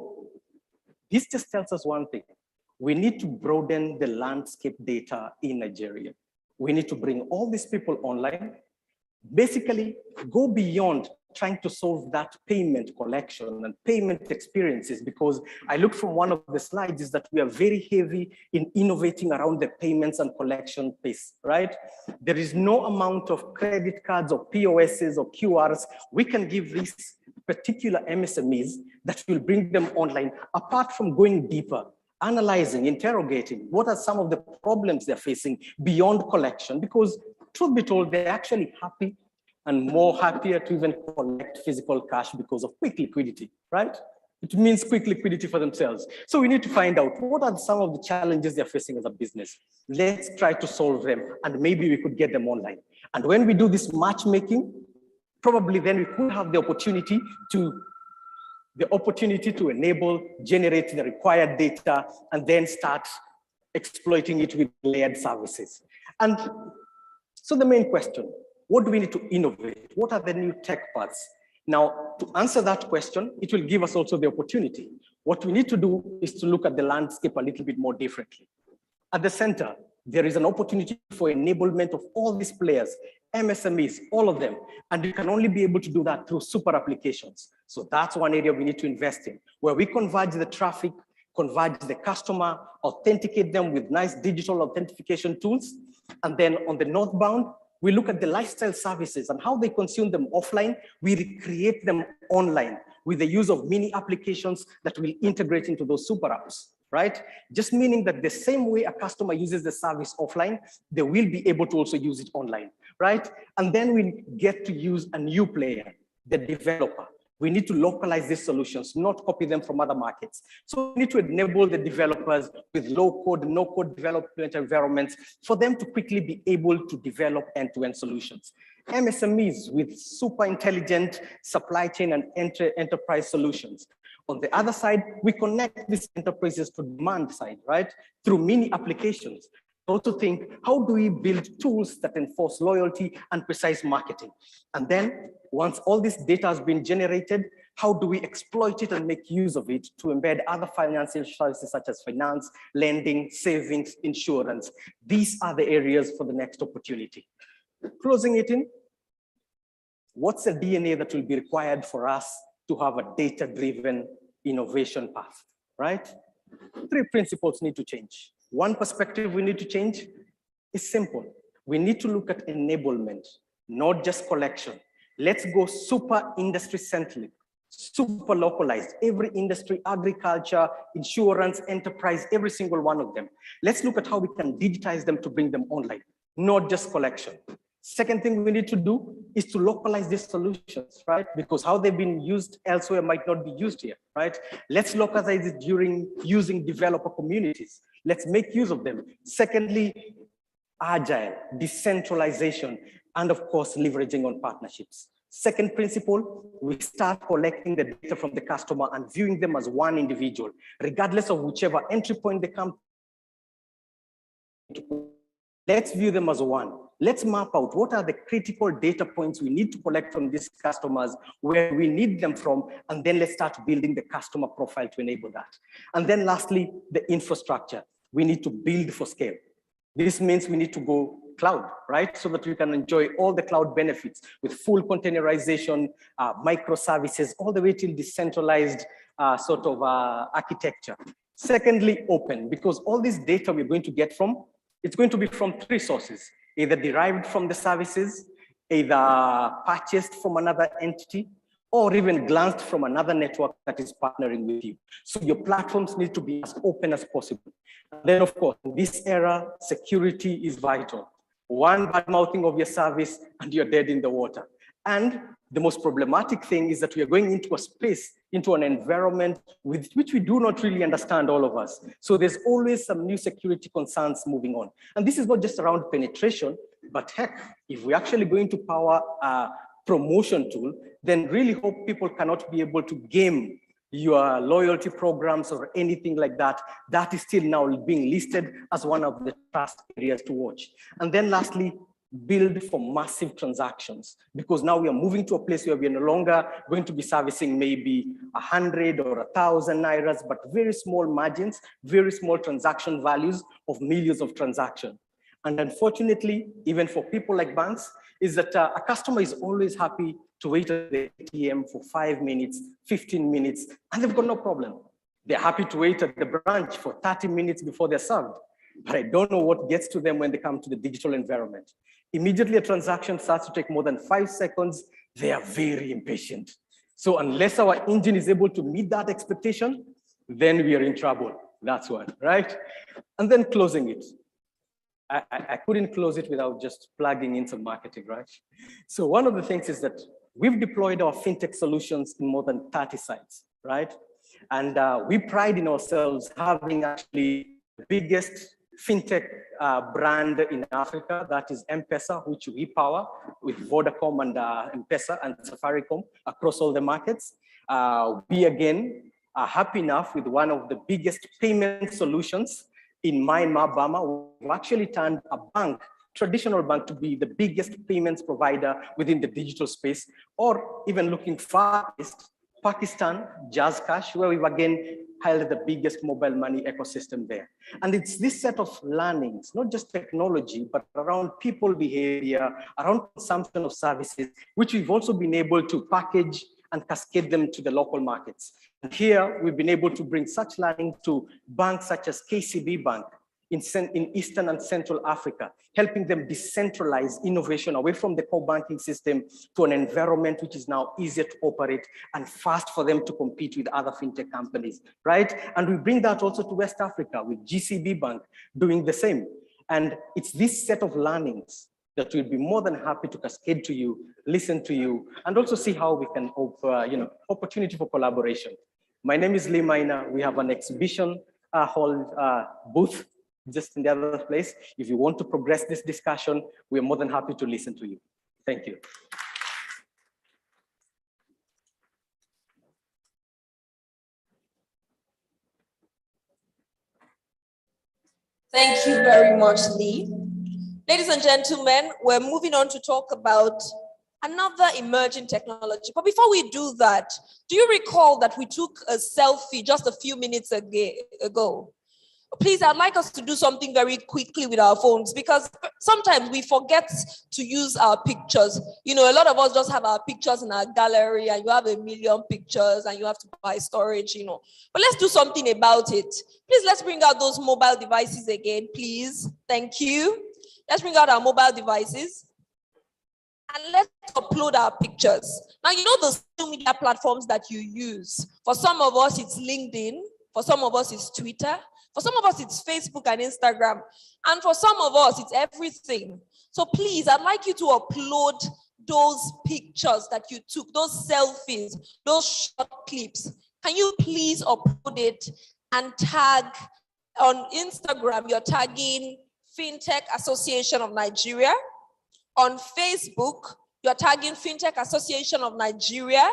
this just tells us one thing. We need to broaden the landscape data in Nigeria. We need to bring all these people online, basically go beyond trying to solve that payment collection and payment experiences, because I looked from one of the slides is that we are very heavy in innovating around the payments and collection piece, right? There is no amount of credit cards or POSs or QRs we can give these particular MSMEs that will bring them online, apart from going deeper, analyzing, interrogating, what are some of the problems they're facing beyond collection, because truth be told, they're actually happy and more happier to even collect physical cash because of quick liquidity, right? It means quick liquidity for themselves. So we need to find out what are some of the challenges they're facing as a business. Let's try to solve them and maybe we could get them online. And when we do this matchmaking, probably then we could have the opportunity to enable, generate the required data, and then start exploiting it with layered services. And so the main question, what do we need to innovate? What are the new tech paths? Now, to answer that question, it will give us also the opportunity. What we need to do is to look at the landscape a little bit more differently. At the center, there is an opportunity for enablement of all these players, MSMEs, all of them. And you can only be able to do that through super applications. So that's one area we need to invest in, where we converge the traffic, converge the customer, authenticate them with nice digital authentication tools. And then on the northbound, we look at the lifestyle services and how they consume them offline. We recreate them online with the use of mini applications that will integrate into those super apps, right? Just meaning that the same way a customer uses the service offline, they will be able to also use it online, right? And then we get to use a new player, the developer. We need to localize these solutions, not copy them from other markets. So we need to enable the developers with low code, no code development environments for them to quickly be able to develop end-to-end solutions. MSMEs with super intelligent supply chain and enterprise solutions. On the other side, we connect these enterprises to demand side, right? Through mini applications. Also think, how do we build tools that enforce loyalty and precise marketing? And then once all this data has been generated, how do we exploit it and make use of it to embed other financial services such as finance, lending, savings, insurance? These are the areas for the next opportunity. Closing it in, what's the DNA that will be required for us to have a data-driven innovation path, right? 3 principles need to change. One perspective we need to change is simple. We need to look at enablement, not just collection. Let's go super industry-centric, super localized. Every industry, agriculture, insurance, enterprise, every single one of them. Let's look at how we can digitize them to bring them online, not just collection. Second thing we need to do is to localize these solutions, right? Because how they've been used elsewhere might not be used here, right? Let's localize it during using developer communities. Let's make use of them. Secondly, agile, decentralization, and of course, leveraging on partnerships. Second principle, we start collecting the data from the customer and viewing them as one individual, regardless of whichever entry point they come to. Let's view them as one. Let's map out what are the critical data points we need to collect from these customers, where we need them from, and then let's start building the customer profile to enable that. And then lastly, the infrastructure. We need to build for scale. This means we need to go cloud, right? So that we can enjoy all the cloud benefits with full containerization, microservices, all the way till decentralized architecture. Secondly, open, because all this data we're going to get from, it's going to be from 3 sources, either derived from the services, either purchased from another entity, or even glanced from another network that is partnering with you. So your platforms need to be as open as possible. And then of course, in this era, security is vital. One bad mouthing of your service and you're dead in the water. And the most problematic thing is that we are going into a space, into an environment with which we do not really understand, all of us. So there's always some new security concerns moving on. And this is not just around penetration, but heck, if we're actually going to power promotion tool, then really hope people cannot be able to game your loyalty programs or anything like that. That is still now being listed as one of the trust areas to watch. And then lastly, build for massive transactions, because now we are moving to a place where we are no longer going to be servicing maybe 100 or 1,000 nairas, but very small margins, very small transaction values of millions of transactions. And unfortunately, even for people like banks, is that a customer is always happy to wait at the ATM for 5 minutes, 15 minutes, and they've got no problem. They're happy to wait at the branch for 30 minutes before they're served. But I don't know what gets to them when they come to the digital environment. Immediately a transaction starts to take more than 5 seconds, they are very impatient. So unless our engine is able to meet that expectation, then we are in trouble. That's one, right? And then closing it. I couldn't close it without just plugging in some marketing, right? So one of the things is that we've deployed our fintech solutions in more than 30 sites, right? And we pride in ourselves having actually the biggest fintech brand in Africa, that is M-Pesa, which we power with Vodacom and M-Pesa and Safaricom across all the markets. We again are happy enough with one of the biggest payment solutions in Myanmar, Burma. We've actually turned a bank, traditional bank, to be the biggest payments provider within the digital space, or even looking far east, Pakistan, JazzCash, where we've again held the biggest mobile money ecosystem there. And it's this set of learnings, not just technology, but around people behavior, around consumption of services, which we've also been able to package and cascade them to the local markets. And here, we've been able to bring such learning to banks such as KCB Bank in Eastern and Central Africa, helping them decentralize innovation away from the core banking system to an environment which is now easier to operate and fast for them to compete with other fintech companies, right? And we bring that also to West Africa with GCB Bank doing the same. And it's this set of learnings that we'll be more than happy to cascade to you, listen to you, and also see how we can offer, opportunity for collaboration. My name is Lee Maina. We have an exhibition hall booth just in the other place. If you want to progress this discussion, we're more than happy to listen to you. Thank you. Thank you very much, Lee. Ladies and gentlemen, we're moving on to talk about another emerging technology. But before we do that, do you recall that we took a selfie just a few minutes ago? Please, I'd like us to do something very quickly with our phones, because sometimes we forget to use our pictures. A lot of us just have our pictures in our gallery, and you have 1 million pictures and you have to buy storage, But let's do something about it. Please, let's bring out those mobile devices again, please. Thank you. Let's bring out our mobile devices and let's upload our pictures. Now, the social media platforms that you use. For some of us, it's LinkedIn. For some of us, it's Twitter. For some of us, it's Facebook and Instagram. And for some of us, it's everything. So please, I'd like you to upload those pictures that you took, those selfies, those short clips. Can you please upload it and tag on Instagram? You're tagging Fintech Association of Nigeria. On Facebook, you're tagging Fintech Association of Nigeria.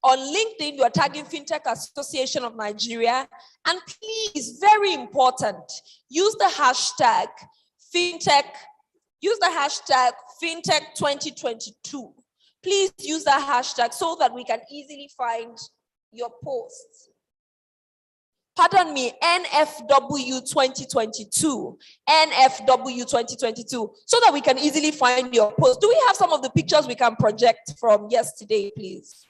On LinkedIn, you're tagging Fintech Association of Nigeria. And please, very important, use the hashtag Fintech 2022. Please use that hashtag so that we can easily find your posts. Pardon me, NFW 2022, NFW 2022, so that we can easily find your post. Do we have some of the pictures we can project from yesterday, please?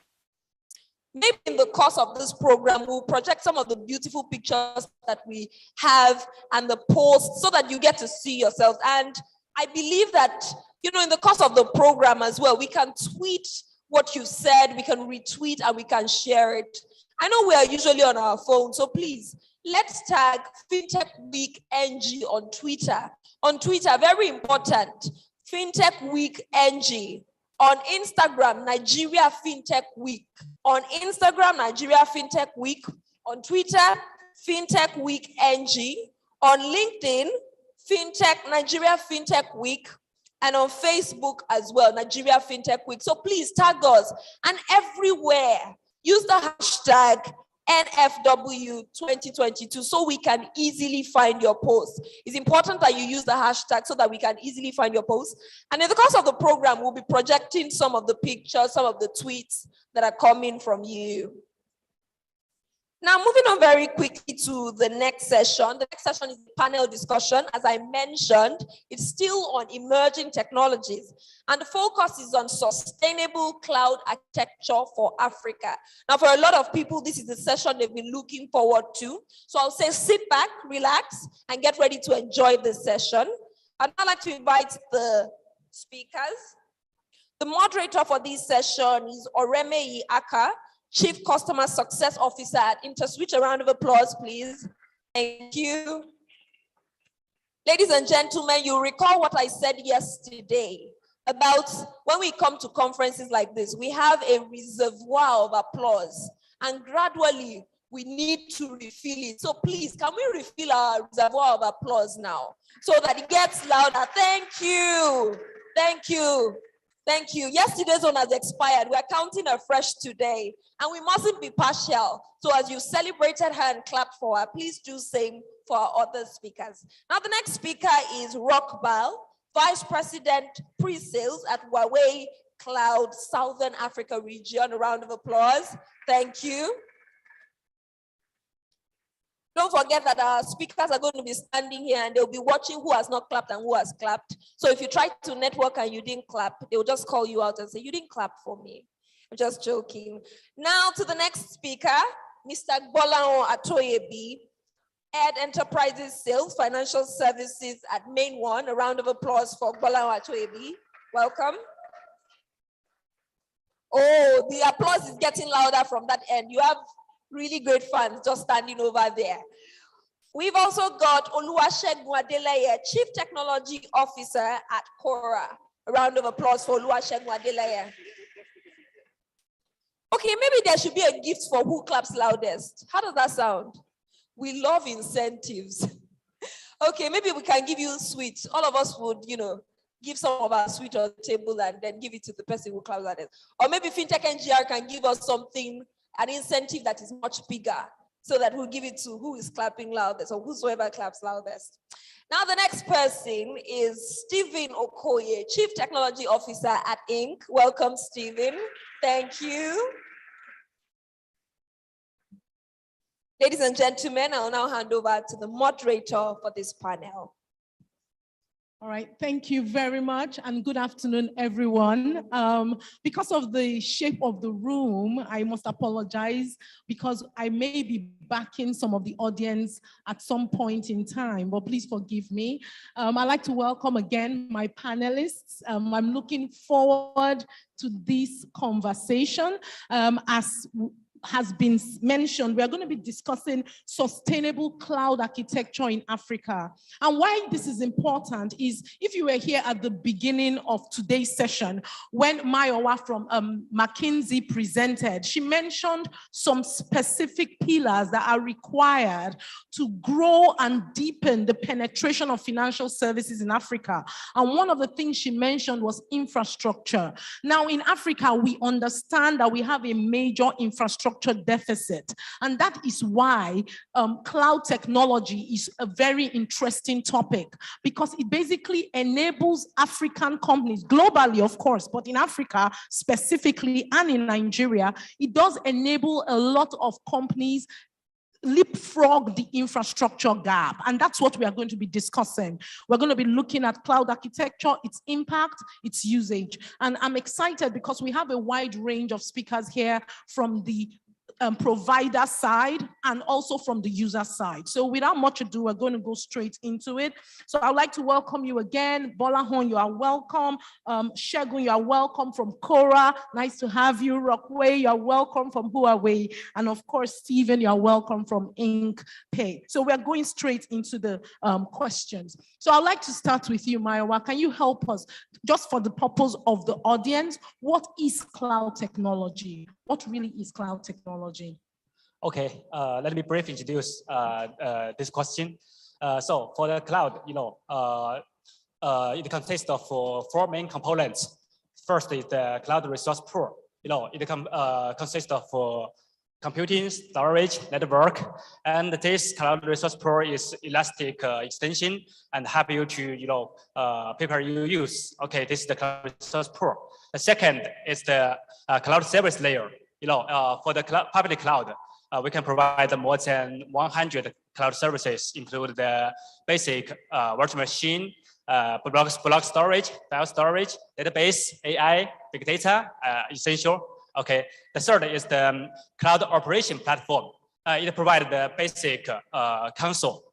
Maybe in the course of this program, we'll project some of the beautiful pictures that we have and the posts so that you get to see yourselves. And I believe that, in the course of the program as well, we can tweet what you said, we can retweet, and we can share it. I know we are usually on our phone, so please, let's tag Fintech Week NG on Twitter. On Twitter, very important, Fintech Week NG. On Instagram, Nigeria Fintech Week. On Instagram, Nigeria Fintech Week. On Twitter, Fintech Week NG. On LinkedIn, Nigeria Fintech Week. and on Facebook as well, Nigeria FinTech Week. So please tag us, and everywhere, use the hashtag NFW 2022 so we can easily find your post. It's important that you use the hashtag so that we can easily find your post. And in the course of the program, we'll be projecting some of the pictures, some of the tweets that are coming from you. Now, moving on very quickly to the next session. The next session is the panel discussion. As I mentioned, it's still on emerging technologies, and the focus is on sustainable cloud architecture for Africa. Now, for a lot of people, this is the session they've been looking forward to. So I'll say sit back, relax, and get ready to enjoy this session. I'd now like to invite the speakers. The moderator for this session is Oreme Aka, Chief Customer Success Officer at InterSwitch. A round of applause, please. Thank you. Ladies and gentlemen, you recall what I said yesterday about when we come to conferences like this, we have a reservoir of applause, and gradually we need to refill it. So please, can we refill our reservoir of applause now so that it gets louder? Thank you. Thank you. Thank you. Yesterday's one has expired. We're counting afresh today, and we mustn't be partial. So as you celebrated her and clapped for her, please do same for our other speakers. Now, the next speaker is Rock Bal, Vice President Pre-Sales at Huawei Cloud Southern Africa region. A round of applause. Thank you. Don't forget that our speakers are going to be standing here and they'll be watching who has not clapped and who has clapped. So if you try to network and you didn't clap, they'll just call you out and say, you didn't clap for me. I'm just joking. Now to the next speaker, Mr. Gbolahan Atoyebi, Head Enterprises Sales, Financial Services at Main One. A round of applause for Gbolahan Atoyebi. Welcome. Oh, the applause is getting louder from that end. You have really great fans just standing over there. We've also got Oluwasegun Adeleye, Chief Technology Officer at Quora. A round of applause for Oluwasegun Adeleye. Okay, maybe there should be a gift for who claps loudest. How does that sound? We love incentives. Okay, maybe we can give you sweets. All of us would, give some of our sweet on the table and then give it to the person who claps loudest. Or maybe FinTech NGR can give us something, an incentive that is much bigger, so that we'll give it to who is clapping loudest or whosoever claps loudest. Now, the next person is Stephen Okoye, Chief Technology Officer at Inc. Welcome, Stephen. Thank you. Ladies and gentlemen, I'll now hand over to the moderator for this panel. All right, thank you very much, and good afternoon, everyone. Because of the shape of the room, I must apologize because I may be backing some of the audience at some point in time, but please forgive me. I'd like to welcome again my panelists. I'm looking forward to this conversation. As has been mentioned, we are going to be discussing sustainable cloud architecture in Africa. And why this is important is, if you were here at the beginning of today's session, when Mayowa from McKinsey presented, she mentioned some specific pillars that are required to grow and deepen the penetration of financial services in Africa. And one of the things she mentioned was infrastructure. Now, in Africa, we understand that we have a major infrastructure deficit. And that is why cloud technology is a very interesting topic, because it basically enables African companies, globally, of course, but in Africa specifically and in Nigeria, it does enable a lot of companies leapfrog the infrastructure gap. And that's what we are going to be discussing. We're going to be looking at cloud architecture, its impact, its usage. And I'm excited because we have a wide range of speakers here from the provider side and also from the user side. So without much ado, we're going to go straight into it. So I'd like to welcome you again. Gbolahan, you are welcome. Segun, you are welcome from Quora. Nice to have you. Rockway, you are welcome from Huawei. And of course, Stephen, you are welcome from Inc. Pay. So we're going straight into the questions. So I'd like to start with you, Mayowa. Can you help us, just for the purpose of the audience, what is cloud technology? What really is cloud technology? Okay, let me briefly introduce this question. So for the cloud, it consists of four main components. First is the cloud resource pool. It consists of computing, storage, network, and this cloud resource pool is elastic extension and help you to paper you use. Okay, this is the cloud resource pool. The second is the cloud service layer. For the public cloud, we can provide more than 100 cloud services, include the basic virtual machine, block storage, file storage, database, AI, big data, essential. Okay. The third is the cloud operation platform. It provides the basic console,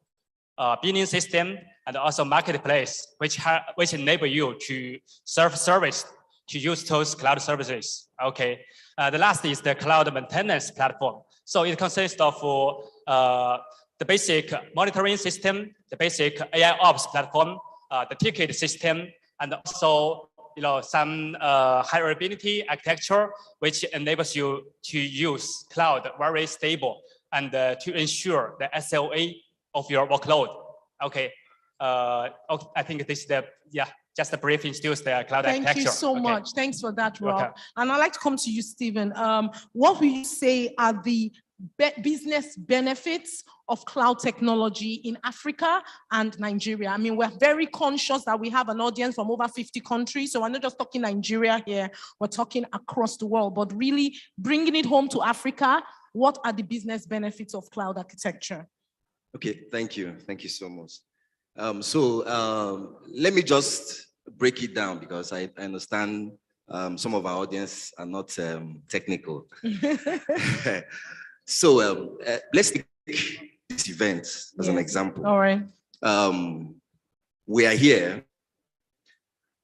billing system, and also marketplace, which enable you to serve service to use those cloud services. Okay. The last is the cloud maintenance platform. So it consists of the basic monitoring system, the basic AI ops platform, the ticket system, and also some high availability architecture, which enables you to use cloud very stable and to ensure the SLA of your workload. Okay, I think this is just a brief introduce the cloud architecture. Thank you so much. Thanks for that, Rob. Okay. And I'd like to come to you, Stephen. What will you say are the business benefits of cloud technology in Africa and Nigeria? I mean, we're very conscious that we have an audience from over 50 countries. So we're not just talking Nigeria here, we're talking across the world, but really bringing it home to Africa. What are the business benefits of cloud architecture? Okay, thank you. Thank you so much. Let me just break it down because I understand some of our audience are not technical. So let's take this event as an example. All right. We are here.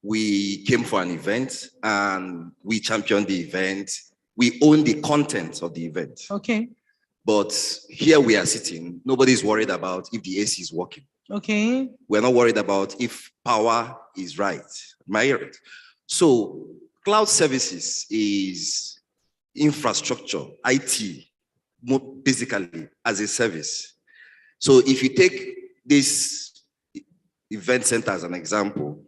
We came for an event and we championed the event. We own the content of the event. Okay. But here we are sitting. Nobody's worried about if the AC is working. Okay. We're not worried about if power is right. Right? So cloud services is infrastructure, IT, basically as a service. So if you take this event center as an example,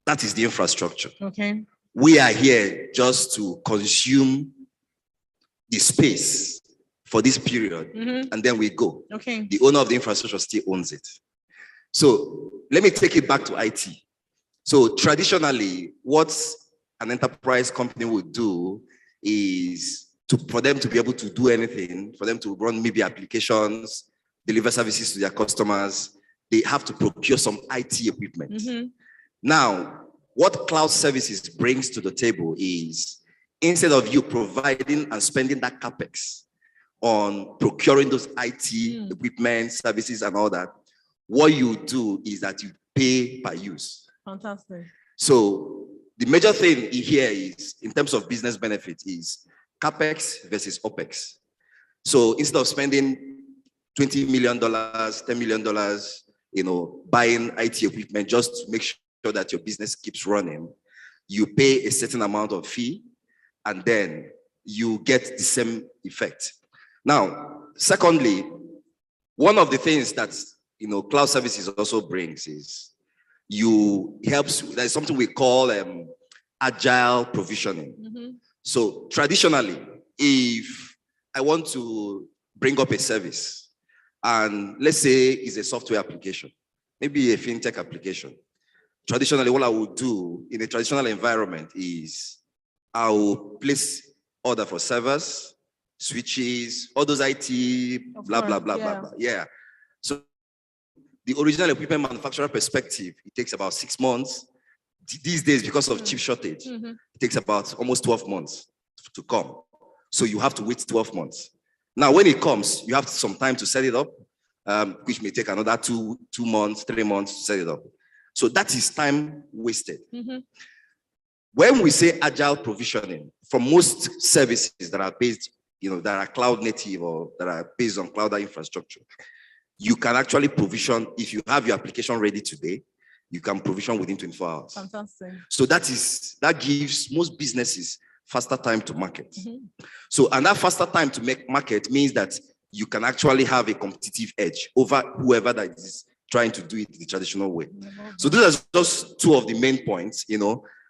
that is the infrastructure. Okay. We are here just to consume the space for this period, and then we go. Okay. The owner of the infrastructure still owns it. So let me take it back to IT. So traditionally, what an enterprise company would do is for them to be able to do anything, for them to run maybe applications, deliver services to their customers, they have to procure some IT equipment. Now, what cloud services brings to the table is instead of you providing and spending that CapEx on procuring those IT equipment, services, and all that, what you do is that you pay per use. Fantastic. So the major thing here is, in terms of business benefit, is CapEx versus OpEx. So instead of spending $20 million, $10 million, buying IT equipment just to make sure that your business keeps running, you pay a certain amount of fee, and then you get the same effect. Now, secondly, one of the things that cloud services also brings is there's something we call agile provisioning. So traditionally, if I want to bring up a service, and let's say it's a software application, maybe a fintech application, traditionally what I would do in a traditional environment is I will place order for servers, switches, all those IT, blah, blah, blah, blah, blah. Yeah. So the original equipment manufacturer perspective, it takes about 6 months. These days, because of chip shortage, it takes about almost 12 months to come. So you have to wait 12 months. Now, when it comes, you have some time to set it up, which may take another 2 months, 3 months to set it up. So that is time wasted. When we say agile provisioning, for most services that are based, that are cloud native or that are based on cloud infrastructure, you can actually provision, if you have your application ready today, you can provision within 24 hours. Fantastic. So that gives most businesses faster time to market. So, and that faster time to make market means that you can actually have a competitive edge over whoever that is trying to do it the traditional way. So these are just two of the main points,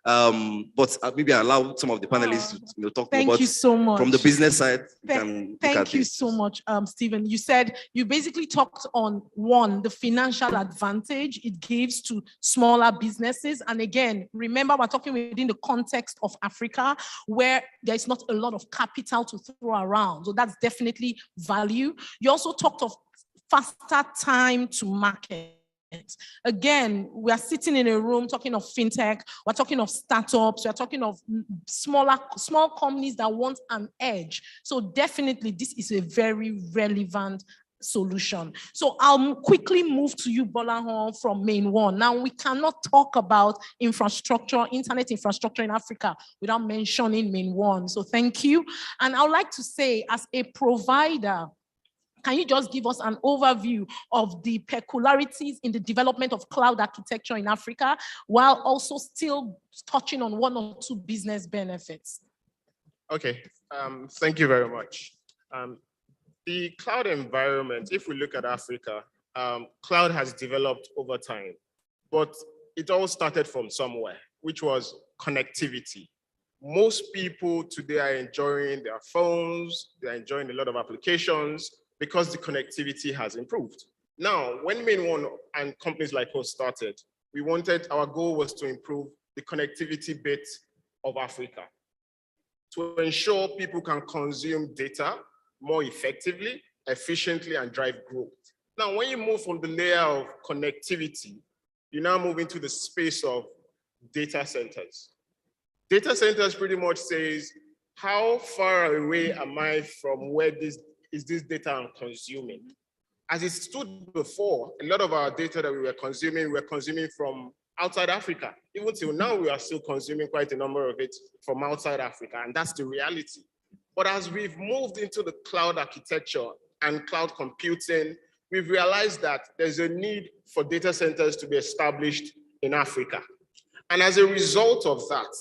but maybe I allow some of the panelists to talk Thank about you so much. from the business side. Thank you so much, Stephen. You said you basically talked on one, the financial advantage it gives to smaller businesses. And again, remember, we're talking within the context of Africa, where there's not a lot of capital to throw around. So that's definitely value. You also talked of faster time to market. Again, we are sitting in a room talking of fintech, we're talking of startups, we're talking of small companies that want an edge. So definitely this is a very relevant solution. So I'll quickly move to you, Bolahan, from Main One. Now, we cannot talk about infrastructure, internet infrastructure in Africa without mentioning Main One. So thank you. And I would like to say, as a provider, can you just give us an overview of the peculiarities in the development of cloud architecture in Africa, while also still touching on one or two business benefits? Okay, thank you very much. The cloud environment, if we look at Africa, cloud has developed over time, but it all started from somewhere, which was connectivity. Most people today are enjoying their phones, they're enjoying a lot of applications, because the connectivity has improved. Now, when Main One and companies like us started, our goal was to improve the connectivity bit of Africa, to ensure people can consume data more effectively, efficiently, and drive growth. Now, when you move from the layer of connectivity, you now move into the space of data centers. Data centers pretty much says, how far away am I from where this data I'm consuming? As it stood before, a lot of our data that we were consuming from outside Africa. Even till now, we are still consuming quite a number of it from outside Africa, and that's the reality. But as we've moved into the cloud architecture and cloud computing, we've realized that there's a need for data centers to be established in Africa. And as a result of that,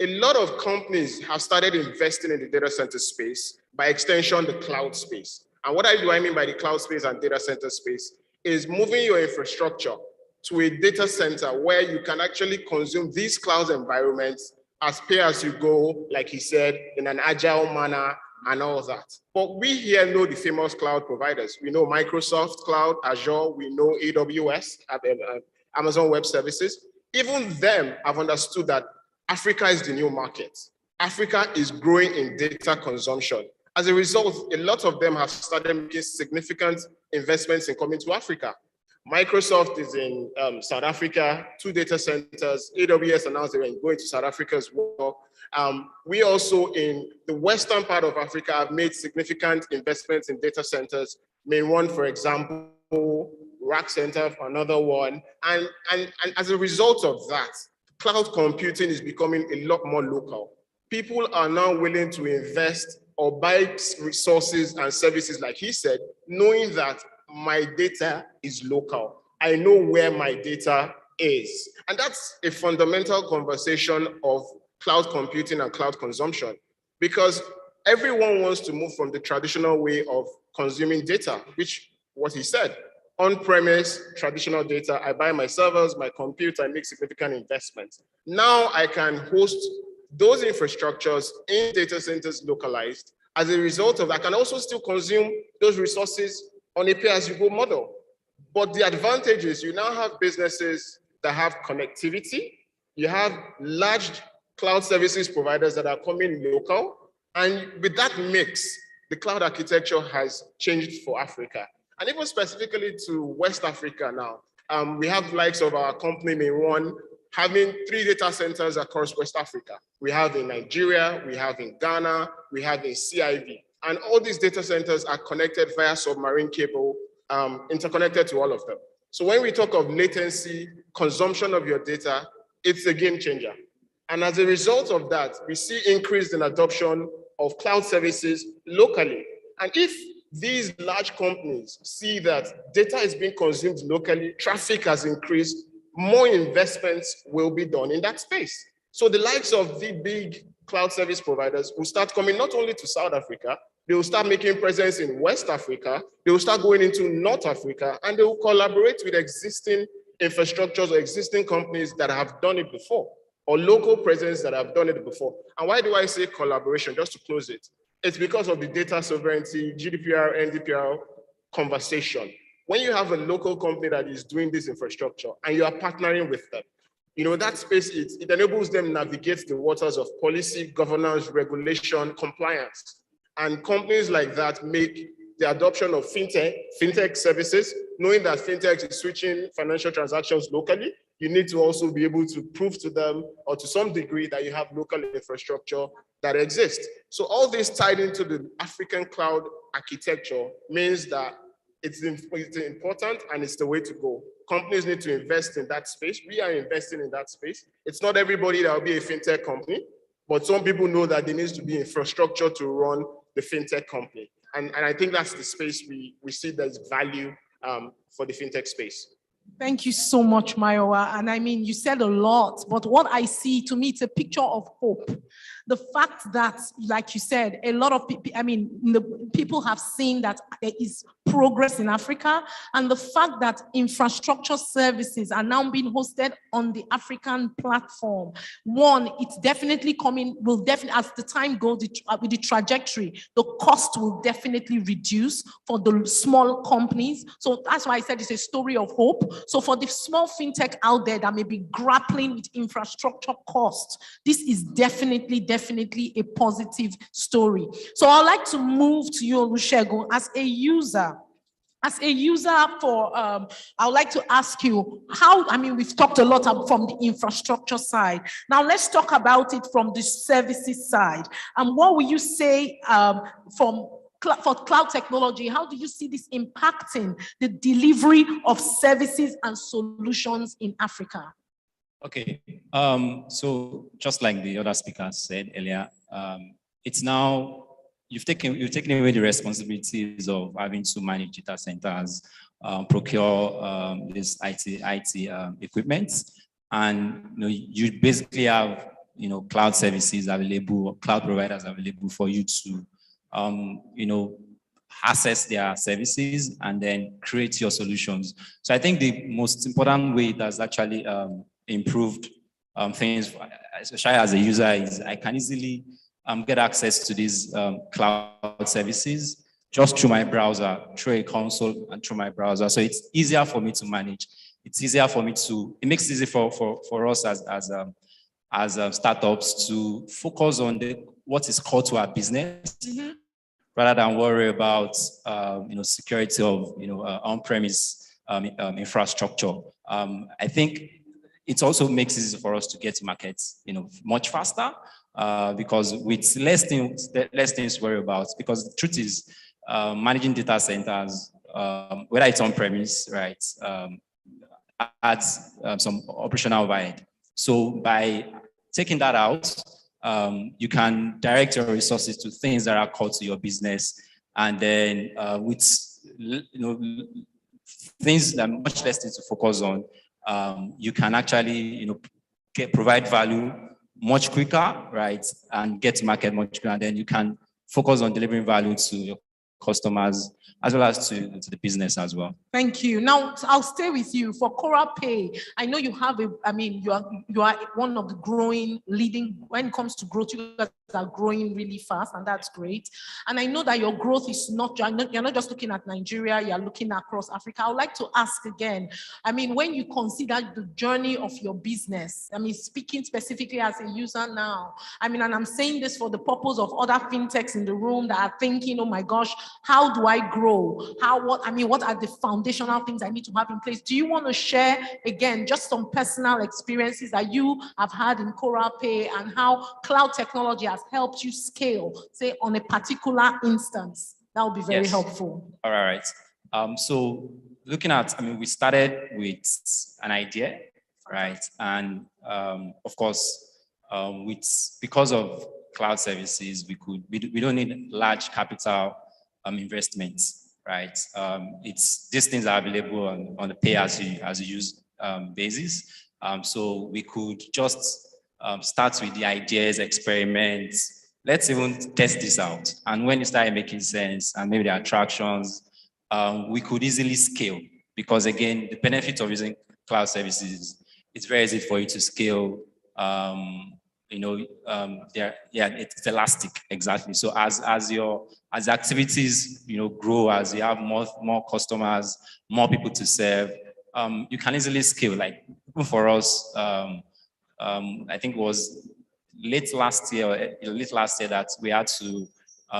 a lot of companies have started investing in the data center space, by extension, the cloud space. And what do I mean by the cloud space and data center space is moving your infrastructure to a data center where you can actually consume these cloud environments as pay as you go, like he said, in an agile manner and all that. But we here know the famous cloud providers. We know Microsoft Cloud, Azure, we know AWS, Amazon Web Services. Even them have understood that Africa is the new market. Africa is growing in data consumption. As a result, a lot of them have started making significant investments in coming to Africa. Microsoft is in South Africa, 2 data centers. AWS announced they were going to South Africa as well. We also, in the western part of Africa, have made significant investments in data centers. Main One, for example, Rack Center for another one. And as a result of that, cloud computing is becoming a lot more local. People are now willing to invest or buy resources and services, like he said, knowing that my data is local. I know where my data is. And that's a fundamental conversation of cloud computing and cloud consumption, because everyone wants to move from the traditional way of consuming data, which what he said, on-premise, traditional data, I buy my servers, my computer, I make significant investments. Now I can host those infrastructures in data centers localized. As a result of that, I can also still consume those resources on a pay-as-you-go model. But the advantage is you now have businesses that have connectivity, you have large cloud services providers that are coming local, and with that mix, the cloud architecture has changed for Africa. And even specifically to West Africa now, we have likes of our company, Main One, having 3 data centers across West Africa. We have in Nigeria, we have in Ghana, we have in CIV. And all these data centers are connected via submarine cable, interconnected to all of them. So when we talk of latency, consumption of your data, it's a game changer. And as a result of that, we see increase in adoption of cloud services locally. And if these large companies see that data is being consumed locally, traffic has increased, more investments will be done in that space. So the likes of the big cloud service providers will start coming not only to South Africa, They will start making presence in West Africa. They will start going into North Africa, and they will collaborate with existing infrastructures or existing companies that have done it before, or local presence that have done it before. And why do I say collaboration? Just to close it. It's because of the data sovereignty, GDPR, NDPR conversation. When you have a local company that is doing this infrastructure and you are partnering with them, that space, it enables them navigate the waters of policy, governance, regulation, compliance. And companies like that make the adoption of fintech services, knowing that fintech is switching financial transactions locally. You need to also be able to prove to them, or to some degree, that you have local infrastructure that exists. So all this tied into the African cloud architecture means that it's important and it's the way to go. Companies need to invest in that space. We are investing in that space. It's not everybody that will be a fintech company, but some people know that there needs to be infrastructure to run the fintech company. And I think that's the space we see there's value for the fintech space. Thank you so much, Mayowa. And I mean, you said a lot, but what I see, to me, it's a picture of hope. The fact that, like you said, a lot of people, people have seen that there is progress in Africa, and the fact that infrastructure services are now being hosted on the African platform. One, it's definitely coming, as the time goes with the trajectory, the cost will definitely reduce for the small companies. So that's why I said it's a story of hope. So for the small fintech out there that may be grappling with infrastructure costs, this is definitely a positive story. So I'd like to move to you, Olusegun, as a user. As a user I would like to ask you how, we've talked a lot from the infrastructure side. Now let's talk about it from the services side. And what will you say for cloud technology? How do you see this impacting the delivery of services and solutions in Africa? Okay, so just like the other speakers said earlier, it's now, you've taken away the responsibilities of having to manage data centers, procure this IT equipment, and you basically have cloud services available, cloud providers available for you to access their services and then create your solutions. So I think the most important way that's actually improved things, especially as a user, is I can easily get access to these cloud services just through my browser, through a console and through my browser. So it's easier for me to manage. It's easier for me to, it makes it easy for us as startups to focus on what is core to our business, rather than worry about security of on-premise infrastructure. I think it also makes it easy for us to get to markets much faster, because with less things to worry about. Because the truth is, managing data centers, whether it's on-premise, right, adds some operational overhead. So by taking that out, you can direct your resources to things that are core to your business, and then with things that are much less things to focus on, you can actually provide value much quicker, right, and get to market much quicker, and then you can focus on delivering value to your customers as well as to the business as well. Thank you. Now I'll stay with you for Corapay. I know you have you are one of the growing leading when it comes to growth. You guys are growing really fast, and that's great. And I know that your growth is you're not just looking at Nigeria, you're looking across Africa. I would like to ask again, when you consider the journey of your business, speaking specifically as a user now, and I'm saying this for the purpose of other fintechs in the room that are thinking, oh my gosh, how do I grow? What are the foundational things I need to have in place? Do you want to share again just some personal experiences that you have had in Corapay and how cloud technology has helped you scale, say on a particular instance? That would be very helpful. All right. So looking at, we started with an idea, right? And of course, because of cloud services, we don't need large capital investments. Right, these things are available on a pay-as-you-use basis. So we could just start with the ideas, experiments, let's even test this out. And when it started making sense and maybe the attractions, we could easily scale, because again, the benefit of using cloud services, it's very easy for you to scale. It's elastic, exactly. So as activities, grow, as you have more customers, more people to serve, you can easily scale. Like for us, I think it was late last year that we had to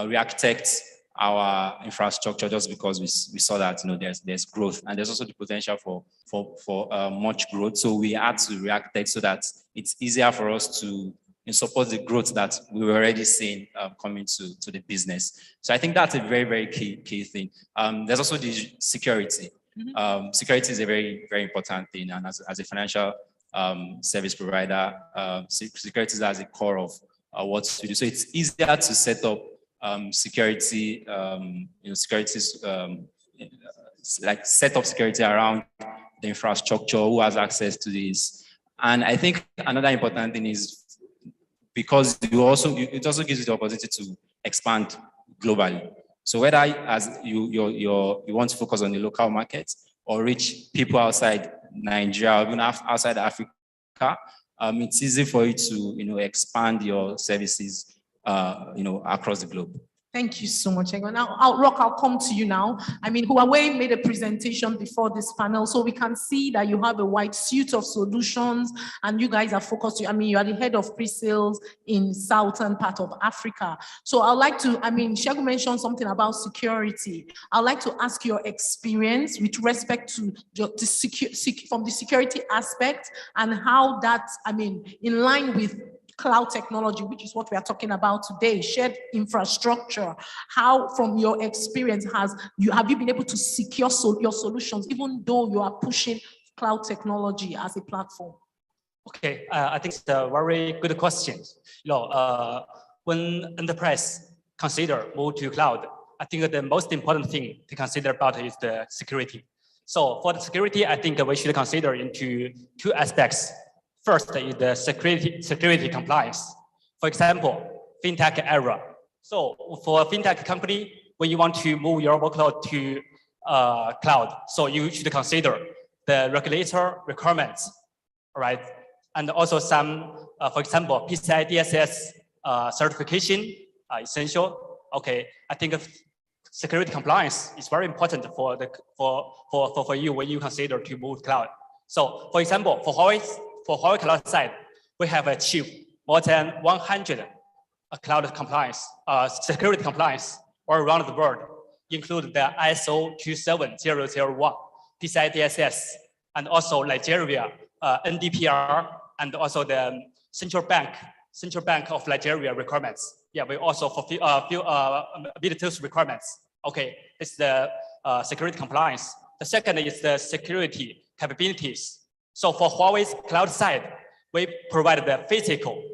re-architect our infrastructure, just because we saw that there's growth, and there's also the potential for much growth. So we had to re-architect so that it's easier for us to support the growth that we were already seeing coming to the business. So I think that's a very, very key thing. There's also the security. Security is a very, very important thing, and as a financial service provider, security is at the core of what we do. So it's easier to set up security, like set up security around the infrastructure, who has access to this. And I think another important thing is, because it also gives you the opportunity to expand globally. So whether as you want to focus on the local market or reach people outside Nigeria, or even outside Africa, it's easy for you to expand your services across the globe. Thank you so much, Egon. Now, I'll come to you now. I mean, Huawei made a presentation before this panel, so we can see that you have a wide suite of solutions, and you guys are focused. I mean, you are the head of pre-sales in southern part of Africa. So I'd like to, Segun mentioned something about security. I'd like to ask your experience with respect to from the security aspect, and how that, in line with cloud technology, which is what we are talking about today, shared infrastructure. How, from your experience, have you been able to secure your solutions, even though you are pushing cloud technology as a platform? Okay, I think it's a very good question. When enterprise consider move to cloud, I think the most important thing to consider about is the security. So for the security, I think we should consider into two aspects. First is the security compliance. For example, fintech era. So for a fintech company, when you want to move your workload to cloud, so you should consider the regulator requirements, right? And also some, for example, PCI DSS certification essential. Okay, I think security compliance is very important for you when you consider to move cloud. So for example, for Huawei cloud side, we have achieved more than 100 cloud compliance, security compliance all around the world, including the ISO 27001, PCI DSS, and also Nigeria, NDPR, and also the Central Bank of Nigeria requirements. Yeah, we also fulfill meet those requirements. Okay, it's the security compliance. The second is the security capabilities. So for Huawei's cloud side, we provide the physical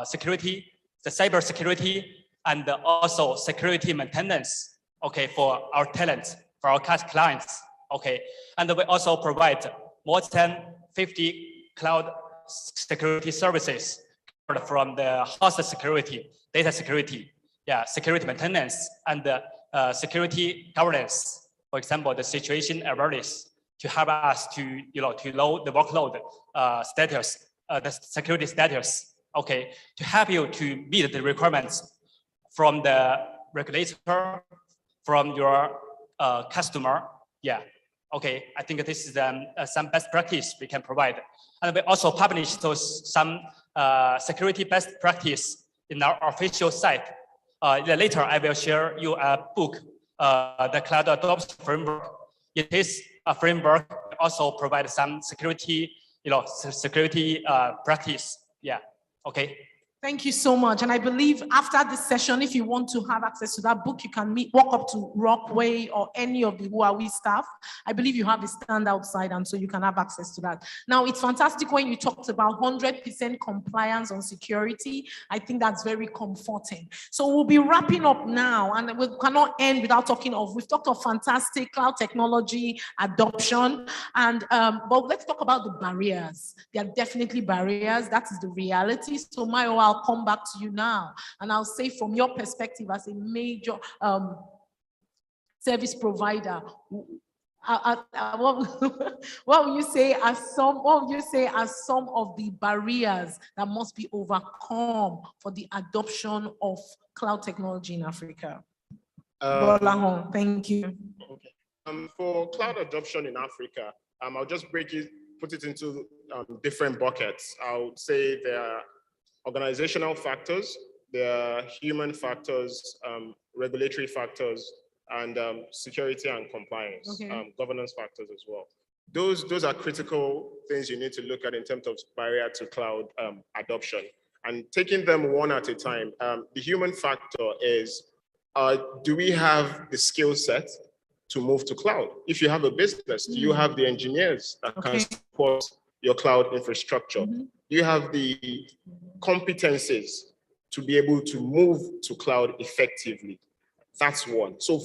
security, the cyber security, and also security maintenance. Okay, for our talent, for our clients. Okay, and we also provide more than 50 cloud security services from the host security, data security, security maintenance, and security governance. For example, the situation awareness, to help us to load the workload status, the security status, okay, to help you to meet the requirements from the regulator, from your customer. Yeah, okay, I think this is some best practice we can provide. And we also publish some security best practice in our official site. Later, I will share you a book, the Cloud Adoption Framework. It is a framework also provide some security, security practice. Yeah. Okay. Thank you so much. And I believe after this session, if you want to have access to that book, you can walk up to Rockway or any of the Huawei staff. I believe you have a stand outside, and so you can have access to that. Now, it's fantastic when you talked about 100% compliance on security. I think that's very comforting. So we'll be wrapping up now, and we cannot end without talking of, we've talked of fantastic cloud technology adoption, and but let's talk about the barriers. There are definitely barriers. That is the reality. So Mayo, I'll come back to you now. And I'll say from your perspective as a major service provider, what would you say are some of the barriers that must be overcome for the adoption of cloud technology in Africa? Thank you. Okay. For cloud adoption in Africa, I'll just put it into different buckets. I would say there are organizational factors, there are human factors, regulatory factors, and security and compliance, governance factors as well. Those are critical things you need to look at in terms of barrier to cloud adoption. And taking them one at a time, the human factor is, do we have the skill set to move to cloud? If you have a business, do you have the engineers that can support your cloud infrastructure? Do you have the competencies to be able to move to cloud effectively? That's one. So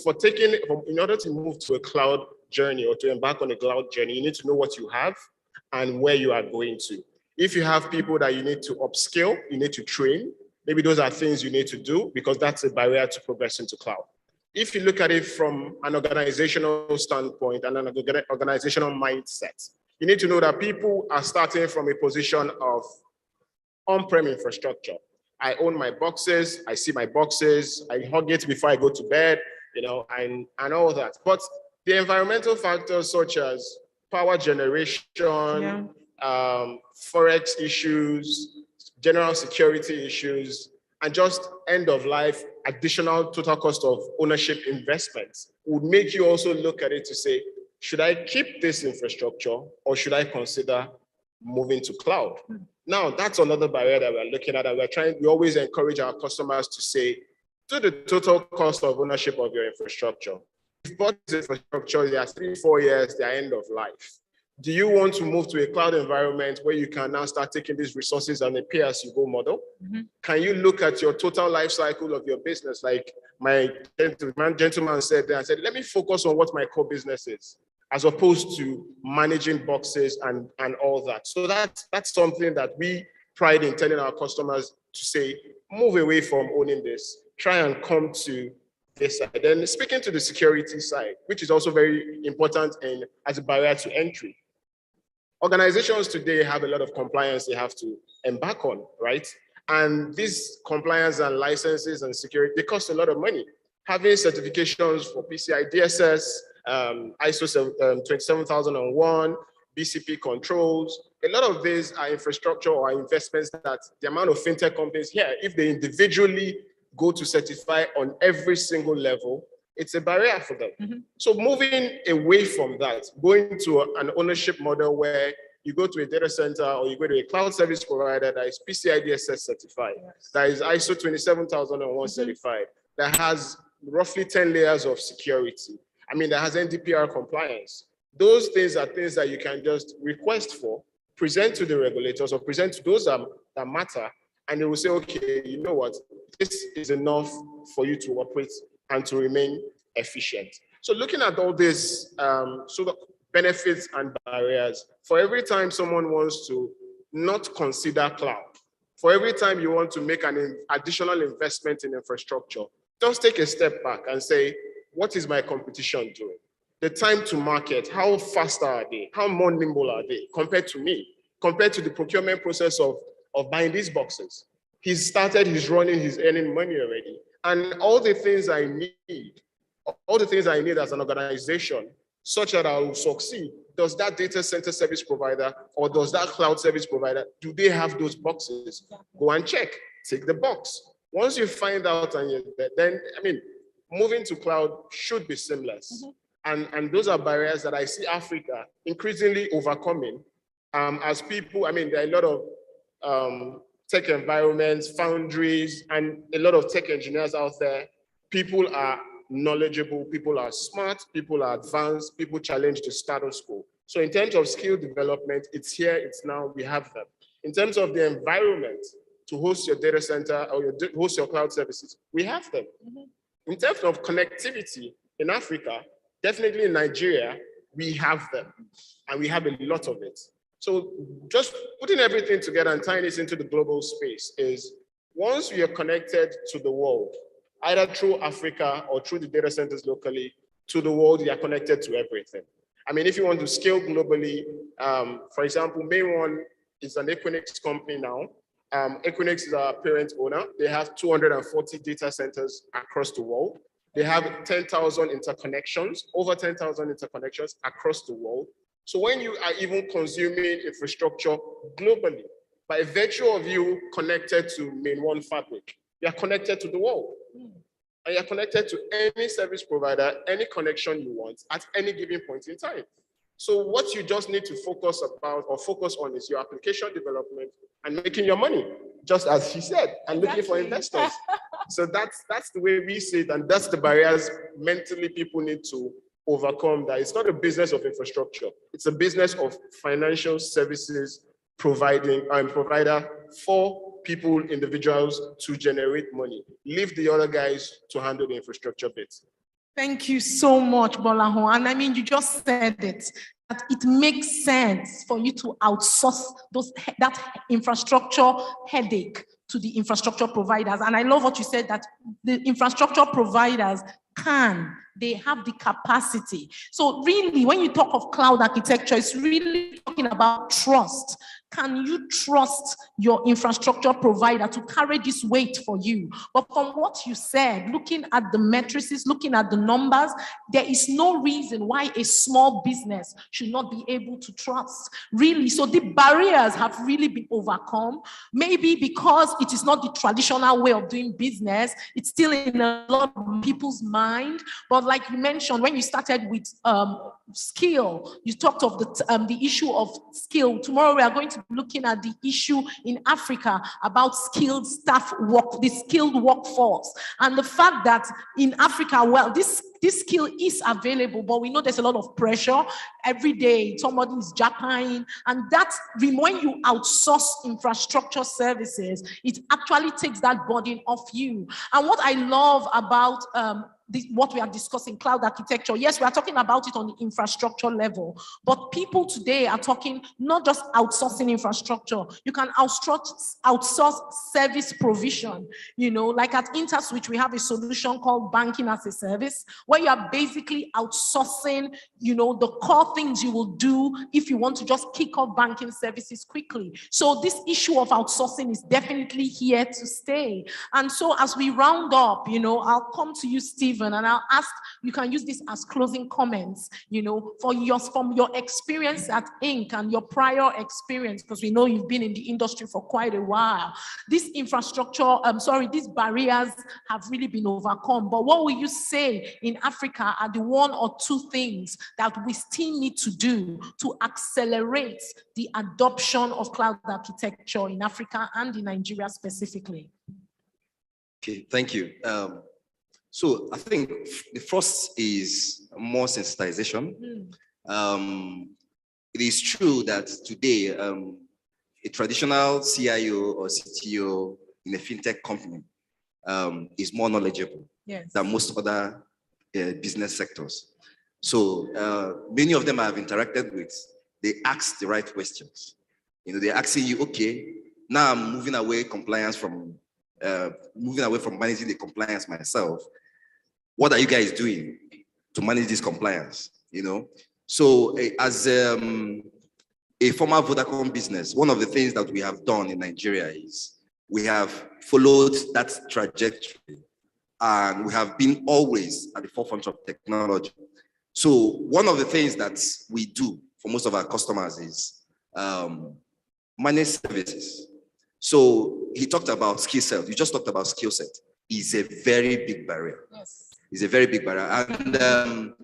in order to move to a cloud journey or to embark on a cloud journey, you need to know what you have and where you are going to. If you have people that you need to upskill, you need to train, maybe those are things you need to do because that's a barrier to progress into cloud. If you look at it from an organizational standpoint and an organizational mindset, you need to know that people are starting from a position of on-prem infrastructure. I own my boxes, I see my boxes, I hug it before I go to bed, and all that. But the environmental factors such as power generation, forex issues, general security issues, and just end of life, additional total cost of ownership investments would make you also look at it to say, should I keep this infrastructure or should I consider moving to cloud? Now, that's another barrier that we're looking at, and we always encourage our customers to say, do the total cost of ownership of your infrastructure. If you bought this infrastructure, they are 3-4 years, they are end of life. Do you want to move to a cloud environment where you can now start taking these resources on a pay-as-you-go model? Can you look at your total life cycle of your business? Like my gentleman said there, I said, let me focus on what my core business is, as opposed to managing boxes and all that. So that's something that we pride in telling our customers to say, move away from owning this, try and come to this side. Then speaking to the security side, which is also very important as a barrier to entry. Organizations today have a lot of compliance they have to embark on, right? And these compliance and licenses and security, they cost a lot of money. Having certifications for PCI DSS, ISO 27001, BCP controls, a lot of these are infrastructure or investments that the amount of fintech companies here, if they individually go to certify on every single level, it's a barrier for them. So moving away from that, going to an ownership model where you go to a data center or you go to a cloud service provider that is PCI DSS certified, that is ISO 27001 certified, that has roughly 10 layers of security. I mean, that has NDPR compliance. Those things are things that you can just request for, present to the regulators or present to those that matter, and they will say, okay, you know what, this is enough for you to operate and to remain efficient. So looking at all these sort of benefits and barriers, for every time someone wants to not consider cloud, for every time you want to make an additional investment in infrastructure, just take a step back and say, what is my competition doing? The time to market, how fast are they? How more nimble are they compared to me? Compared to the procurement process of buying these boxes. He's running, he's earning money already. And all the things I need as an organization, such that I will succeed, does that data center service provider or does that cloud service provider, do they have those boxes? Go and check, take the box. Once you find out, then, I mean, moving to cloud should be seamless. And those are barriers that I see Africa increasingly overcoming as people, I mean, there are a lot of tech environments, foundries, and a lot of tech engineers out there. People are knowledgeable, people are smart, people are advanced, people challenge the status quo. So in terms of skill development, it's here, it's now, we have them. In terms of the environment to host your data center or host your cloud services, we have them. In terms of connectivity in Africa, definitely in Nigeria, we have them, and we have a lot of it. So just putting everything together and tying this into the global space is once we are connected to the world, either through Africa or through the data centers locally, to the world, you are connected to everything. I mean, if you want to scale globally, for example, Main1 is an Equinix company now. Equinix is our parent owner. They have 240 data centers across the world. They have 10,000 interconnections, over 10,000 interconnections across the world. So when you are even consuming infrastructure globally, by virtue of you connected to Main1 fabric, you are connected to the world. And you're connected to any service provider, any connection you want at any given point in time. So what you just need to focus on is your application development and making your money, just as she said, and looking for investors. So that's the way we see it, and that's the barriers mentally people need to overcome. That it's not a business of infrastructure; it's a business of financial services provider for people, individuals to generate money. Leave the other guys to handle the infrastructure bits. Thank you so much, Bolaho. And I mean, you just said it, that it makes sense for you to outsource that infrastructure headache to the infrastructure providers. And I love what you said, that the infrastructure providers they have the capacity. So really, when you talk of cloud architecture, it's really talking about trust. Can you trust your infrastructure provider to carry this weight for you? But from what you said, looking at the matrices, looking at the numbers, there is no reason why a small business should not be able to trust. Really, so the barriers have really been overcome. Maybe because it is not the traditional way of doing business, it's still in a lot of people's mind. But like you mentioned, when you started with skill, you talked of the issue of skill. Tomorrow we are going to be looking at the issue in Africa about skilled staff work, the skilled workforce, and the fact that in Africa, well, this skill is available, but we know there's a lot of pressure. Every day, somebody is japping, and that's when you outsource infrastructure services, it actually takes that burden off you. And what I love about what we are discussing, cloud architecture, yes, we are talking about it on the infrastructure level, but people today are talking not just outsourcing infrastructure. You can outsource service provision. You know, like at InterSwitch, we have a solution called Banking as a Service, where you are basically outsourcing, you know, the core things you will do if you want to just kick off banking services quickly. So this issue of outsourcing is definitely here to stay. And so as we round up, you know, I'll come to you, Stephen, and I'll ask, you can use this as closing comments, you know, from your experience at Inc. and your prior experience, because we know you've been in the industry for quite a while. This infrastructure, these barriers have really been overcome. But what will you say in Africa are the one or two things that we still need to do to accelerate the adoption of cloud architecture in Africa and in Nigeria specifically? Okay, thank you. So I think the first is more sensitization. It is true that today, a traditional CIO or CTO in a fintech company is more knowledgeable than most other business sectors. So many of them I have interacted with, they ask the right questions. You know, they're asking you, okay, now I'm moving away from managing the compliance myself. What are you guys doing to manage this compliance? You know, so as a former Vodacom business, one of the things that we have done in Nigeria is we have followed that trajectory, and we have been always at the forefront of technology. So one of the things that we do for most of our customers is manage services. So he talked about skill set. You just talked about skill set. It's a very big barrier. Yes. It's a very big barrier. And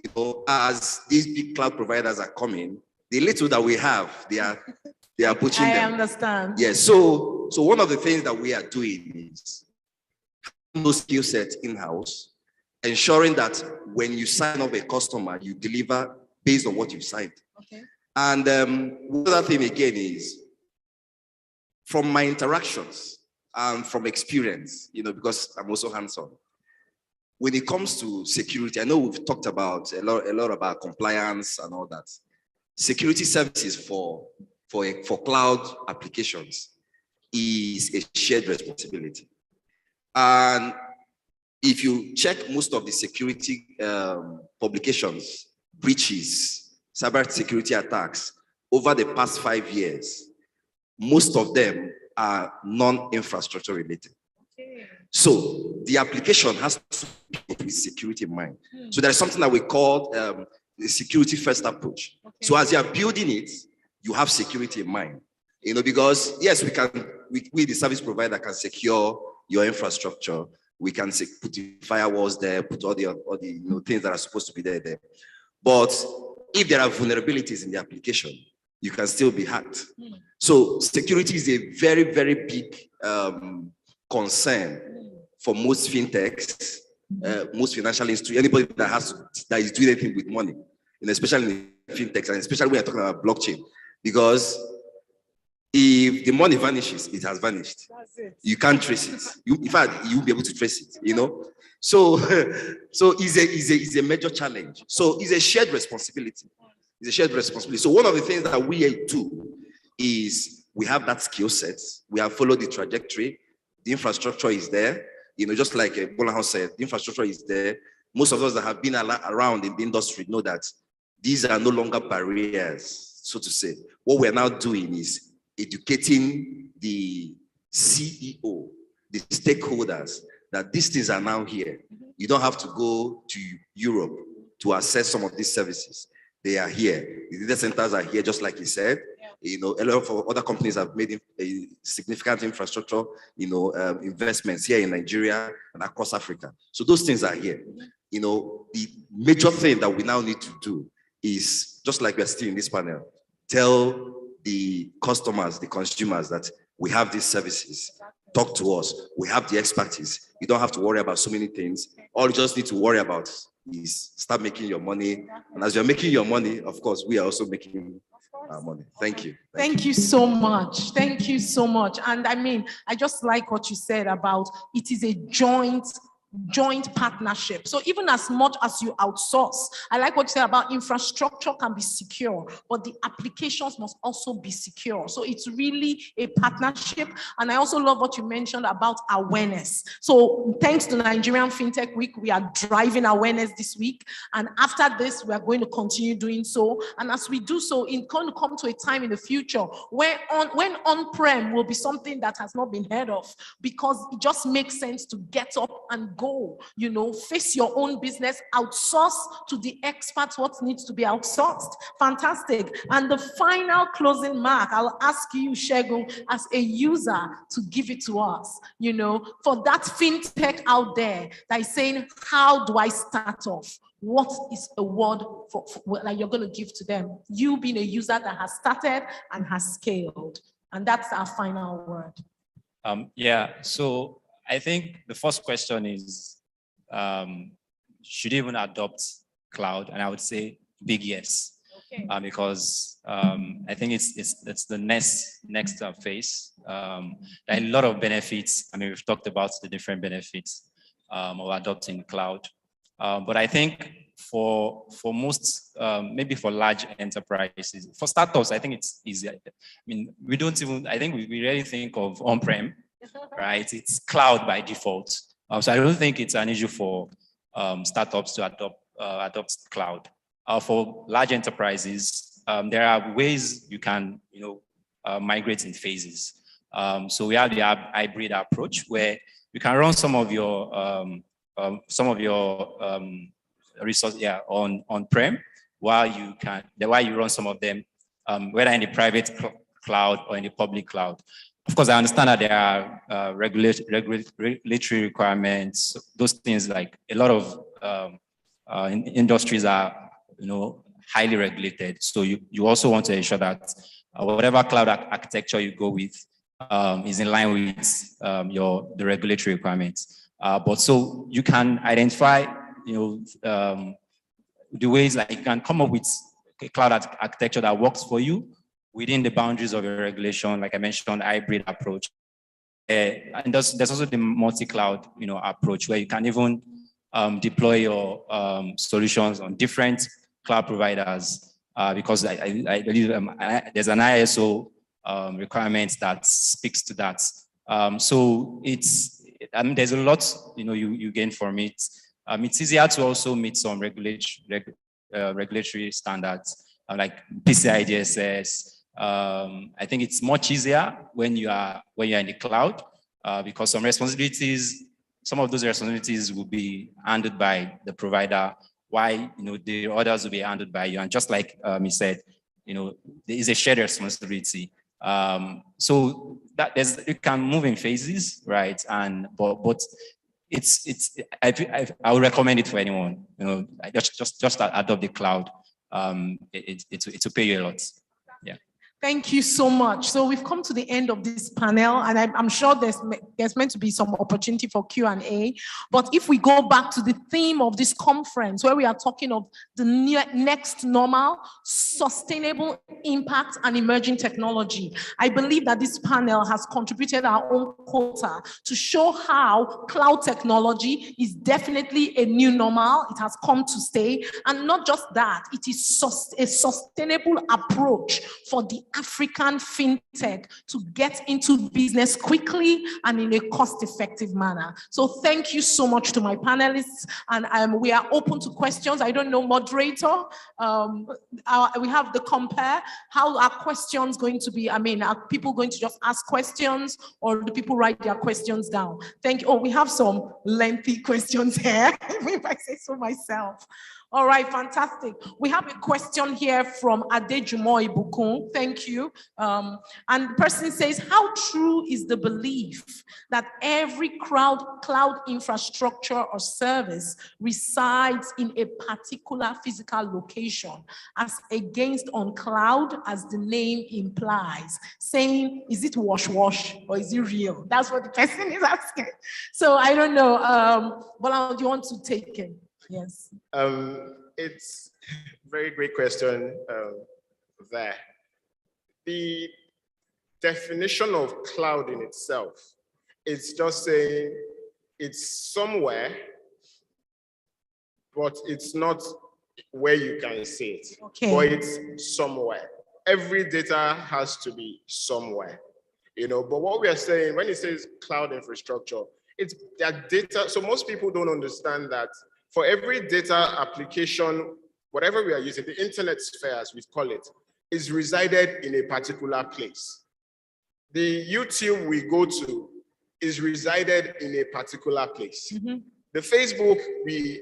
you know, as these big cloud providers are coming, the little that we have, they are pushing them. I understand. Yes. So one of the things that we are doing is those skill sets in-house, ensuring that when you sign up a customer, you deliver based on what you've signed. Okay. And one other thing again is, from my interactions and from experience, you know, because I'm also hands-on, when it comes to security, I know we've talked about a lot about compliance and all that. Security services for cloud applications is a shared responsibility. And if you check most of the security publications, breaches, cyber security attacks over the past 5 years, most of them are non-infrastructure related. So the application has to be with security in mind. So there's something that we call the security first approach. So as you are building it, you have security in mind. You know, because yes, we the service provider can secure your infrastructure. We can put the firewalls there, put all the things that are supposed to be there. But if there are vulnerabilities in the application, you can still be hacked. So security is a very, very big concern for most fintechs, most financial institutions, anybody that is doing anything with money, and especially in fintechs, and especially when you're talking about blockchain, because if the money vanishes, it has vanished. You can't trace it. In fact, you won't be able to trace it, you know? So it's a major challenge. So it's a shared responsibility. It's a shared responsibility. So one of the things that we do is we have that skill set. We have followed the trajectory. The infrastructure is there. You know, just like Bolahan said, the infrastructure is there. Most of us that have been around in the industry know that these are no longer barriers, so to say. What we're now doing is educating the CEO, the stakeholders, that these things are now here. You don't have to go to Europe to access some of these services. They are here. The data centers are here, just like he said. You know, a lot of other companies have made a significant infrastructure, investments here in Nigeria and across Africa. So those things are here. You know, the major thing that we now need to do is, just like we're still in this panel, tell the customers, the consumers that we have these services. Talk to us. We have the expertise. You don't have to worry about so many things. All you just need to worry about is start making your money. And as you're making your money, of course, we are also making our money. Thank you. Thank you so much. Thank you so much. And I mean, I just like what you said about it is a joint partnership. So even as much as you outsource, I like what you said about infrastructure can be secure, but the applications must also be secure. So it's really a partnership. And I also love what you mentioned about awareness. So thanks to Nigerian FinTech Week, we are driving awareness this week. And after this, we are going to continue doing so. And as we do so, it's going to come to a time in the future when on-prem will be something that has not been heard of, because it just makes sense to get up and go, face your own business, outsource to the experts what needs to be outsourced. Fantastic. And the final closing mark, I'll ask you, Segun, as a user, to give it to us, for that fintech out there that is saying, how do I start off? What is a word that you're going to give to them? You being a user that has started and has scaled. And that's our final word. So I think the first question is, should even adopt cloud? And I would say big yes, okay. Because I think it's the next phase. There are a lot of benefits. I mean, we've talked about the different benefits of adopting cloud, but I think for most, maybe for large enterprises, for startups, I think it's easier. I mean, I think we really think of on-prem. Right, it's cloud by default. So I don't think it's an issue for startups to adopt cloud. For large enterprises, there are ways you can, migrate in phases. So we have the hybrid approach where you can run some of your resources on-prem, while you run some of them, whether in the private cloud or in the public cloud. Of course, I understand that there are regulatory requirements. Those things, like a lot of industries are, highly regulated. So you also want to ensure that whatever cloud architecture you go with is in line with the regulatory requirements. But so you can identify, the ways that you can come up with a cloud architecture that works for you within the boundaries of your regulation, like I mentioned, hybrid approach. And there's also the multi-cloud, approach where you can even deploy your solutions on different cloud providers, because I believe there's an ISO requirements that speaks to that. So there's a lot, you gain from it. It's easier to also meet some regulatory standards like PCI DSS. I think it's much easier when you're in the cloud because some of those responsibilities will be handled by the provider, while the others will be handled by you. And just like he said, there is a shared responsibility. So that you can move in phases, right? But I would recommend it for anyone. Just adopt the cloud. It will pay you a lot. Yeah. Thank you so much. So we've come to the end of this panel, and I'm sure there's meant to be some opportunity for Q&A. But if we go back to the theme of this conference, where we are talking of the next normal, sustainable impact and emerging technology, I believe that this panel has contributed our own quota to show how cloud technology is definitely a new normal. It has come to stay. And not just that, it is a sustainable approach for the African fintech to get into business quickly and in a cost-effective manner. So thank you so much to my panelists, and we are open to questions. I don't know, moderator, we have the compare. How are questions going to be? Are people going to just ask questions, or do people write their questions down? Thank you. Oh, we have some lengthy questions here, if I say so myself. All right, fantastic. We have a question here from Adejumo Ibukun. Thank you. And the person says, how true is the belief that every cloud infrastructure or service resides in a particular physical location, as against on cloud, as the name implies? Saying, is it wash or is it real? That's what the person is asking. So I don't know. Bola, do you want to take it? Yes. It's a very great question there. The definition of cloud in itself is just saying it's somewhere, but it's not where you can see it. Okay. But it's somewhere. Every data has to be somewhere. But what we are saying when it says cloud infrastructure, it's that data. So most people don't understand that for every data application, whatever we are using, the internet sphere, as we call it, is resided in a particular place. The YouTube we go to is resided in a particular place. Mm-hmm. The Facebook we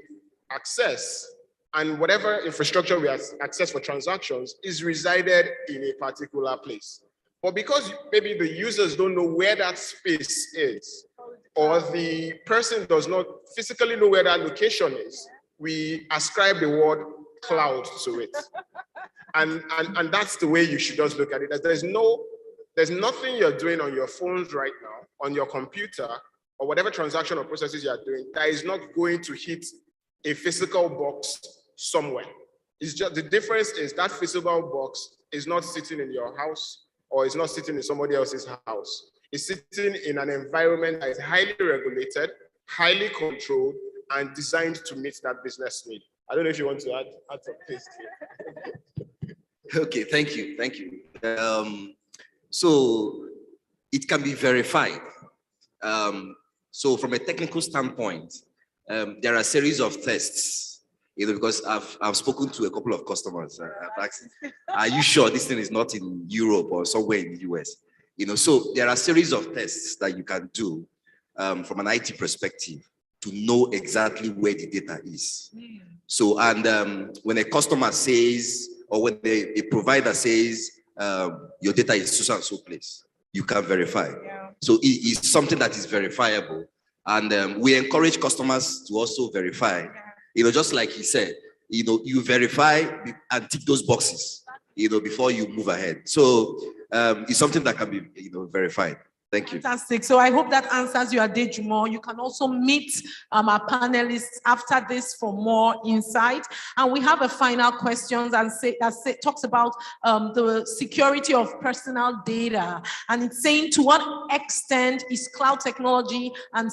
access and whatever infrastructure we access for transactions is resided in a particular place. But because maybe the users don't know where that space is, or the person does not physically know where that location is, we ascribe the word cloud to it. And that's the way you should just look at it. There's nothing you're doing on your phones right now, on your computer, or whatever transaction or processes you're doing, that is not going to hit a physical box somewhere. It's just the difference is that physical box is not sitting in your house, or it's not sitting in somebody else's house. It's sitting in an environment that is highly regulated, highly controlled, and designed to meet that business need. I don't know if you want to add some things here. Okay, thank you. So it can be verified. So from a technical standpoint, there are a series of tests, because I've spoken to a couple of customers. I've asked, are you sure this thing is not in Europe or somewhere in the US? So there are a series of tests that you can do from an IT perspective to know exactly where the data is. So, and when a customer says, or when a provider says, your data is so and so place, you can verify. Yeah. So it is something that is verifiable. And we encourage customers to also verify, just like he said, you verify and tick those boxes, before you move ahead. So it's something that can be, verified. Thank you. Fantastic. So I hope that answers your Adejumo. You can also meet our panelists after this for more insight. And we have a final question that talks about the security of personal data. And it's saying, to what extent is cloud technology and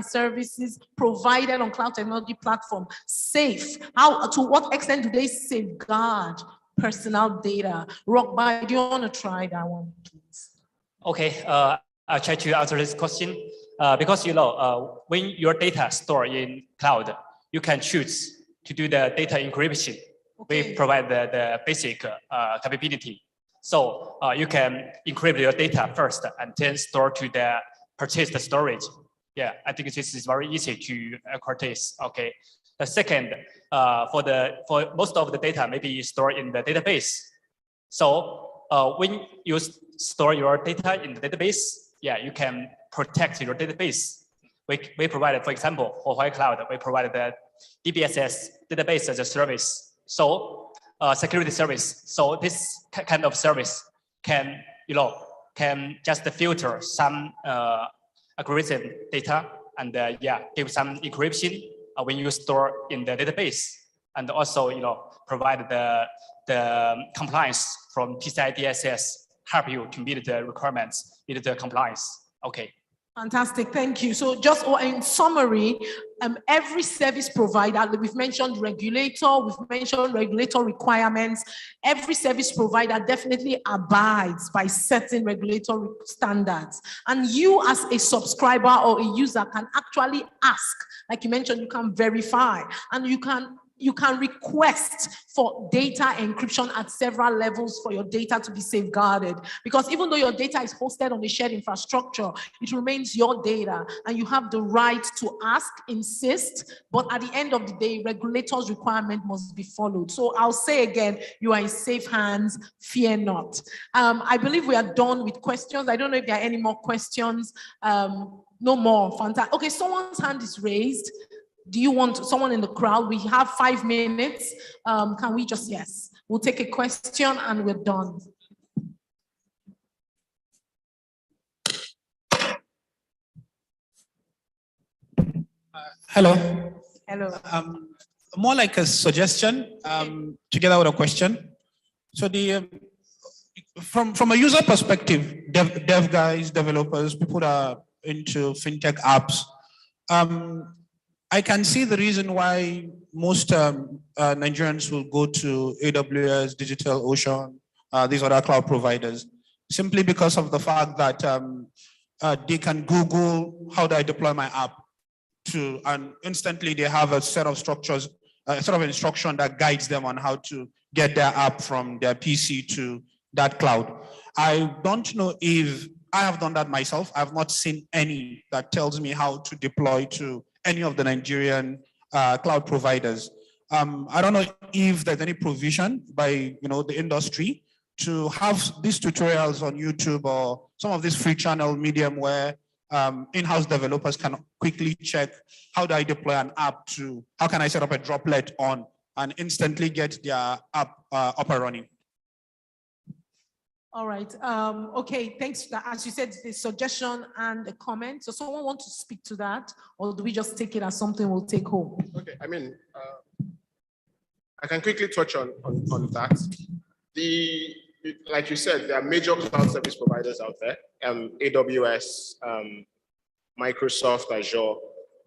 services provided on cloud technology platform safe? To what extent do they safeguard personal data. Rockby, do you want to try that one, please? Okay, I'll try to answer this question. Because when your data stored in cloud, you can choose to do the data encryption. Okay. We provide the basic capability. So you can encrypt your data first and then store to the purchased storage. Yeah, I think this is very easy to purchase. Okay. The second, for most of the data maybe stored in the database. So when you store your data in the database, yeah, you can protect your database. We provide, for example, for Huawei Cloud, we provide the DBSS database as a service. So security service. So this kind of service can just filter some algorithm data and give some encryption when you store in the database, and also provide the compliance from PCI DSS, help you to meet the requirements, meet the compliance. Okay. Fantastic, thank you. So just in summary, every service provider, we've mentioned regulator, we've mentioned regulator requirements. Every service provider definitely abides by certain regulatory standards. And you as a subscriber or a user can actually ask, like you mentioned, you can verify, and you can request for data encryption at several levels for your data to be safeguarded. Because even though your data is hosted on a shared infrastructure, it remains your data, and you have the right to ask, insist, but at the end of the day, regulators' requirement must be followed. So I'll say again, you are in safe hands, fear not. I believe we are done with questions. I don't know if there are any more questions. No more, fantastic. Okay, someone's hand is raised. Do you want someone in the crowd? We have 5 minutes. Can we just, yes, we'll take a question and we're done. Hello. Hello. More like a suggestion together with a question. So from a user perspective, dev guys, developers, people that are into fintech apps, I can see the reason why most Nigerians will go to AWS, DigitalOcean, these other cloud providers, simply because of the fact that they can Google, how do I deploy my app? And instantly they have a set of structures, a sort of instruction that guides them on how to get their app from their PC to that cloud. I don't know if I have done that myself. I've not seen any that tells me how to deploy to any of the Nigerian cloud providers. I don't know if there's any provision by the industry to have these tutorials on YouTube or some of this free channel medium where in-house developers can quickly check, how do I deploy an app to, how can I set up a droplet on and instantly get their app up and running. All right. Okay, thanks. As you said, the suggestion and the comment. So someone want to speak to that, or do we just take it as something we'll take home? Okay, I mean, I can quickly touch on that. Like you said, there are major cloud service providers out there, AWS, Microsoft, Azure,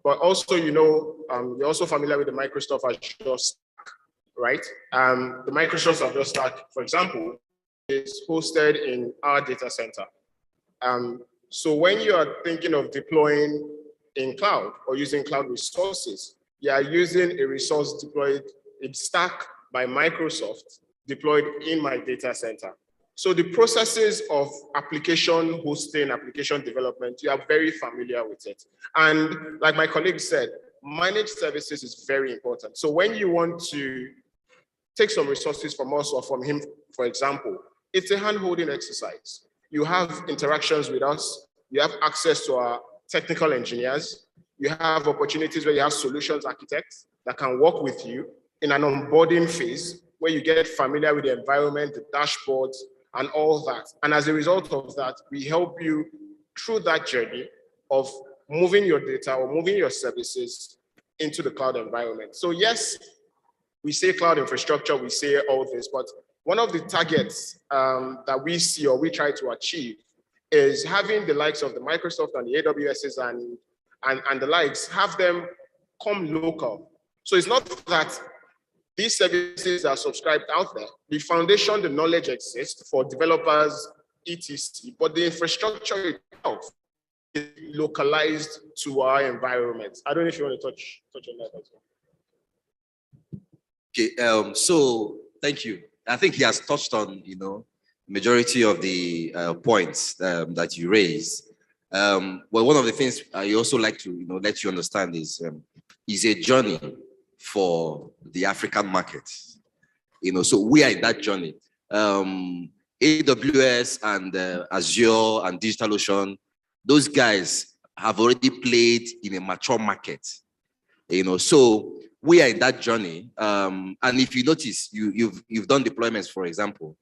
but also, you're also familiar with the Microsoft Azure Stack, right? The Microsoft Azure Stack, for example, is hosted in our data center. So when you are thinking of deploying in cloud or using cloud resources, you are using a resource deployed, a stack by Microsoft deployed in my data center. So the processes of application hosting, application development, you are very familiar with it. And like my colleague said, managed services is very important. So when you want to take some resources from us or from him, for example, it's a hand-holding exercise. You have interactions with us. You have access to our technical engineers. You have opportunities where you have solutions architects that can work with you in an onboarding phase where you get familiar with the environment, the dashboards, and all that. And as a result of that, we help you through that journey of moving your data or moving your services into the cloud environment. So yes, we say cloud infrastructure, we say all this, but one of the targets that we see or we try to achieve is having the likes of the Microsoft and the AWSs and the likes, have them come local. So it's not that these services are subscribed out there. The foundation, the knowledge exists for developers, etc. But the infrastructure itself is localized to our environment. I don't know if you want to touch on that as well. Okay, so thank you. I think he has touched on, majority of the points that you raised. Well, one of the things I also like to, let you understand is a journey for the African market. So we are in that journey. AWS and Azure and DigitalOcean, those guys have already played in a mature market. So we are in that journey. And if you notice, you've done deployments, for example,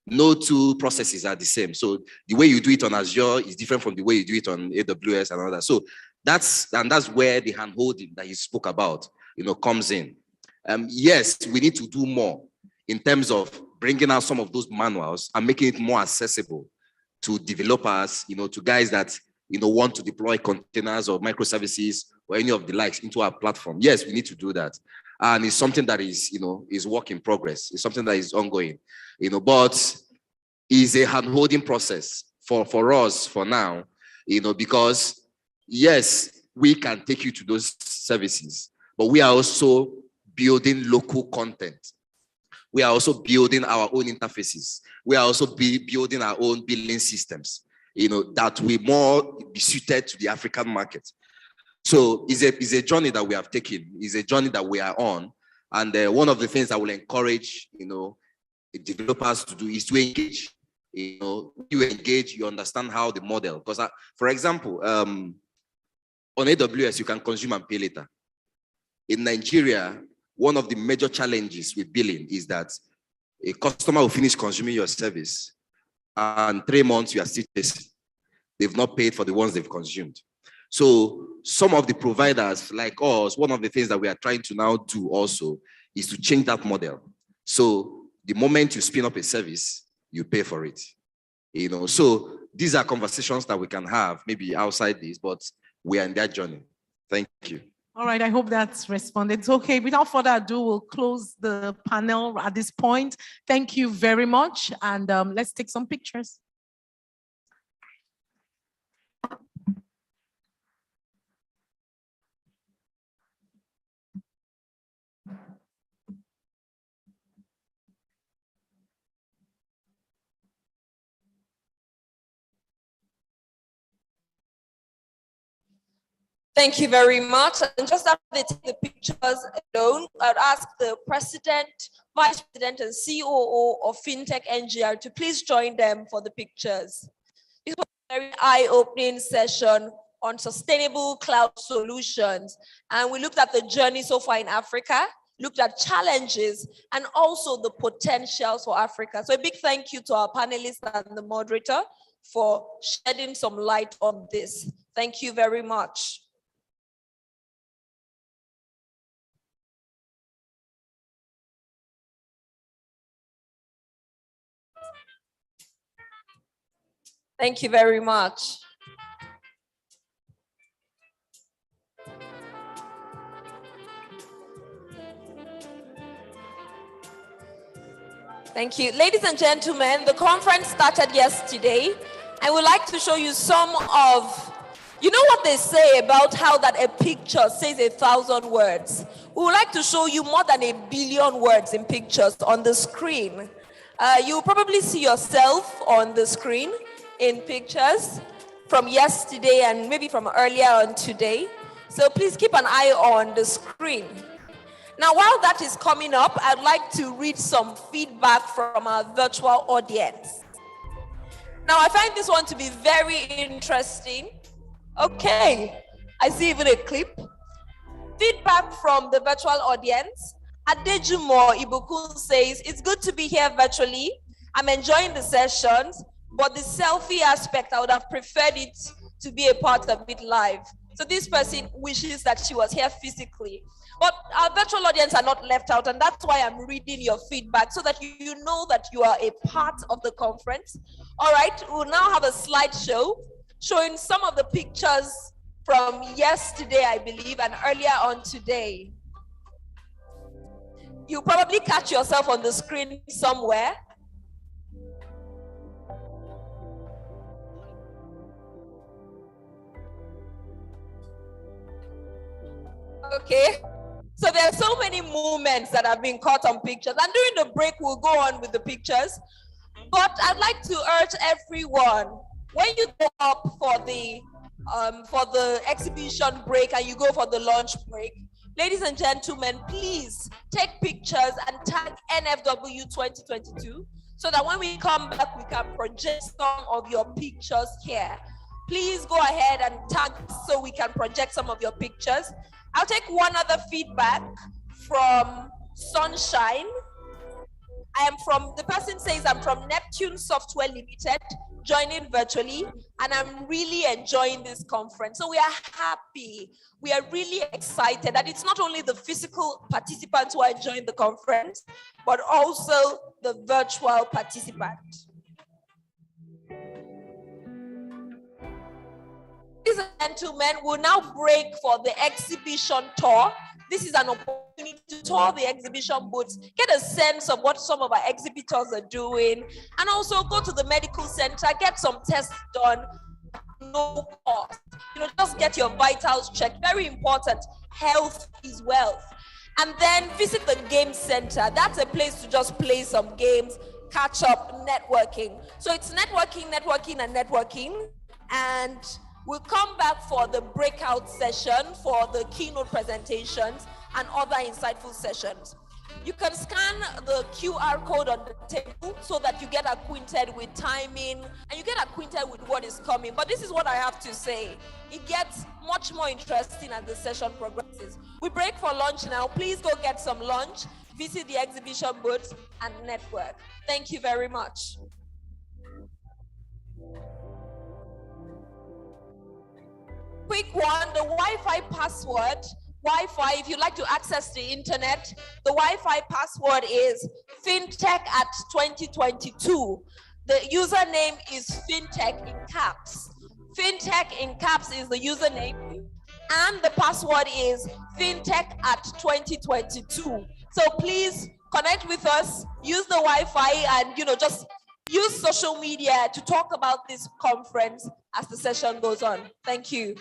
no two processes are the same. So the way you do it on Azure is different from the way you do it on AWS and all that. So that's where the hand-holding that he spoke about, comes in. Yes, we need to do more in terms of bringing out some of those manuals and making it more accessible to developers, to guys that, want to deploy containers or microservices or any of the likes into our platform. Yes, we need to do that. And it's something that is, is work in progress. It's something that is ongoing, but is a hand-holding process for us for now, because yes, we can take you to those services, but we are also building local content. We are also building our own interfaces. We are also building our own billing systems, that will more be suited to the African market. So it's a journey that we have taken. It's a journey that we are on. And one of the things I will encourage, developers to do is to engage. You engage, you understand how the model, because for example, on AWS, you can consume and pay later. In Nigeria, one of the major challenges with billing is that a customer will finish consuming your service and 3 months you are still chasing. They've not paid for the ones they've consumed. So some of the providers like us, one of the things that we are trying to now do also is to change that model. So the moment you spin up a service, you pay for it. So these are conversations that we can have maybe outside this, but we are in that journey. Thank you. All right, I hope that's responded. Okay, without further ado, we'll close the panel at this point. Thank you very much, and let's take some pictures. Thank you very much. And just after they take the pictures alone, I'd ask the President, Vice President, and COO of FinTech NGR to please join them for the pictures. This was a very eye-opening session on sustainable cloud solutions. And we looked at the journey so far in Africa, looked at challenges, and also the potentials for Africa. So a big thank you to our panelists and the moderator for shedding some light on this. Thank you very much. Thank you very much. Thank you. Ladies and gentlemen, the conference started yesterday. I would like to show you some of, you know what they say about how that a picture says 1,000 words. We would like to show you more than 1 billion words in pictures on the screen. You'll probably see yourself on the screen in pictures from yesterday and maybe from earlier on today. So please keep an eye on the screen. Now, while that is coming up, I'd like to read some feedback from our virtual audience. Now, I find this one to be very interesting. Okay, I see even a clip. Feedback from the virtual audience. Adejumo Ibukun says, it's good to be here virtually. I'm enjoying the sessions, but the selfie aspect, I would have preferred it to be a part of it live. So this person wishes that she was here physically. But our virtual audience are not left out, and that's why I'm reading your feedback so that you know that you are a part of the conference. All right, we'll now have a slideshow showing some of the pictures from yesterday, I believe, and earlier on today. You probably catch yourself on the screen somewhere. Okay. So there are so many moments that have been caught on pictures, and during the break, we'll go on with the pictures. But I'd like to urge everyone, when you go up for the exhibition break and you go for the lunch break, ladies and gentlemen, please take pictures and tag NFW 2022 so that when we come back, we can project some of your pictures here. Please go ahead and tag so we can project some of your pictures. I'll take one other feedback from Sunshine. The person says, I'm from Neptune Software Limited, joining virtually, and I'm really enjoying this conference. So we are happy. We are really excited that it's not only the physical participants who are enjoying the conference, but also the virtual participants. Ladies and gentlemen, we'll now break for the exhibition tour. This is an opportunity to tour the exhibition booths, get a sense of what some of our exhibitors are doing, and also go to the medical center, get some tests done, no cost. Just get your vitals checked. Very important. Health is wealth. And then visit the game center. That's a place to just play some games, catch up, networking. So it's networking, networking, and networking. And we'll come back for the breakout session, for the keynote presentations, and other insightful sessions. You can scan the QR code on the table so that you get acquainted with timing and you get acquainted with what is coming. But this is what I have to say. It gets much more interesting as the session progresses. We break for lunch now. Please go get some lunch, visit the exhibition booth, and network. Thank you very much. Quick one, the Wi-Fi password. Wi-Fi, if you'd like to access the internet, the Wi-Fi password is fintech@2022. The username is fintech in caps. Fintech in caps is the username, and the password is fintech@2022. So please connect with us, use the Wi-Fi, and just use social media to talk about this conference as the session goes on. Thank you.